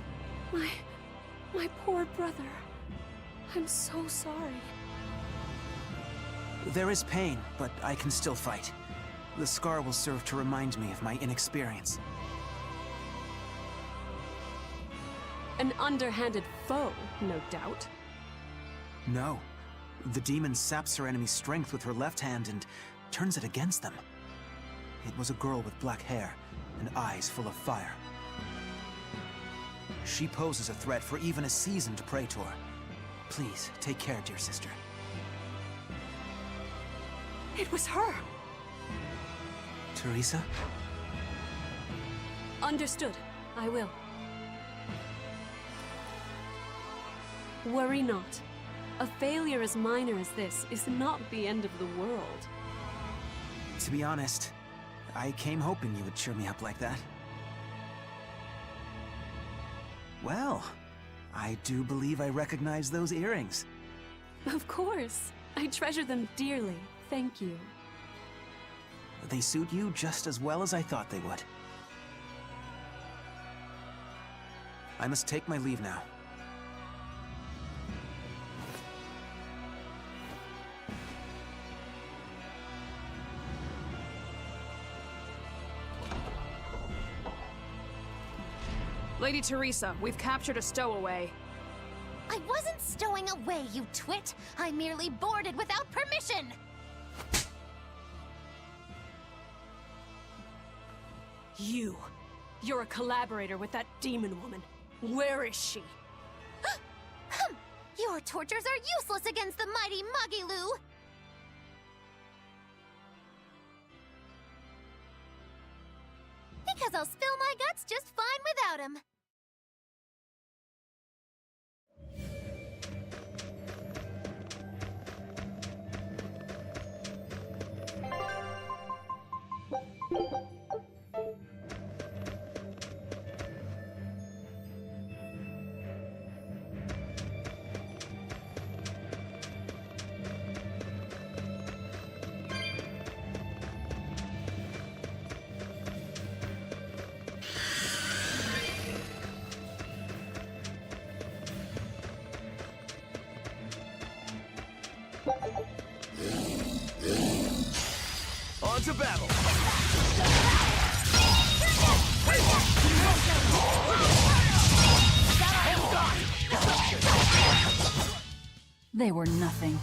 My poor brother. I'm so sorry. There is pain, but I can still fight. The scar will serve to remind me of my inexperience. An underhanded foe, no doubt. No. The demon saps her enemy's strength with her left hand and turns it against them. It was a girl with black hair and eyes full of fire. She poses a threat for even a seasoned praetor. Please, take care, dear sister. It was her! Teresa? Understood. I will. Worry not. A failure as minor as this is not the end of the world. To be honest, I came hoping you would cheer me up like that. Well, I do believe I recognize those earrings. Of course. I treasure them dearly. Thank you. They suit you just as well as I thought they would. I must take my leave now. Lady Teresa, we've captured a stowaway. I wasn't stowing away, you twit! I merely boarded without permission! You're a collaborator with that demon woman. Where is she? Your tortures are useless against the mighty Muggy-Loo! Because I'll spill my guts just fine without him. On to battle! They were nothing.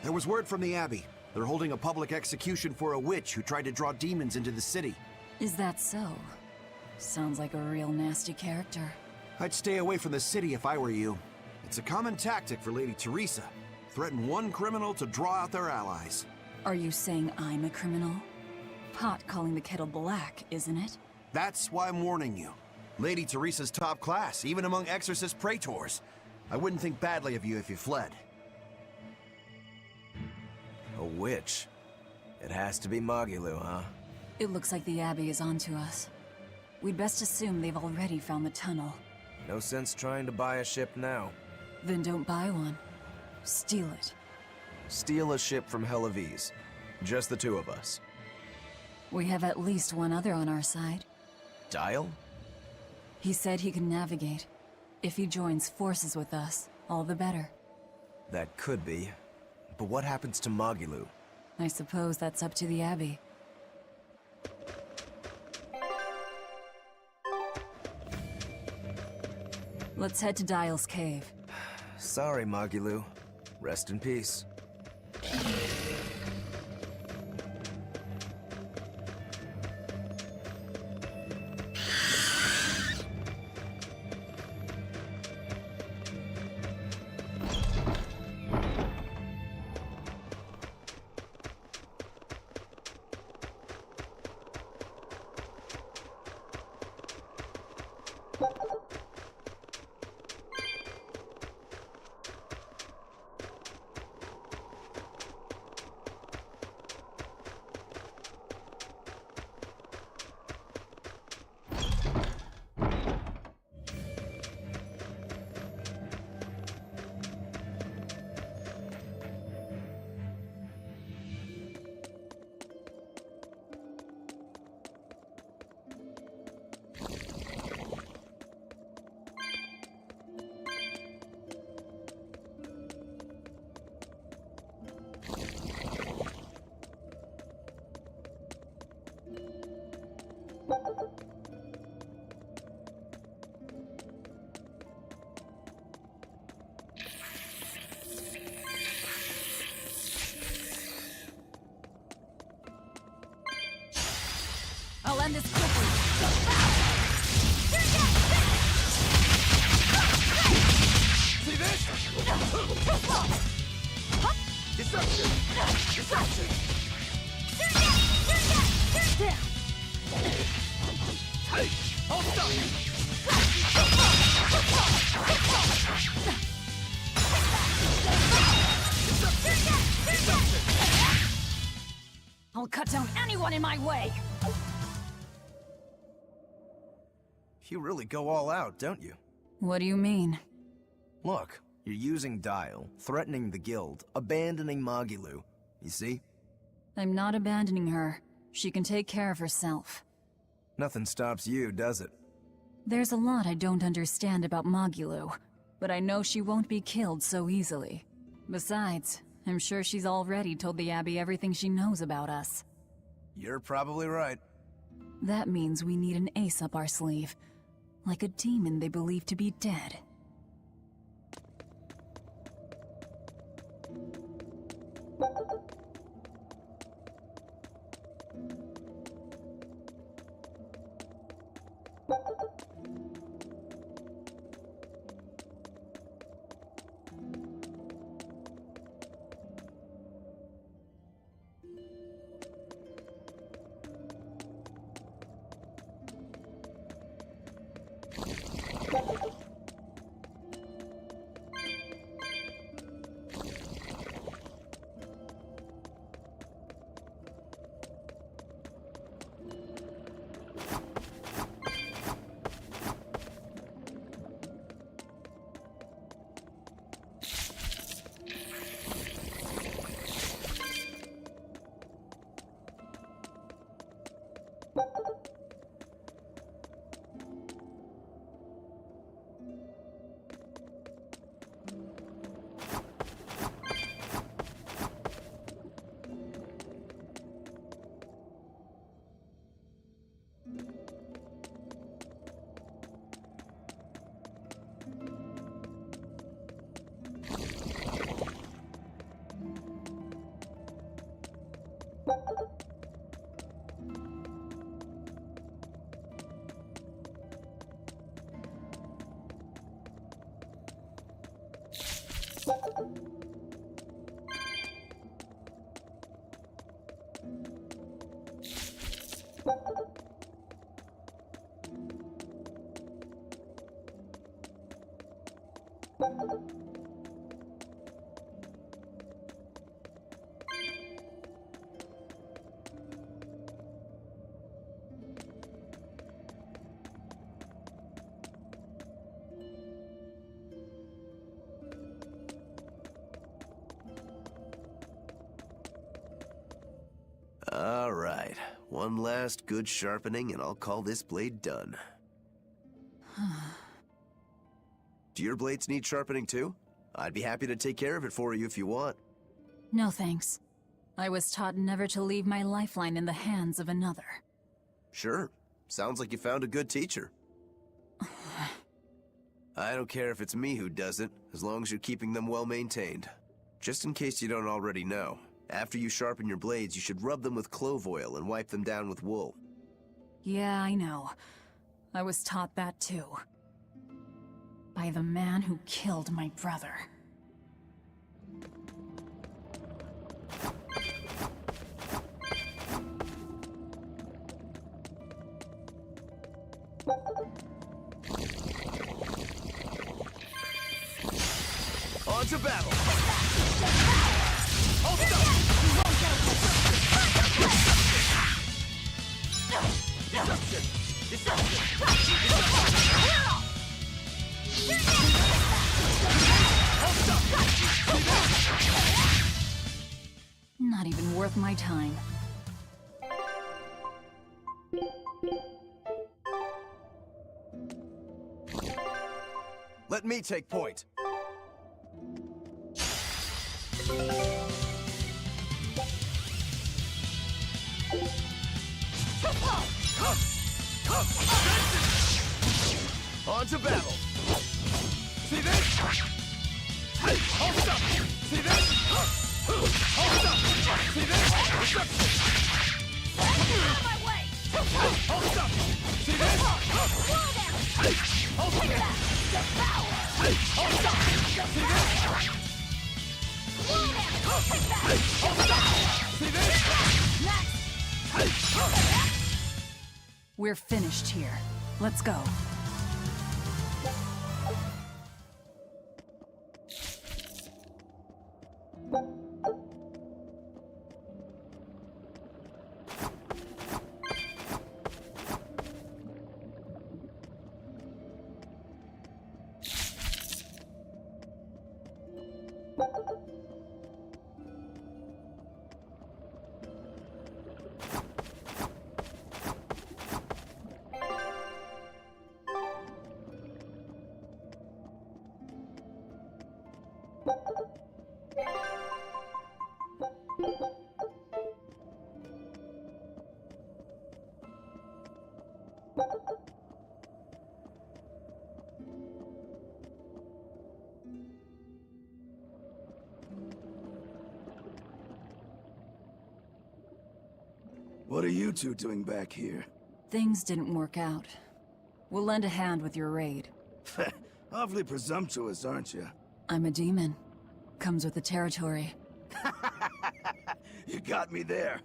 There was word from the Abbey. They're holding a public execution for a witch who tried to draw demons into the city. Is that so? Sounds like a real nasty character. I'd stay away from the city if I were you. It's a common tactic for Lady Teresa. Threaten one criminal to draw out their allies. Are you saying I'm a criminal? Pot calling the kettle black, isn't it? That's why I'm warning you. Lady Teresa's top class, even among exorcist praetors. I wouldn't think badly of you if you fled. A witch? It has to be Magilou, huh? It looks like the Abbey is onto us. We'd best assume they've already found the tunnel. No sense trying to buy a ship now. Then don't buy one. Steal it. Steal a ship from Helivis. Just the two of us. We have at least one other on our side. Dial? He said he can navigate. If he joins forces with us, all the better. That could be. But what happens to Magilou? I suppose that's up to the Abbey. Let's head to Dial's cave. Sorry, Magilou. Rest in peace. I'll end this quickly. See this? Deception! Deception! Hey! Hold I'll cut down anyone in my way! You really go all out, don't you? What do you mean? Look, you're using Dial, threatening the guild, abandoning Magilou. You see? I'm not abandoning her. She can take care of herself. Nothing stops you, does it? There's a lot I don't understand about Magilou, but I know she won't be killed so easily. Besides, I'm sure she's already told the Abbey everything she knows about us. You're probably right. That means we need an ace up our sleeve. Like a demon they believe to be dead. All right, one last good sharpening and I'll call this blade done. Do your blades need sharpening too? I'd be happy to take care of it for you if you want. No thanks. I was taught never to leave my lifeline in the hands of another. Sure, sounds like you found a good teacher. I don't care if it's me who does it, as long as you're keeping them well maintained. Just in case you don't already know, after you sharpen your blades, you should rub them with clove oil and wipe them down with wool. Yeah, I know. I was taught that too. By the man who killed my brother. On to battle! Hold up! Not even worth my time. Let me take point. On to battle! See this? Hey, hold up! See this? Hold up! See this? Reception! Out of my way! Hold up! See this? Slow down! Hey, hold up! Devour! Hey, hold up! See this? Slow down! Take that! Hey, hold up! See this? Next! Hey! We're finished here. Let's go. What are you two doing back here? Things didn't work out. We'll lend a hand with your raid. Awfully presumptuous, aren't you? I'm a demon. Comes with the territory. You got me there.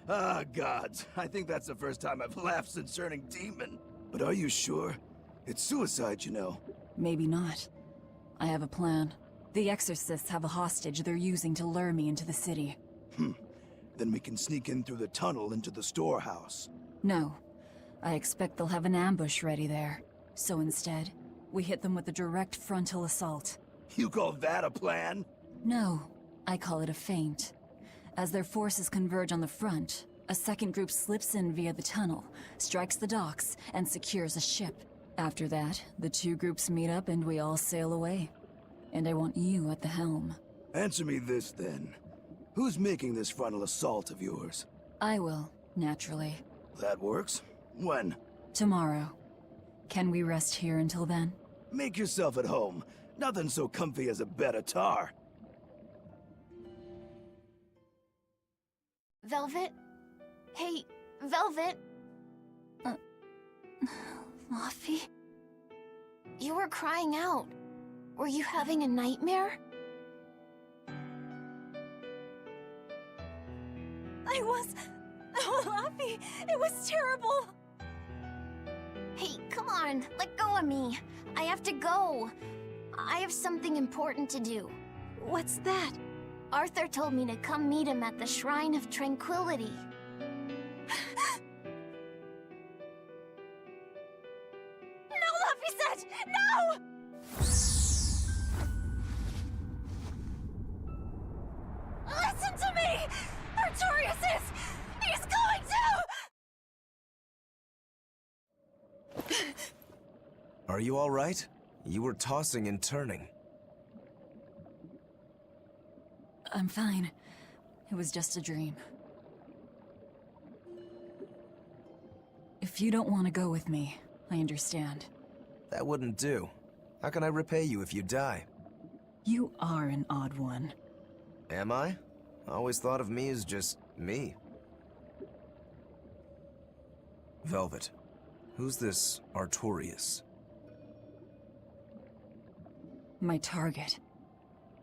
Ah, gods. I think that's the first time I've laughed since turning demon. But are you sure? It's suicide, you know. Maybe not. I have a plan. The exorcists have a hostage they're using to lure me into the city. Then we can sneak in through the tunnel into the storehouse. No. I expect they'll have an ambush ready there. So instead, we hit them with a direct frontal assault. You call that a plan? No. I call it a feint. As their forces converge on the front, a second group slips in via the tunnel, strikes the docks, and secures a ship. After that, the two groups meet up and we all sail away. And I want you at the helm. Answer me this, then. Who's making this frontal assault of yours? I will, naturally. That works. When? Tomorrow. Can we rest here until then? Make yourself at home. Nothing so comfy as a bed of tar. Velvet? Hey, Velvet? Luffy? You were crying out. Were you having a nightmare? Oh, Luffy, it was terrible! Hey, come on, let go of me. I have to go. I have something important to do. What's that? Arthur told me to come meet him at the Shrine of Tranquility. No, Luffy said! No! Listen to me! Artorias is... He's going to... Are you all right? You were tossing and turning. I'm fine. It was just a dream. If you don't want to go with me, I understand. That wouldn't do. How can I repay you if you die? You are an odd one. Am I? I always thought of me as just me. Velvet, who's this Artorias? My target.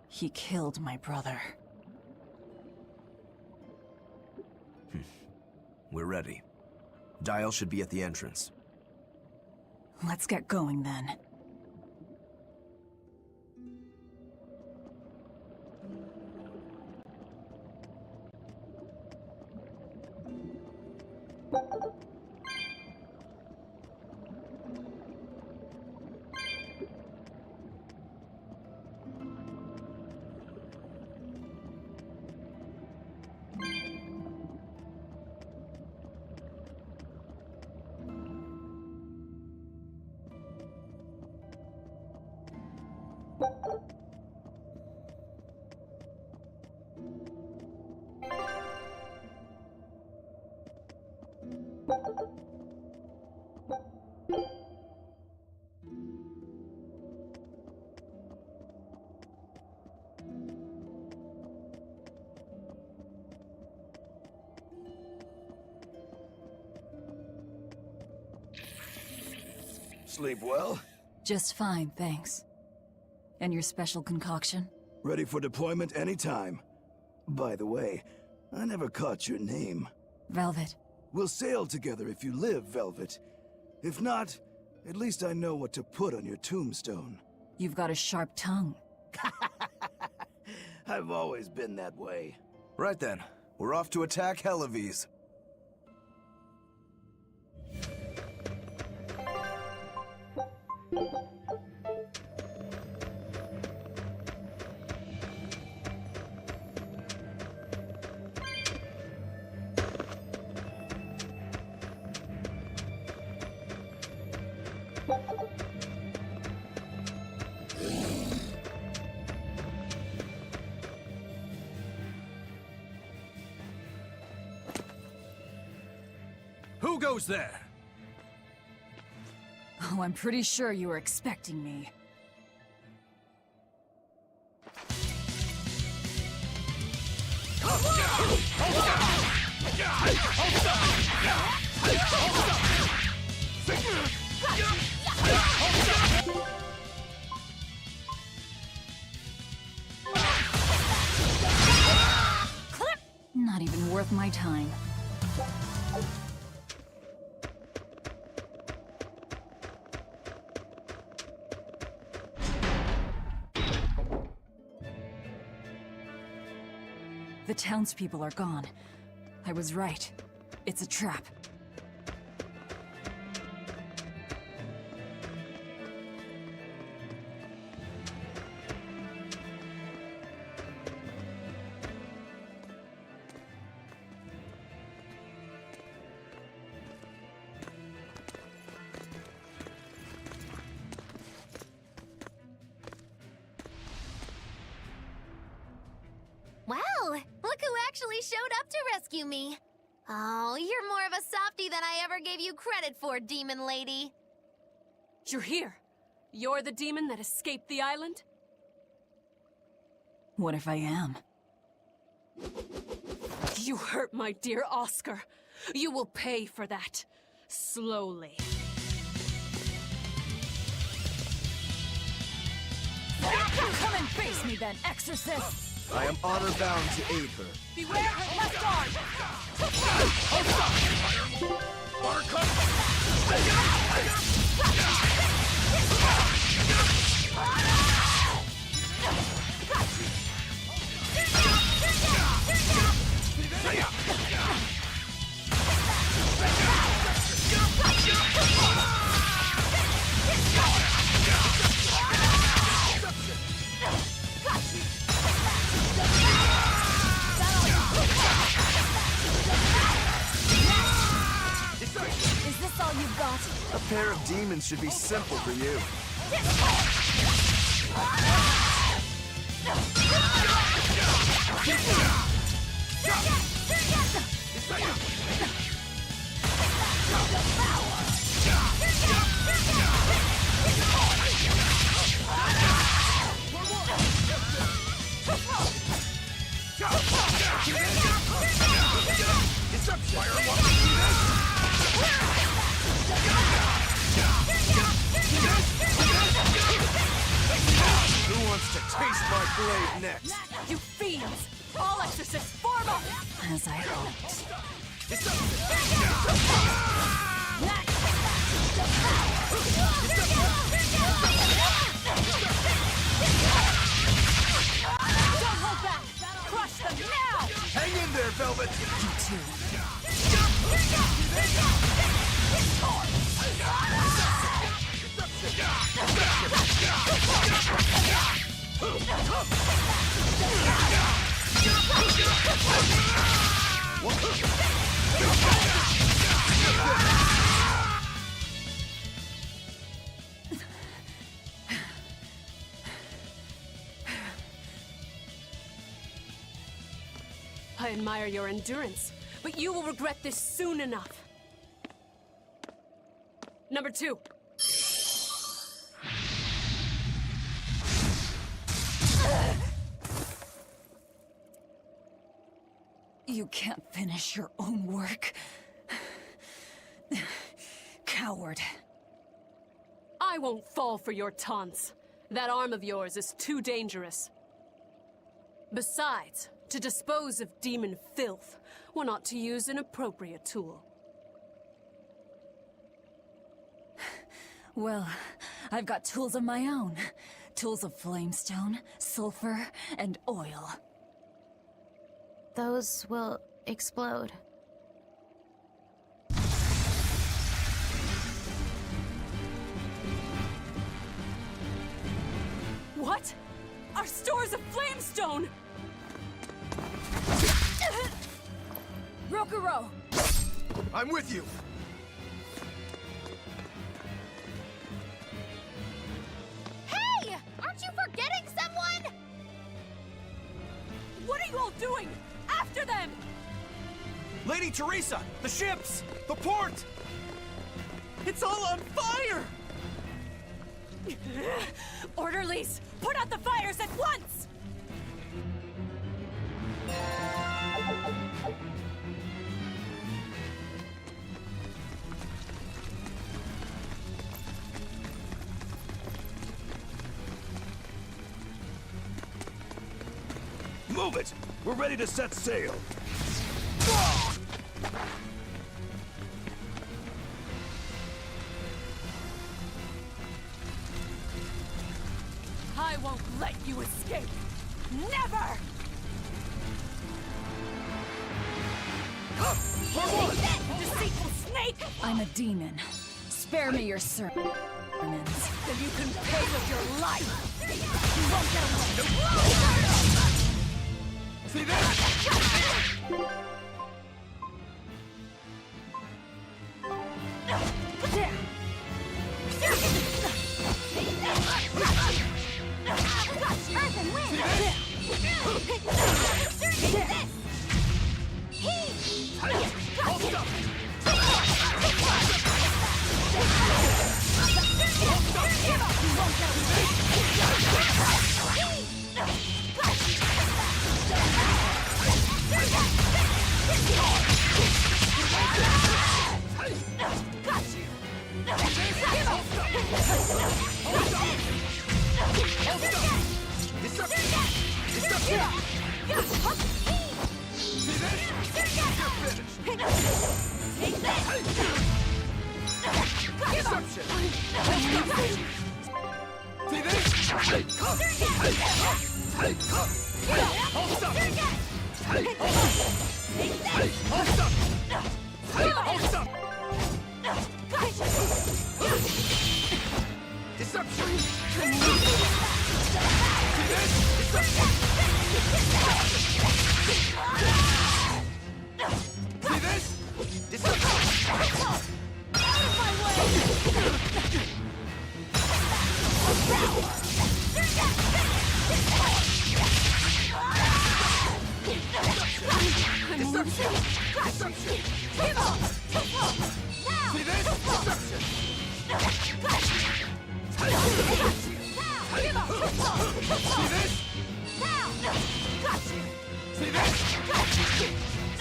He killed my brother. We're ready. Dial should be at the entrance. Let's get going then. Sleep well? Just fine, thanks. And your special concoction? Ready for deployment anytime. By the way, I never caught your name. Velvet. We'll sail together if you live, Velvet. If not, at least I know what to put on your tombstone. You've got a sharp tongue. I've always been that way. Right then, we're off to attack Helives. Who goes there? Oh, I'm pretty sure you were expecting me. Not even worth my time. The townspeople are gone. I was right. It's a trap. Wow, look who actually showed up to rescue me. Oh, you're more of a softie than I ever gave you credit for, demon lady. You're here. You're the demon that escaped the island? What if I am? You hurt my dear Oscar. You will pay for that. Slowly. Come and face me then, exorcist! I am honor bound to aid her. Beware her left arm! Is this all you've got? A pair of demons should be simple for you. Who wants to taste my blade next? You fiends! All exorcists, form up! As I hoped. Don't hold back! Crush them now! Hang in there, Velvet! You too. I admire your endurance, but you will regret this soon enough. Number 2. You can't finish your own work. Coward. I won't fall for your taunts. That arm of yours is too dangerous. Besides, to dispose of demon filth, one ought to use an appropriate tool. Well, I've got tools of my own. Tools of flamestone, sulfur, and oil. Those will explode. What? Our stores of flamestone! Rokuro! I'm with you! Hey! Aren't you forgetting someone? What are you all doing? After them! Lady Teresa! The ships! The port! It's all on fire! Orderlies, put out the fires at once! Move it! We're ready to set sail! I won't let you escape! Never! Deceitful snake! I'm a demon. Spare me your sermons. Then you can pay with your life! You won't get away! See this? Earth and wind! Hold up! This! Take this! Deception! See this?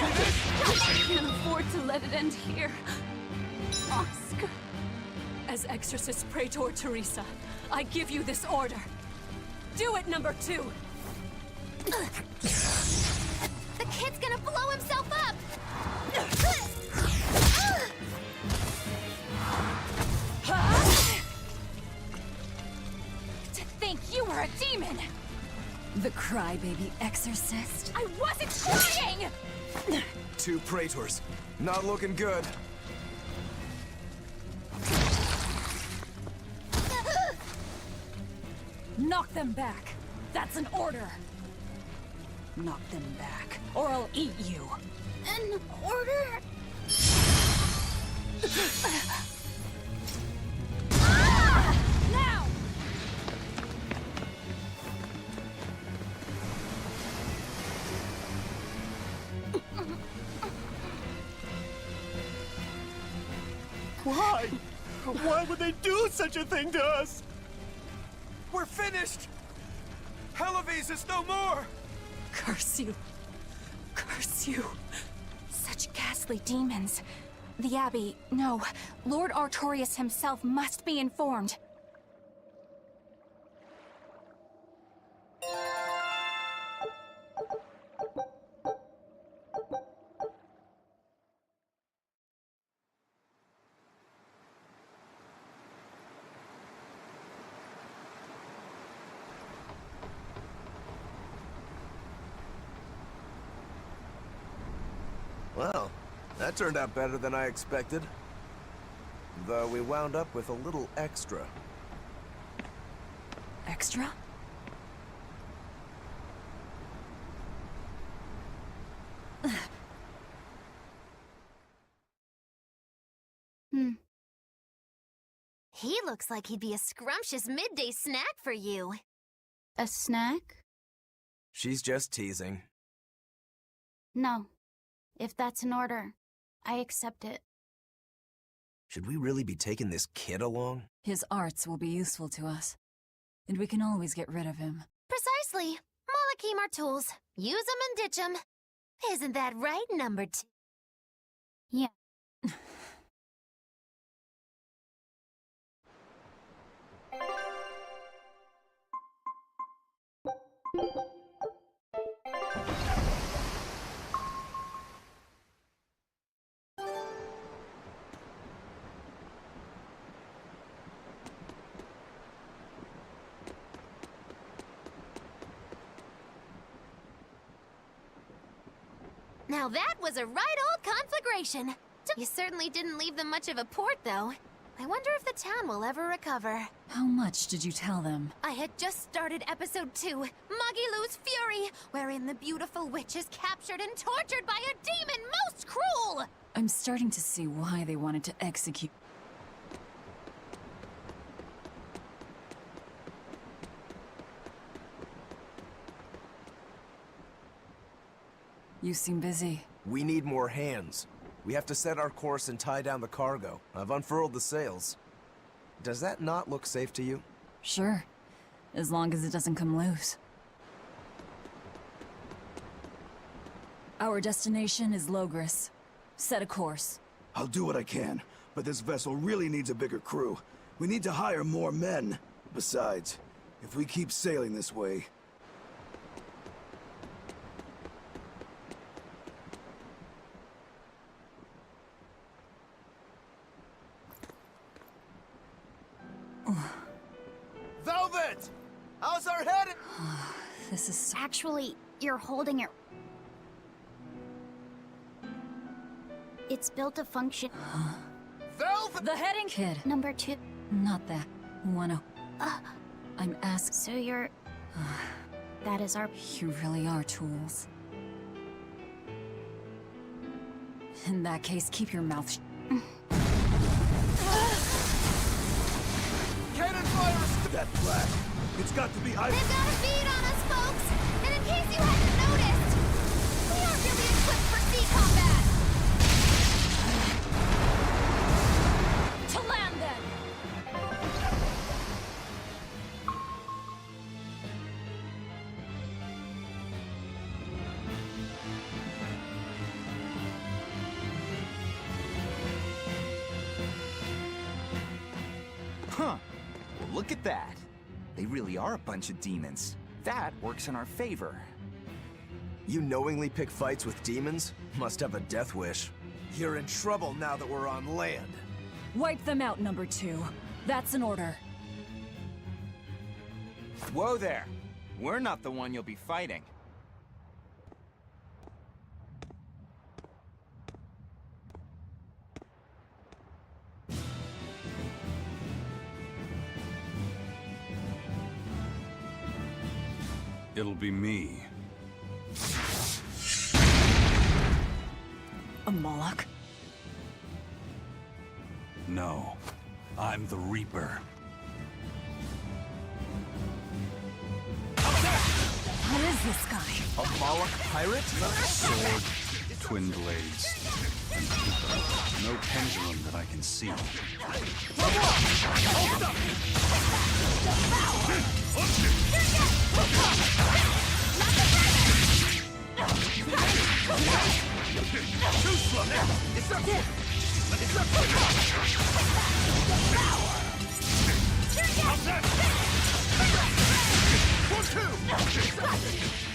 I can't afford to let it end here. Oscar. As Exorcist Praetor Teresa, I give you this order. Do it, number 2! The kid's gonna blow himself up! To think you were a demon! The crybaby exorcist? I wasn't crying! 2 praetors. Not looking good. Knock them back. That's an order. Knock them back, or I'll eat you. An order? Now! Why? Why would they do such a thing to us? We're finished! Helives is no more! Curse you. Curse you. Such ghastly demons. The Abbey, no. Lord Artorius himself must be informed. Well, that turned out better than I expected. Though we wound up with a little extra. Extra? He looks like he'd be a scrumptious midday snack for you. A snack? She's just teasing. No. If that's an order, I accept it. Should we really be taking this kid along? His arts will be useful to us. And we can always get rid of him. Precisely. Malakim are tools. Use them and ditch them. Isn't that right, number 2? Yeah. Now that was a right old conflagration. You certainly didn't leave them much of a port, though. I wonder if the town will ever recover. How much did you tell them? I had just started episode 2, Magilou's Fury, wherein the beautiful witch is captured and tortured by a demon most cruel! I'm starting to see why they wanted to execute. You seem busy. We need more hands. We have to set our course and tie down the cargo. I've unfurled the sails. Does that not look safe to you? Sure. As long as it doesn't come loose. Our destination is Logris. Set a course. I'll do what I can, but this vessel really needs a bigger crew. We need to hire more men. Besides, if we keep sailing this way... How's our head? This is... Actually, you're holding it. It's built to function. The heading... Kid. Number 2. Not that. Wanna... I'm asked... So you're... that is our... You really are tools. In that case, keep your mouth Cannon fire! That flag. It's got to be ice. They've got a bead on us, folks! And in case you hadn't noticed, we aren't really equipped for sea combat! To land, then! Huh. Well, look at that. They really are a bunch of demons. That works in our favor. You knowingly pick fights with demons? Must have a death wish. You're in trouble now that we're on land. Wipe them out, number 2. That's an order. Whoa there. We're not the one you'll be fighting. It'll be me. A Moloch? No. I'm the Reaper. What is this guy? A Moloch pirate? Sword, twin blades, and Reaper. No pendulum that I can see. Too slow now! It's up! It's up! Outside! 1, 2!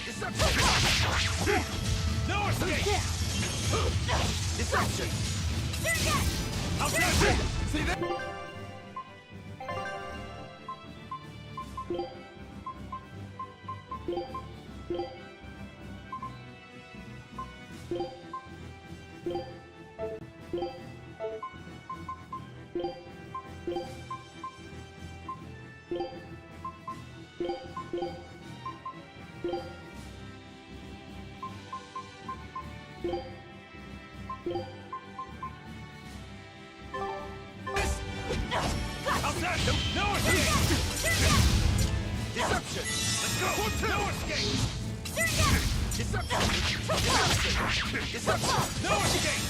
It's up! No escape! Deception! Outside! See that? Outside! No escape! Deception! Let's go! 1, 2! No escape! Deception! Deception! No escape!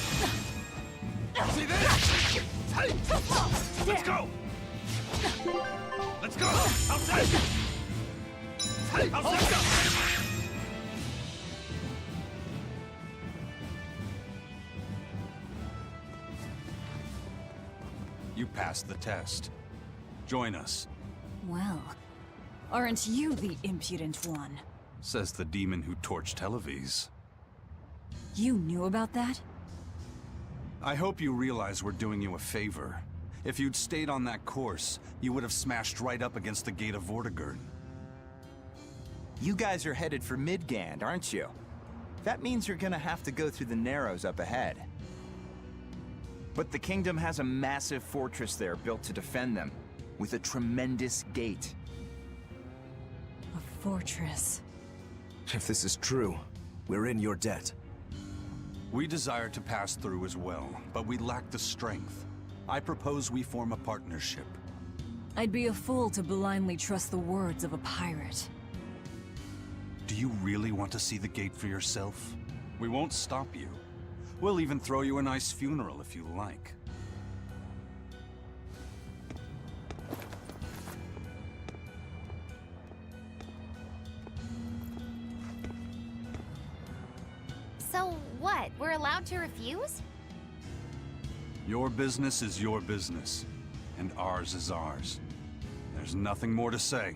See this? Let's go! Let's go! Outside! Outside! You passed the test. Join us, Well, aren't you the impudent one? says the demon who torched Televis. You knew about that? I hope you realize we're doing you a favor. If you'd stayed on that course, you would have smashed right up against the gate of Vortigern. You guys are headed for Midgand, aren't you? That means you're gonna have to go through the Narrows up ahead. But the kingdom has a massive fortress there built to defend them, with a tremendous gate. A fortress. If this is true, we're in your debt. We desire to pass through as well, but we lack the strength. I propose we form a partnership. I'd be a fool to blindly trust the words of a pirate. Do you really want to see the gate for yourself? We won't stop you. We'll even throw you a nice funeral if you like. So what? We're allowed to refuse? Your business is your business, and ours is ours. There's nothing more to say.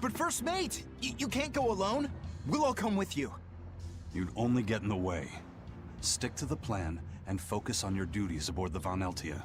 But First Mate, you can't go alone. We'll all come with you. You'd only get in the way. Stick to the plan and focus on your duties aboard the Von Eltia.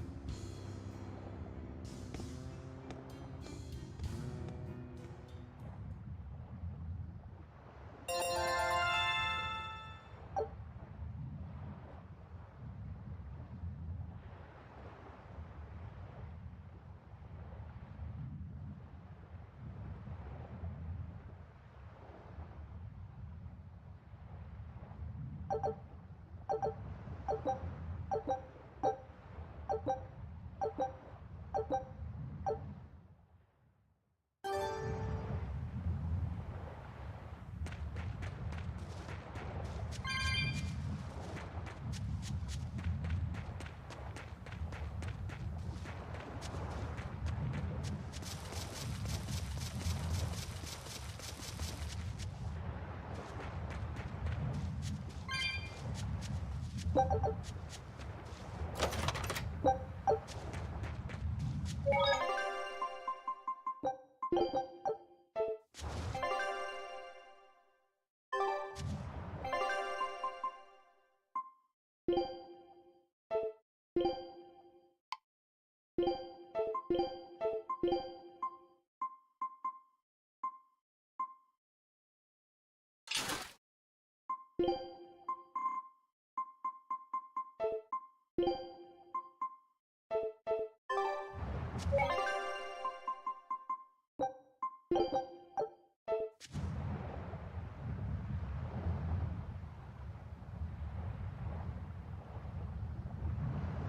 You